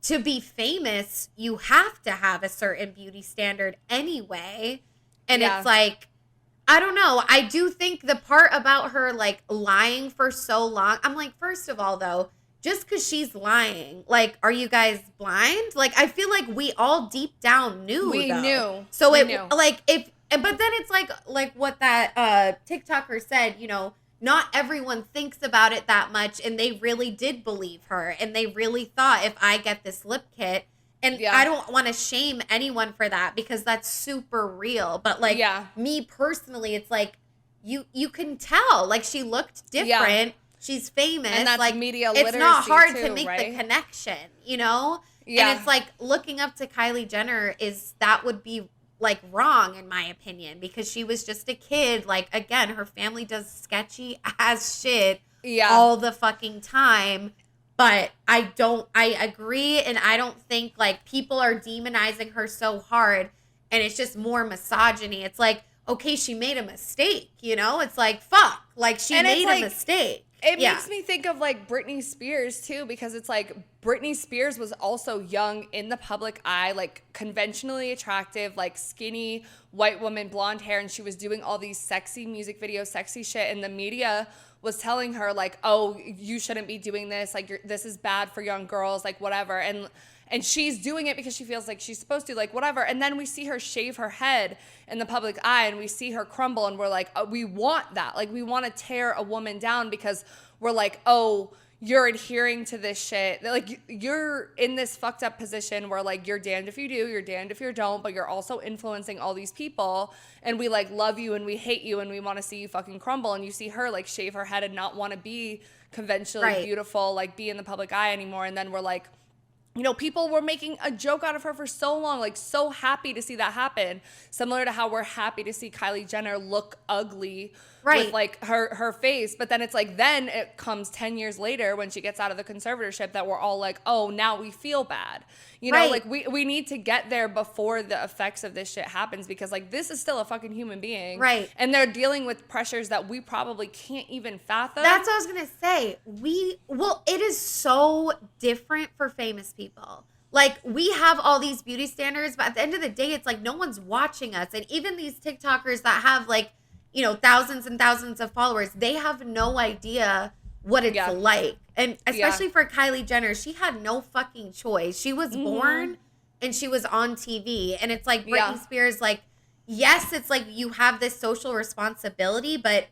to be famous, you have to have a certain beauty standard anyway. And Yeah. it's like, I don't know. I do think the part about her like lying for so long, I'm like, first of all, though, just because she's lying, like, are you guys blind? Like, I feel like we all deep down knew. We though. knew. So We it knew. like if, but then it's like what that TikToker said, you know, not everyone thinks about it that much, and they really did believe her, and they really thought, if I get this lip kit, and Yeah. I don't want to shame anyone for that because that's super real, but like Yeah. me personally, it's like you can tell, like, she looked different. She's famous, And that's like media it's not literacy hard too, to make right? the connection, you know? Yeah. And it's like looking up to Kylie Jenner that would be like wrong in my opinion, because she was just a kid. Like, again, her family does sketchy ass shit Yeah. all the fucking time. But I agree, and I don't think like people are demonizing her so hard, and it's just more misogyny. It's like, okay, she made a mistake, you know? It's like, fuck, like she And it's made like- a mistake. It Yeah. makes me think of like Britney Spears too, because it's like Britney Spears was also young, in the public eye, like conventionally attractive, like skinny white woman, blonde hair, and she was doing all these sexy music videos, sexy shit, and the media was telling her like, oh, you shouldn't be doing this, like this is bad for young girls, like whatever. And she's doing it because she feels like she's supposed to, like whatever. And then we see her shave her head in the public eye, and we see her crumble, and we're like, oh, we want that. Like, we want to tear a woman down because we're like, oh, you're adhering to this shit. Like, you're in this fucked up position where like you're damned if you do, you're damned if you don't, but you're also influencing all these people, and we like love you and we hate you and we want to see you fucking crumble. And you see her like shave her head and not want to be conventionally Right. beautiful, like be in the public eye anymore. And then we're like, you know, people were making a joke out of her for so long, like so happy to see that happen. Similar to how we're happy to see Kylie Jenner look ugly Right. with like her face. But then it's like, then it comes 10 years later when she gets out of the conservatorship that we're all like, oh, now we feel bad. You know, Right. like we need to get there before the effects of this shit happens, because like this is still a fucking human being. Right. And they're dealing with pressures that we probably can't even fathom. That's what I was gonna say. It is so different for famous people. Like, we have all these beauty standards, but at the end of the day, it's like no one's watching us. And even these TikTokers that have like, you know, thousands and thousands of followers, they have no idea what it's Yeah. like. And especially for Kylie Jenner, she had no fucking choice. She was born and she was on TV. And it's like Britney Yeah. Spears, like, yes, it's like you have this social responsibility, but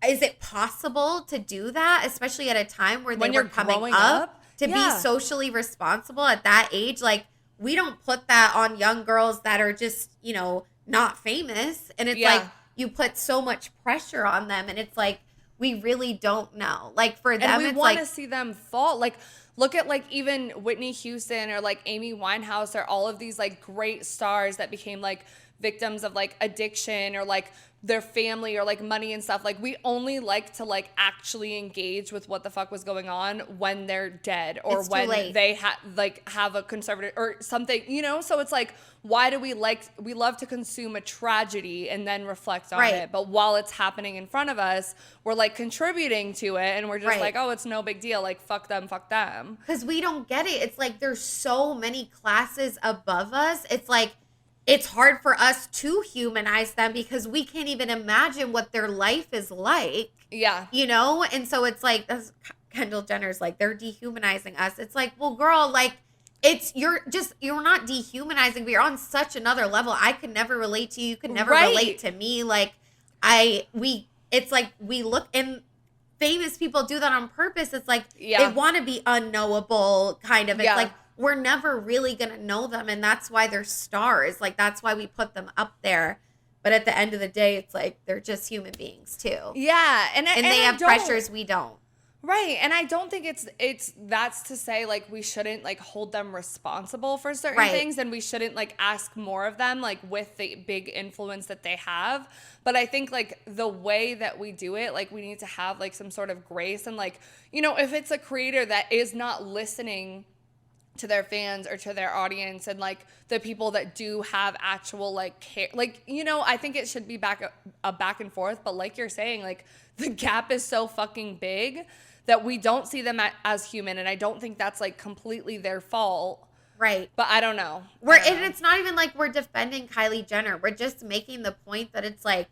is it possible to do that, especially at a time where When they were you're coming growing up up? to Yeah. be socially responsible at that age? Like, we don't put that on young girls that are just, you know, not famous. And it's Yeah. like you put so much pressure on them, and it's like we really don't know. Like, for them, And we it's want like to see them fall. Like, look at like even Whitney Houston or like Amy Winehouse or all of these like great stars that became like victims of like addiction or like their family or like money and stuff. Like, we only like to like actually engage with what the fuck was going on when they're dead or It's too when late. they have a conservative or something, you know? So it's like, why do we love to consume a tragedy and then reflect on Right. it? But while it's happening in front of us, we're like contributing to it, and we're just Right. like, oh, it's no big deal. Like, fuck them, fuck them. because we don't get it. It's like there's so many classes above us. It's like it's hard for us to humanize them because we can't even imagine what their life is like, Yeah. you know? And so it's like, that's Kendall Jenner's like, they're dehumanizing us. It's like, well, girl, like, you're not dehumanizing, but you're on such another level. I could never relate to you. You could never Right. relate to me. Like, it's like we look, and famous people do that on purpose. It's like Yeah. they want to be unknowable, kind of. It's Yeah. like we're never really gonna know them, and that's why they're stars. Like, that's why we put them up there. But at the end of the day, it's like they're just human beings too, Yeah. And and they I have don't- pressures we don't. Right. And I don't think that's to say like we shouldn't like hold them responsible for certain things, and we shouldn't like ask more of them like with the big influence that they have. But I think like the way that we do it, like we need to have like some sort of grace, and like, you know, if it's a creator that is not listening to their fans or to their audience, and like the people that do have actual like care, like, you know, I think it should be a back and forth. But like you're saying, like the gap is so fucking big that we don't see them as human, and I don't think that's like completely their fault. Right. But I don't know. And it's not even like we're defending Kylie Jenner. We're just making the point that it's like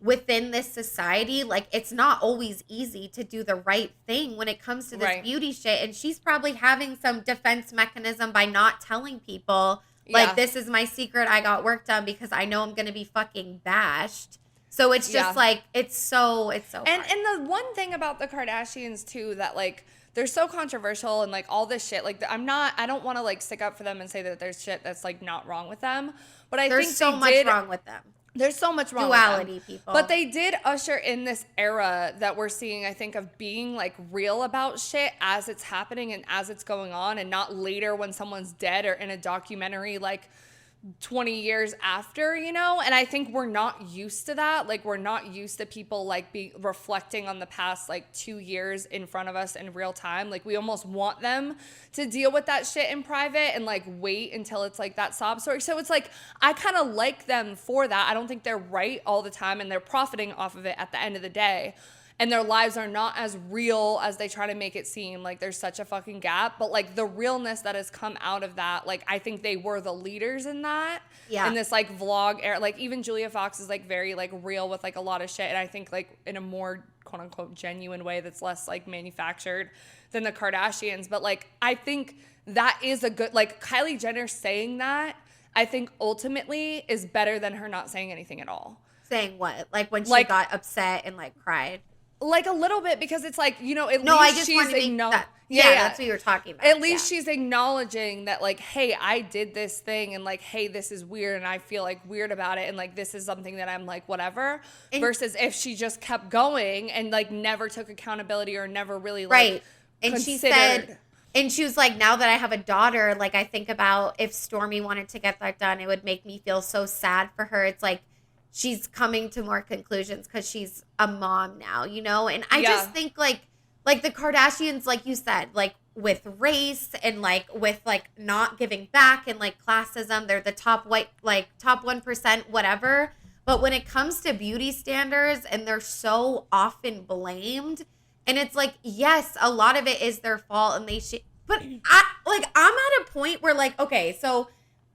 within this society, like it's not always easy to do the right thing when it comes to this beauty shit. And she's probably having some defense mechanism by not telling people, like, this is my secret. I got work done because I know I'm going to be fucking bashed. So it's just like, it's so and hard. And the one thing about the Kardashians too, that like, they're so controversial and like all this shit, like I don't want to like stick up for them and say that there's shit that's like not wrong with them. But I think there's so much wrong with them. There's so much wrong duality with them. People. But they did usher in this era that we're seeing, I think, of being like real about shit as it's happening and as it's going on, and not later when someone's dead or in a documentary like 20 years after, you know? And I think we're not used to that. Like, we're not used to people like be reflecting on the past like 2 years in front of us in real time. Like, we almost want them to deal with that shit in private and like wait until it's like that sob story. So it's like, I kind of like them for that. I don't think they're right all the time, and they're profiting off of it at the end of the day. And their lives are not as real as they try to make it seem. Like, there's such a fucking gap. But, like, the realness that has come out of that, like, I think they were the leaders in that. Yeah. In this, like, vlog era. Like, even Julia Fox is, like, very, like, real with, like, a lot of shit. And I think, like, in a more, quote-unquote, genuine way that's less, like, manufactured than the Kardashians. But, like, I think that is a good, like, Kylie Jenner saying that, I think, ultimately is better than her not saying anything at all. Saying what? Like, when she got upset and, like, cried? Like a little bit, because it's like, you know, at least she's acknowledging. Yeah, that's what you were talking about. At least she's acknowledging that, like, hey, I did this thing, and like, hey, this is weird, and I feel like weird about it, and like, this is something that I'm like, whatever. And versus if she just kept going and like never took accountability or never really like and considered. She said, and she was like, now that I have a daughter, like, I think about if Stormi wanted to get that done, it would make me feel so sad for her. It's like, she's coming to more conclusions because she's a mom now, you know? And I just think like the Kardashians, like you said, like with race and like with like not giving back and like classism, they're the top 1%, whatever. But when it comes to beauty standards, and they're so often blamed, and it's like, yes, a lot of it is their fault, and they should, but I'm at a point where like, okay, so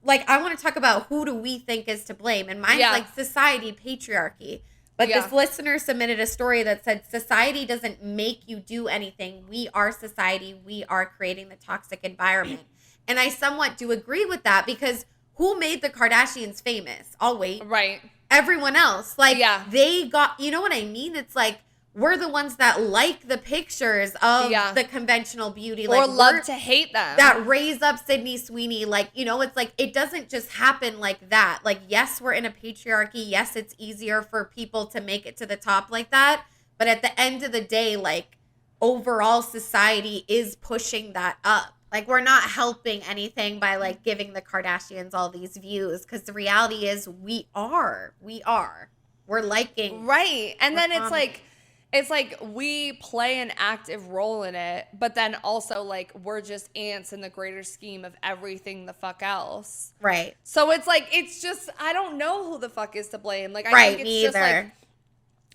like, I want to talk about who do we think is to blame. And mine's like society, patriarchy. But this listener submitted a story that said, society doesn't make you do anything. We are society. We are creating the toxic environment. And I somewhat do agree with that, because who made the Kardashians famous? I'll wait. Right. Everyone else. Like, they got, you know what I mean? It's like, we're the ones that like the pictures of the conventional beauty. Or like, love to hate them. That raise up Sydney Sweeney. Like, you know, it's like, it doesn't just happen like that. Like, yes, we're in a patriarchy. Yes, it's easier for people to make it to the top like that. But at the end of the day, like, overall society is pushing that up. Like, we're not helping anything by, like, giving the Kardashians all these views. Because the reality is we are. We're liking. Right. And then it's like we play an active role in it, but then also like we're just ants in the greater scheme of everything the fuck else. Right. So it's like, it's just, I don't know who the fuck is to blame. Like, I think it's just like,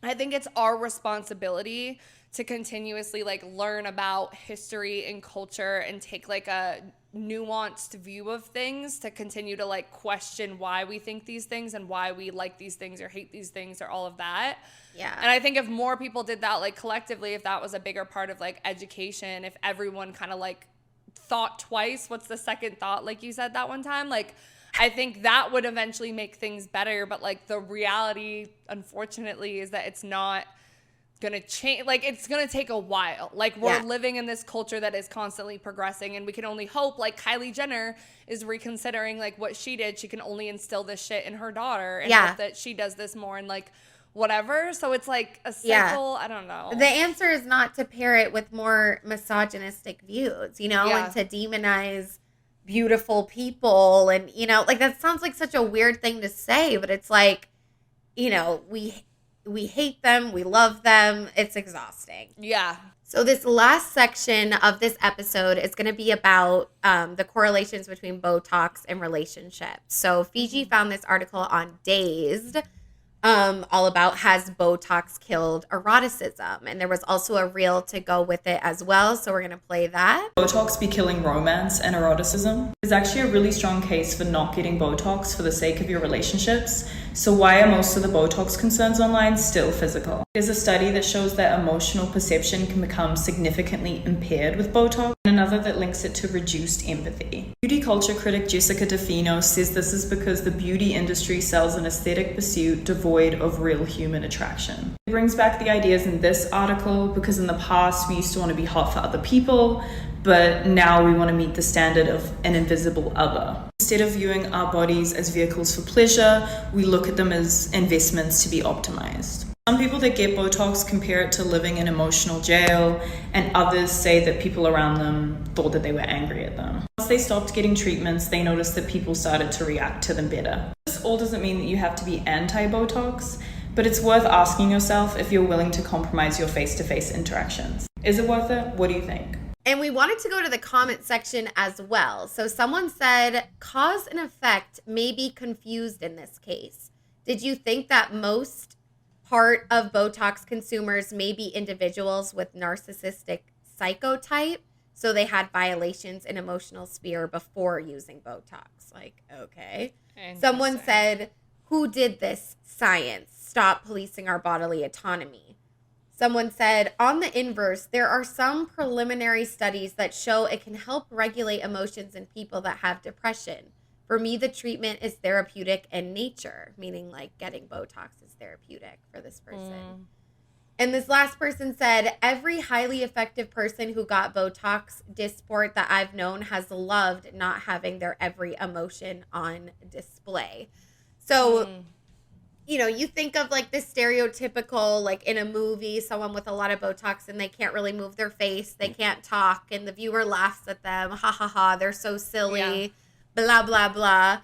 I think it's our responsibility to continuously like learn about history and culture and take like a nuanced view of things, to continue to like question why we think these things and why we like these things or hate these things or all of that. Yeah. And I think if more people did that, like collectively, if that was a bigger part of like education, if everyone kind of like thought twice, what's the second thought, like you said that one time, like I think that would eventually make things better. But like the reality, unfortunately, is that it's not gonna change. Like, it's gonna take a while. Like, we're living in this culture that is constantly progressing, and we can only hope, like Kylie Jenner is reconsidering like what she did. She can only instill this shit in her daughter and hope that she does this more. And like, whatever. So it's like a Yeah. cycle. I don't know. The answer is not to pair it with more misogynistic views, you know, Yeah. and to demonize beautiful people. And, you know, like that sounds like such a weird thing to say, but it's like, you know, we hate them, we love them. It's exhausting. Yeah. So this last section of this episode is going to be about the correlations between Botox and relationships. So Fiji found this article on Dazed, all about has Botox killed eroticism, and there was also a reel to go with it as well. So we're going to play that. Botox be killing romance and eroticism? There's actually a really strong case for not getting Botox for the sake of your relationships. So why are most of the Botox concerns online still physical? There's a study that shows that emotional perception can become significantly impaired with Botox, and another that links it to reduced empathy. Beauty culture critic Jessica DeFino says this is because the beauty industry sells an aesthetic pursuit devoid of real human attraction. It brings back the ideas in this article because in the past we used to want to be hot for other people, but now we want to meet the standard of an invisible other. Instead of viewing our bodies as vehicles for pleasure, we look at them as investments to be optimized. Some people that get Botox compare it to living in emotional jail, and others say that people around them thought that they were angry at them. Once they stopped getting treatments, they noticed that people started to react to them better. This all doesn't mean that you have to be anti-Botox, but it's worth asking yourself if you're willing to compromise your face-to-face interactions. Is it worth it? What do you think? And we wanted to go to the comment section as well. So someone said, cause and effect may be confused in this case. Did you think that most part of Botox consumers may be individuals with narcissistic psychotype? So they had violations in emotional sphere before using Botox. Like, okay. Someone said, who did this? Science. Stop policing our bodily autonomy. Someone said, on the inverse, there are some preliminary studies that show it can help regulate emotions in people that have depression. For me, the treatment is therapeutic in nature, meaning like getting Botox is therapeutic for this person. And this last person said, every highly effective person who got Botox Dysport that I've known has loved not having their every emotion on display. So you know, you think of like the stereotypical, like in a movie, someone with a lot of Botox and they can't really move their face, they can't talk, and the viewer laughs at them, ha ha ha, they're so silly, blah blah blah.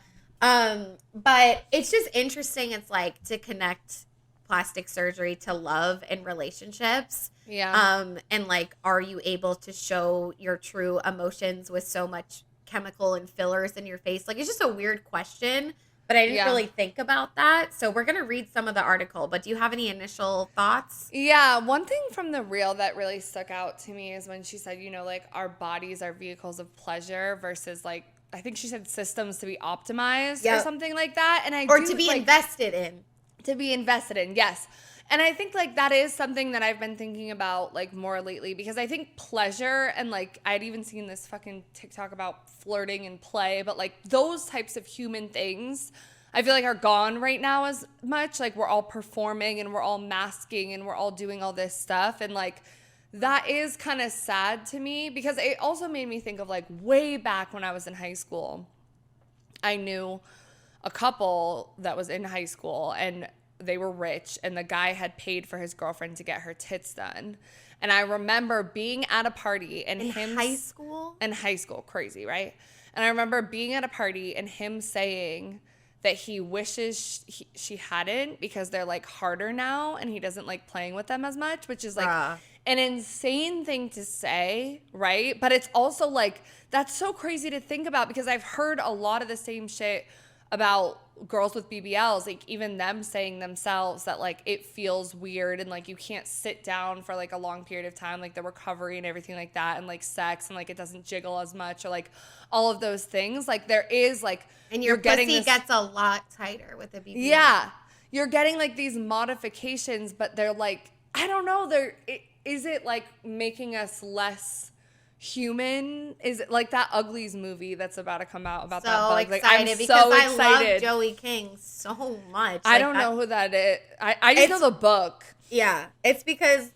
But it's just interesting. It's like to connect plastic surgery to love and relationships. And like, are you able to show your true emotions with so much chemical and fillers in your face? Like, it's just a weird question. But I didn't really think about that. So we're going to read some of the article. But do you have any initial thoughts? Yeah. One thing from the reel that really stuck out to me is when she said, you know, like our bodies are vehicles of pleasure versus like, I think she said systems to be optimized or something like that. And to be invested in. To be invested in, yes. And I think like that is something that I've been thinking about like more lately, because I think pleasure and like I'd even seen this fucking TikTok about flirting and play, but like those types of human things I feel like are gone right now as much. Like we're all performing and we're all masking and we're all doing all this stuff. And like that is kind of sad to me, because it also made me think of like way back when I was in high school. I knew a couple that was in high school and they were rich, and the guy had paid for his girlfriend to get her tits done. And I remember being at a party and in high school, crazy, right? And I remember being at a party and him saying that he wishes she hadn't, because they're like harder now and he doesn't like playing with them as much, which is like an insane thing to say, right? But it's also like, that's so crazy to think about, because I've heard a lot of the same shit about girls with BBLs, like even them saying themselves that like it feels weird and like you can't sit down for like a long period of time, like the recovery and everything like that, and like sex and like it doesn't jiggle as much, or like all of those things. Like there is like, and your pussy gets a lot tighter with a BBL. Yeah, you're getting like these modifications, but they're like, I don't know, is it like making us less human? Is it like that Uglies movie that's about to come out about so that bug? Excited, like, I'm because so I excited. love Joey King so much. I don't know who that is. I just know the book. Yeah, it's because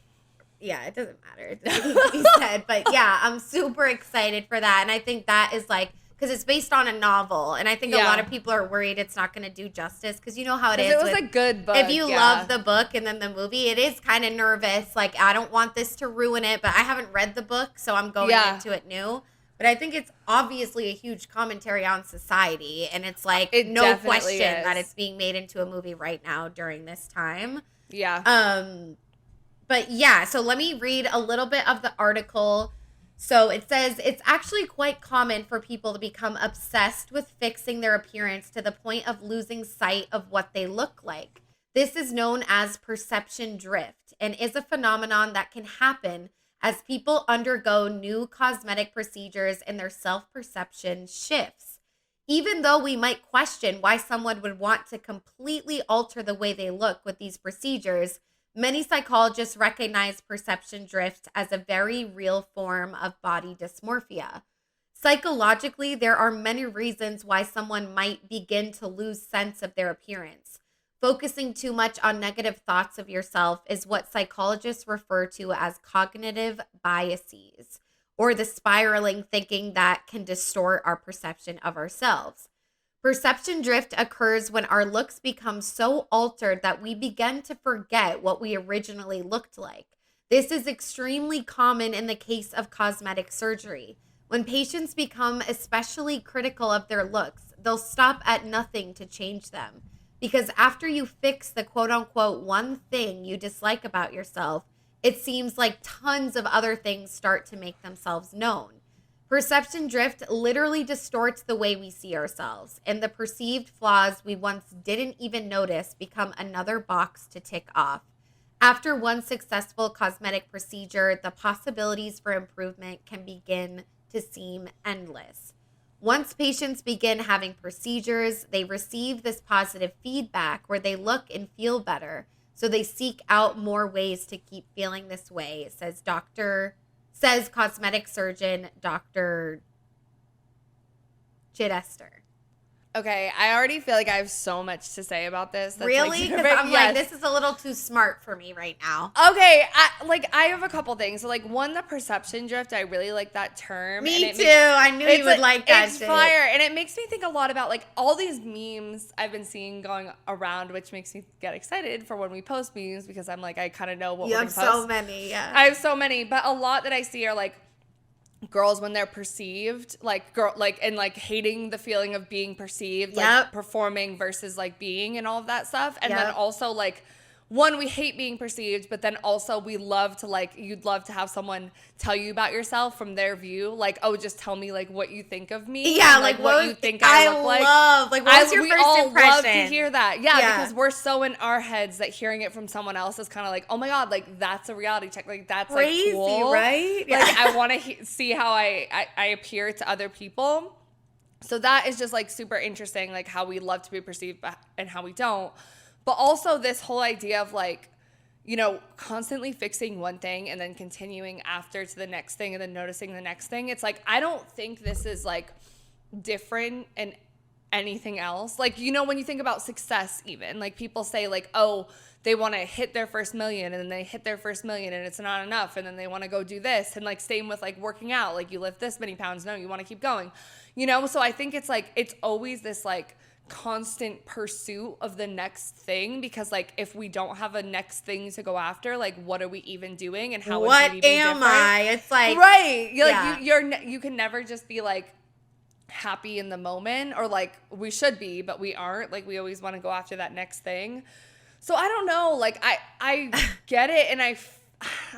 it doesn't matter. It doesn't need to be said, but yeah, I'm super excited for that, and I think that is like because it's based on a novel, and I think a Yeah. lot of people are worried it's not going to do justice, because you know how it is. It was with- a good book. if you love the book and then the movie, it is kind of nervous. Like, I don't want this to ruin it, but I haven't read the book, so I'm going into it new. But I think it's obviously a huge commentary on society, and it's like It no definitely question is. that it's being made into a movie right now during this time. Yeah. But yeah, so let me read a little bit of the article. So it says it's actually quite common for people to become obsessed with fixing their appearance to the point of losing sight of what they look like. This is known as perception drift and is a phenomenon that can happen as people undergo new cosmetic procedures and their self-perception shifts. Even though we might question why someone would want to completely alter the way they look with these procedures, many psychologists recognize perception drift as a very real form of body dysmorphia. Psychologically, there are many reasons why someone might begin to lose sense of their appearance. Focusing too much on negative thoughts of yourself is what psychologists refer to as cognitive biases, or the spiraling thinking that can distort our perception of ourselves. Perception drift occurs when our looks become so altered that we begin to forget what we originally looked like. This is extremely common in the case of cosmetic surgery. When patients become especially critical of their looks, they'll stop at nothing to change them. Because after you fix the quote-unquote one thing you dislike about yourself, it seems like tons of other things start to make themselves known. Perception drift literally distorts the way we see ourselves, and the perceived flaws we once didn't even notice become another box to tick off. After one successful cosmetic procedure, the possibilities for improvement can begin to seem endless. Once patients begin having procedures, they receive this positive feedback where they look and feel better, so they seek out more ways to keep feeling this way, says cosmetic surgeon Dr. Chidester. Okay, I already feel like I have so much to say about this. That's Really? Like, Because I'm yes. like, this is a little too smart for me right now. Okay, I have a couple things. So, like, one, the perception drift. I really like that term. Me and too. I knew you would like that It's shit. fire, and it makes me think a lot about like all these memes I've been seeing going around, which makes me get excited for when we post memes because I'm like, I kind of know what You we're have gonna post. so many, yeah. I have so many, but a lot that I see are like girls when they're perceived, and hating the feeling of being perceived, like Yep. performing versus like being and all of that stuff. And Yep. then also like one, we hate being perceived, but then also we love to you'd love to have someone tell you about yourself from their view. Like, oh, just tell me like what you think of me. Yeah, and, like what you think I look like. what was your we first all impression? love to hear that. Yeah, Yeah. because we're so in our heads that hearing it from someone else is kind of like, oh my God, like that's a reality check. Like that's Crazy, like cool. right? Like Yeah. I want to see how I appear to other people. So that is just like super interesting, like how we love to be perceived and how we don't. But also this whole idea of like, you know, constantly fixing one thing and then continuing after to the next thing and then noticing the next thing. It's like, I don't think this is like different in anything else. Like, you know, when you think about success, even like people say like, oh, they want to hit their first million and then they hit their first million and it's not enough. And then they want to go do this. And like same with like working out, like you lift this many pounds. No, you want to keep going, you know? So I think it's like, it's always this like constant pursuit of the next thing, because like if we don't have a next thing to go after, like what are we even doing and how What would beauty be am different? I? It's like, right. You're yeah. like you can never just be like happy in the moment, or like we should be, but we aren't. Like we always want to go after that next thing. So I don't know. Like I get it, and I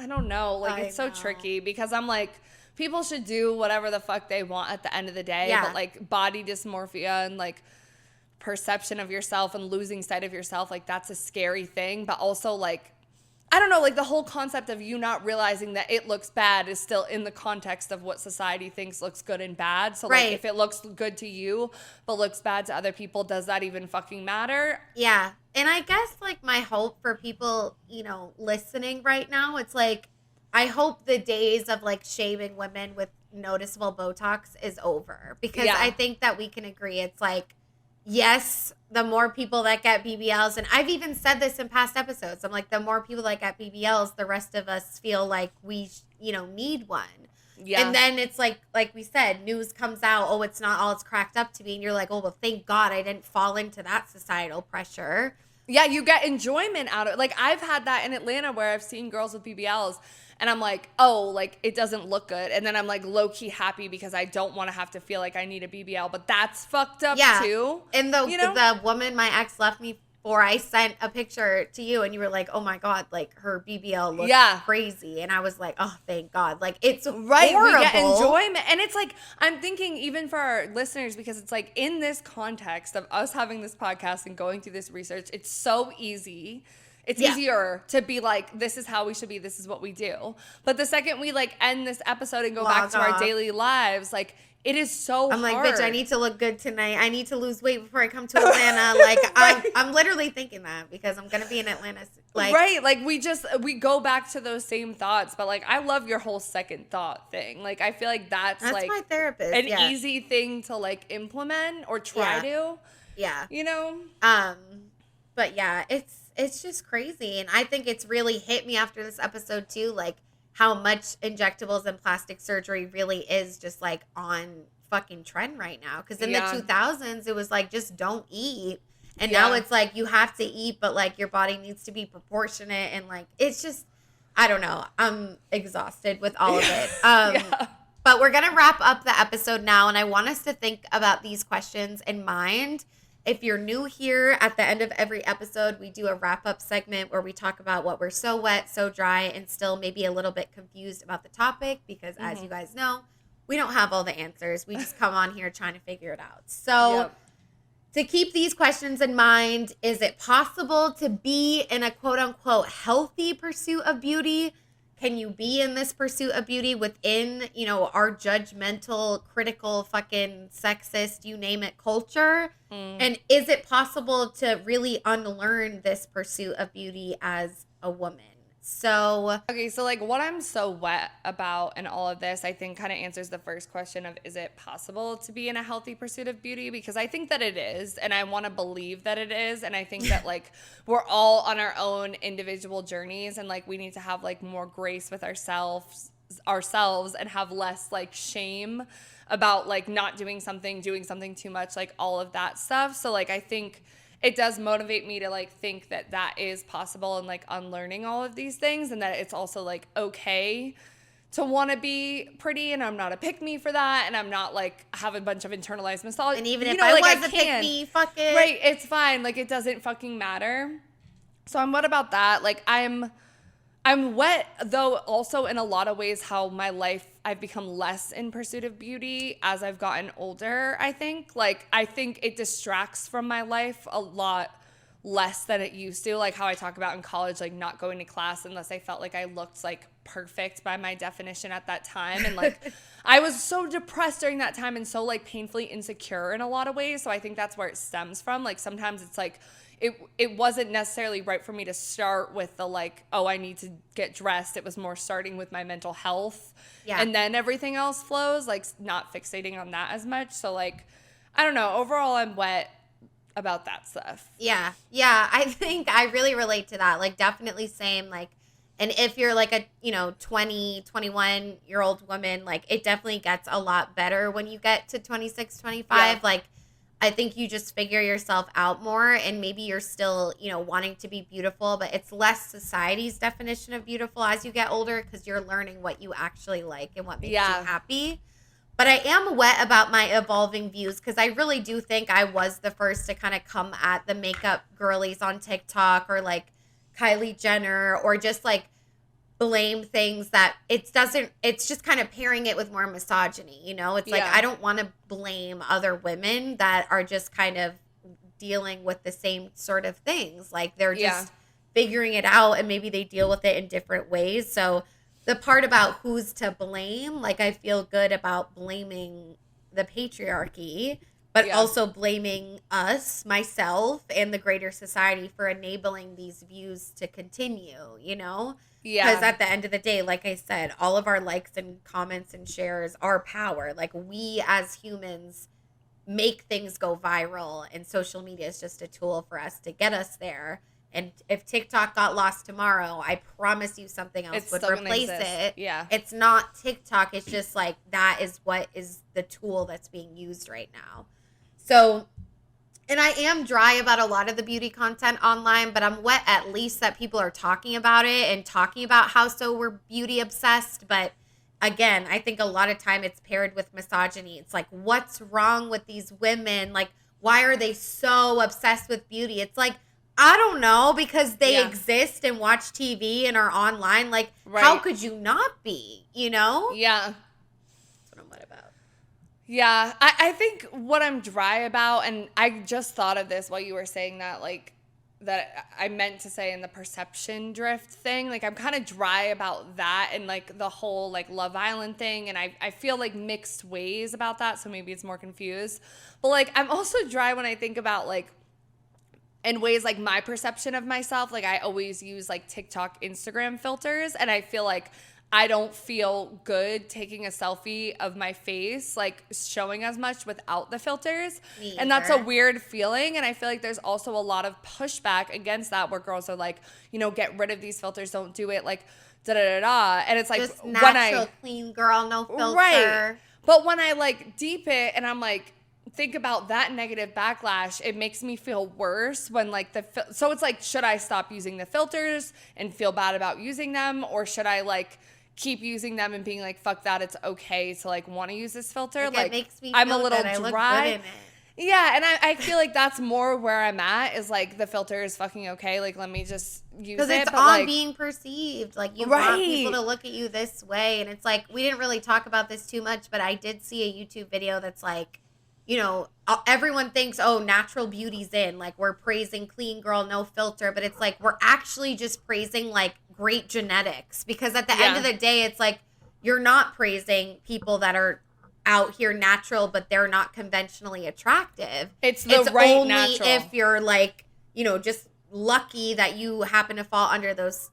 don't know. Like it's so tricky because I'm like, people should do whatever the fuck they want at the end of the day. Yeah. But like body dysmorphia and like perception of yourself and losing sight of yourself, like that's a scary thing. But also like, I don't know, like the whole concept of you not realizing that it looks bad is still in the context of what society thinks looks good and bad. So like if it looks good to you but looks bad to other people, does that even fucking matter? Yeah. And I guess like my hope for people, you know, listening right now, it's like, I hope the days of like shaming women with noticeable Botox is over, because I think that we can agree it's like, yes, the more people that get BBLs, and I've even said this in past episodes, I'm like, the more people that get BBLs, the rest of us feel like we, need one. Yeah. And then it's like we said, news comes out, oh, it's not all it's cracked up to be. And you're like, oh, well, thank God I didn't fall into that societal pressure. Yeah, you get enjoyment out of it. Like, I've had that in Atlanta where I've seen girls with BBLs and I'm like, oh, like, it doesn't look good. And then I'm like low-key happy because I don't want to have to feel like I need a BBL. But that's fucked up too. And the woman my ex left me for, I sent a picture to you and you were like, oh my God, like her BBL looks crazy. And I was like, oh, thank God. Like, it's horrible. We get enjoyment. And it's like, I'm thinking even for our listeners, because it's like in this context of us having this podcast and going through this research, it's so easy. It's easier to be like, this is how we should be. This is what we do. But the second we like end this episode and go back to our daily lives, like, it is so hard. I'm like, bitch, I need to look good tonight. I need to lose weight before I come to Atlanta. Like, I'm literally thinking that because I'm going to be in Atlanta. Like, right. Like, we go back to those same thoughts. But, like, I love your whole second thought thing. Like, I feel like that's like my therapist. An easy thing to, like, implement or try to. Yeah. You know? But, yeah, it's just crazy. And I think it's really hit me after this episode, too, like, how much injectables and plastic surgery really is just like on fucking trend right now. Because in the 2000s, it was like, just don't eat. And now it's like, you have to eat, but like your body needs to be proportionate. And like, it's just, I don't know. I'm exhausted with all of it. But we're going to wrap up the episode now. And I want us to think about these questions in mind. If you're new here, at the end of every episode, we do a wrap-up segment where we talk about what we're so wet, so dry, and still maybe a little bit confused about the topic because, as you guys know, we don't have all the answers. We just come on here trying to figure it out. So to keep these questions in mind, is it possible to be in a quote-unquote healthy pursuit of beauty? Can you be in this pursuit of beauty within, you know, our judgmental, critical, fucking sexist, you name it, culture? And is it possible to really unlearn this pursuit of beauty as a woman? So, okay, so like what I'm so wet about in all of this, I think kind of answers the first question of, is it possible to be in a healthy pursuit of beauty? Because I think that it is, and I want to believe that it is. And I think that like we're all on our own individual journeys, and like we need to have like more grace with ourselves and have less like shame about like not doing something too much, like all of that stuff. So like I think it does motivate me to like think that that is possible and like unlearning all of these things, and that it's also like okay to want to be pretty, and I'm not a pick me for that, and I'm not like have a bunch of internalized misogyny. And even if I was a pick me, fuck it. Right, it's fine. Like it doesn't fucking matter. So I'm wet about that. Like I'm wet, though, also in a lot of ways how my life, I've become less in pursuit of beauty as I've gotten older, I think. Like, I think it distracts from my life a lot less than it used to. Like how I talk about in college, like not going to class unless I felt like I looked like perfect by my definition at that time. And like, I was so depressed during that time and so like painfully insecure in a lot of ways. So I think that's where it stems from. Like sometimes it's like, it wasn't necessarily right for me to start with the like, oh, I need to get dressed. It was more starting with my mental health. Yeah. And then everything else flows, like not fixating on that as much. So like, I don't know. Overall, I'm wet about that stuff. Yeah. Yeah. I think I really relate to that. Like definitely same. Like, and if you're like a, 20, 21-year-old woman, like it definitely gets a lot better when you get to 26, 25. Yeah. Like, I think you just figure yourself out more, and maybe you're still, wanting to be beautiful, but it's less society's definition of beautiful as you get older because you're learning what you actually like and what makes you happy. But I am wet about my evolving views because I really do think I was the first to kind of come at the makeup girlies on TikTok or like Kylie Jenner or just like blame things that it's just kind of pairing it with more misogyny, it's like I don't want to blame other women that are just kind of dealing with the same sort of things, like they're just figuring it out and maybe they deal with it in different ways. So the part about who's to blame, like I feel good about blaming the patriarchy, but also blaming us, myself, and the greater society for enabling these views to continue, Yeah. Because at the end of the day, like I said, all of our likes and comments and shares are power. Like we as humans make things go viral, and social media is just a tool for us to get us there. And if TikTok got lost tomorrow, I promise you something else It's would still gonna replace exist. it. Yeah. It's not TikTok. It's just like that is what is the tool that's being used right now. So, and I am dry about a lot of the beauty content online, but I'm wet at least that people are talking about it and talking about how so we're beauty obsessed. But again, I think a lot of time it's paired with misogyny. It's like, what's wrong with these women? Like, why are they so obsessed with beauty? It's like, I don't know, because they exist and watch TV and are online. Like, how could you not be, you know? Yeah. That's what I'm wet about. Yeah. I think what I'm dry about, and I just thought of this while you were saying that, like, that I meant to say in the perception drift thing. Like, I'm kind of dry about that and, like, the whole, like, Love Island thing. And I feel, like, mixed ways about that, so maybe it's more confused. But, like, I'm also dry when I think about, like, in ways like my perception of myself. Like, I always use like TikTok, Instagram filters, and I feel like I don't feel good taking a selfie of my face, like showing as much without the filters. And that's a weird feeling. And I feel like there's also a lot of pushback against that, where girls are like, you know, get rid of these filters, don't do it, like da da da da. And it's like, just natural, clean girl, no filter. Right. But when I like deep it and I'm like, think about that negative backlash, it makes me feel worse when like so it's like, should I stop using the filters and feel bad about using them, or should I like keep using them and being like, fuck that, it's okay to like want to use this filter? Like, it makes me I'm a feel little good. I look dry. good in it. Yeah, and I feel like that's more where I'm at, is like the filter is fucking okay, like let me just use it. Because it's but on like, being perceived. Like, you want people to look at you this way. And it's like, we didn't really talk about this too much, but I did see a YouTube video that's like, you know, everyone thinks, oh, natural beauty's in. Like, we're praising clean girl, no filter. But it's like, we're actually just praising, like, great genetics. Because at the end of the day, it's like, you're not praising people that are out here natural, but they're not conventionally attractive. It's right only natural. If you're, like, you know, just lucky that you happen to fall under those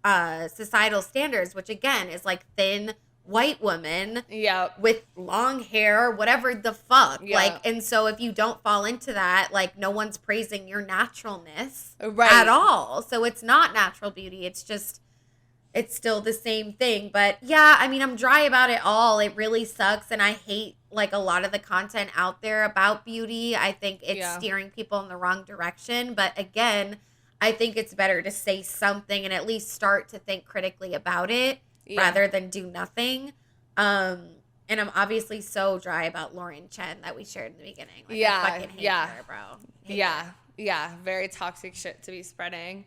societal standards, which, again, is, like, thin white woman with long hair, whatever the fuck. Like, and so if you don't fall into that, like, no one's praising your naturalness at all. So it's not natural beauty. It's just, it's still the same thing. But yeah, I mean, I'm dry about it all. It really sucks. And I hate like a lot of the content out there about beauty. I think it's steering people in the wrong direction. But again, I think it's better to say something and at least start to think critically about it. Rather than do nothing. And I'm obviously so dry about Lauren Chen that we shared in the beginning. Like, I fucking hate her, bro. Hate her. Yeah. Very toxic shit to be spreading.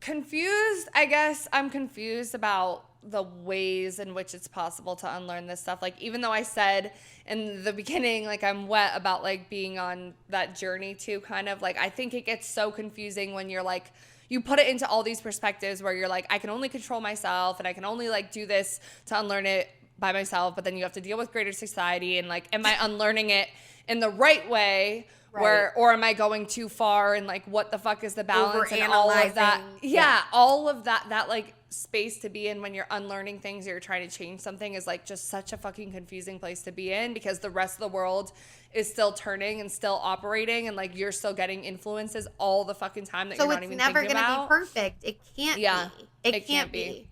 Confused, I guess I'm confused about the ways in which it's possible to unlearn this stuff. Like, even though I said in the beginning, like, I'm wet about like being on that journey too, kind of like, I think it gets so confusing when you're like, you put it into all these perspectives where you're like, I can only control myself and I can only like do this to unlearn it by myself, but then you have to deal with greater society, and like, am I unlearning it in the right way? Or am I going too far, and like, what the fuck is the balance and all of that? All of that like space to be in when you're unlearning things or you're trying to change something is like just such a fucking confusing place to be in, because the rest of the world is still turning and still operating, and like, you're still getting influences all the fucking time that you're not even thinking about. So it's never gonna be perfect. It can't be. It can't be.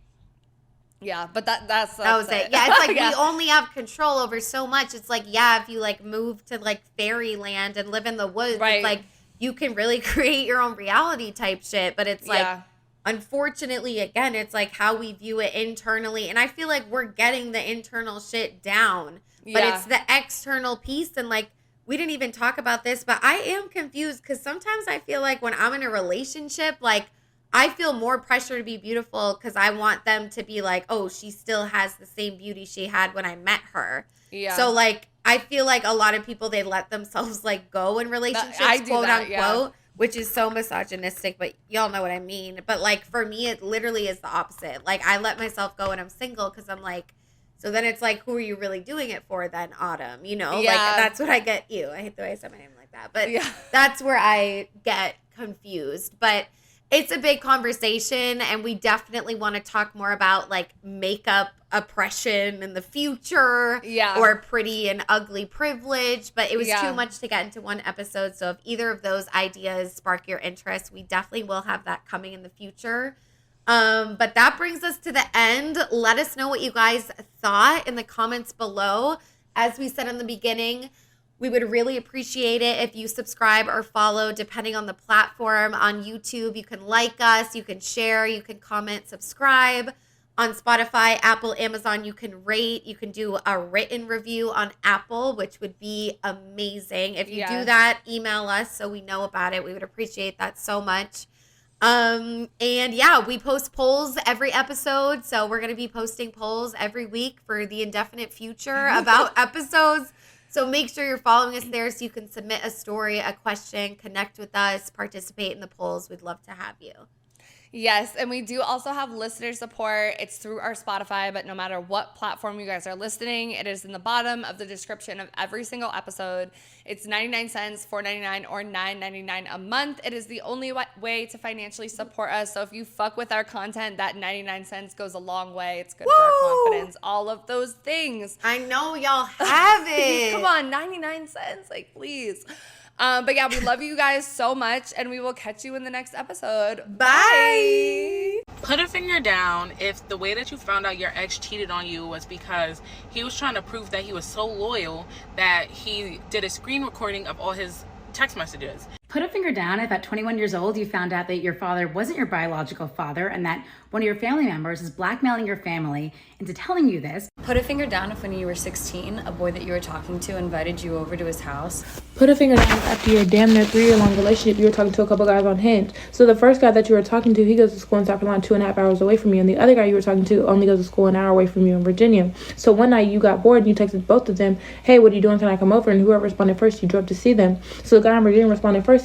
Yeah, but that's that was it. Yeah, it's like we only have control over so much. It's like, if you like move to like fairyland and live in the woods, it's like you can really create your own reality type shit. But it's like, unfortunately, again, it's like how we view it internally. And I feel like we're getting the internal shit down, but it's the external piece. And like, we didn't even talk about this, but I am confused because sometimes I feel like when I'm in a relationship, like, I feel more pressure to be beautiful because I want them to be like, oh, she still has the same beauty she had when I met her. Yeah. So, like, I feel like a lot of people, they let themselves, like, go in relationships, quote unquote, which is so misogynistic, but y'all know what I mean. But, like, for me, it literally is the opposite. Like, I let myself go when I'm single because I'm like, so then it's like, who are you really doing it for then, Autumn? You know? Like, that's what I get you. I hate the way I said my name like that. But that's where I get confused. But it's a big conversation, and we definitely want to talk more about like makeup oppression in the future, or pretty and ugly privilege, but it was too much to get into one episode. So if either of those ideas spark your interest, we definitely will have that coming in the future. But that brings us to the end. Let us know what you guys thought in the comments below. As we said in the beginning, we would really appreciate it if you subscribe or follow, depending on the platform. On YouTube, you can like us, you can share, you can comment, subscribe. On Spotify, Apple, Amazon, you can rate. You can do a written review on Apple, which would be amazing. If you do that, email us so we know about it. We would appreciate that so much. And yeah, we post polls every episode. So we're going to be posting polls every week for the indefinite future about episodes. So make sure you're following us there so you can submit a story, a question, connect with us, participate in the polls. We'd love to have you. Yes, and we do also have listener support. It's through our Spotify, but no matter what platform you guys are listening, it is in the bottom of the description of every single episode. It's 99 cents, $4.99, or $9.99 a month. It is the only way to financially support us. So if you fuck with our content, that 99 cents goes a long way. It's good for our confidence, all of those things. I know y'all have it. Come on, 99 cents, like please. But yeah, we love you guys so much, and we will catch you in the next episode. Bye. Put a finger down if the way that you found out your ex cheated on you was because he was trying to prove that he was so loyal that he did a screen recording of all his text messages. Put a finger down if at 21 years old you found out that your father wasn't your biological father and that one of your family members is blackmailing your family into telling you this. Put a finger down if when you were 16, a boy that you were talking to invited you over to his house. Put a finger down if after your damn near 3-year-long relationship you were talking to a couple guys on Hinge. So the first guy that you were talking to, he goes to school in South Carolina 2.5 hours away from you, and the other guy you were talking to only goes to school an hour away from you in Virginia. So one night you got bored and you texted both of them, hey, what are you doing, can I come over? And whoever responded first, you drove to see them. So the guy in Virginia responded first,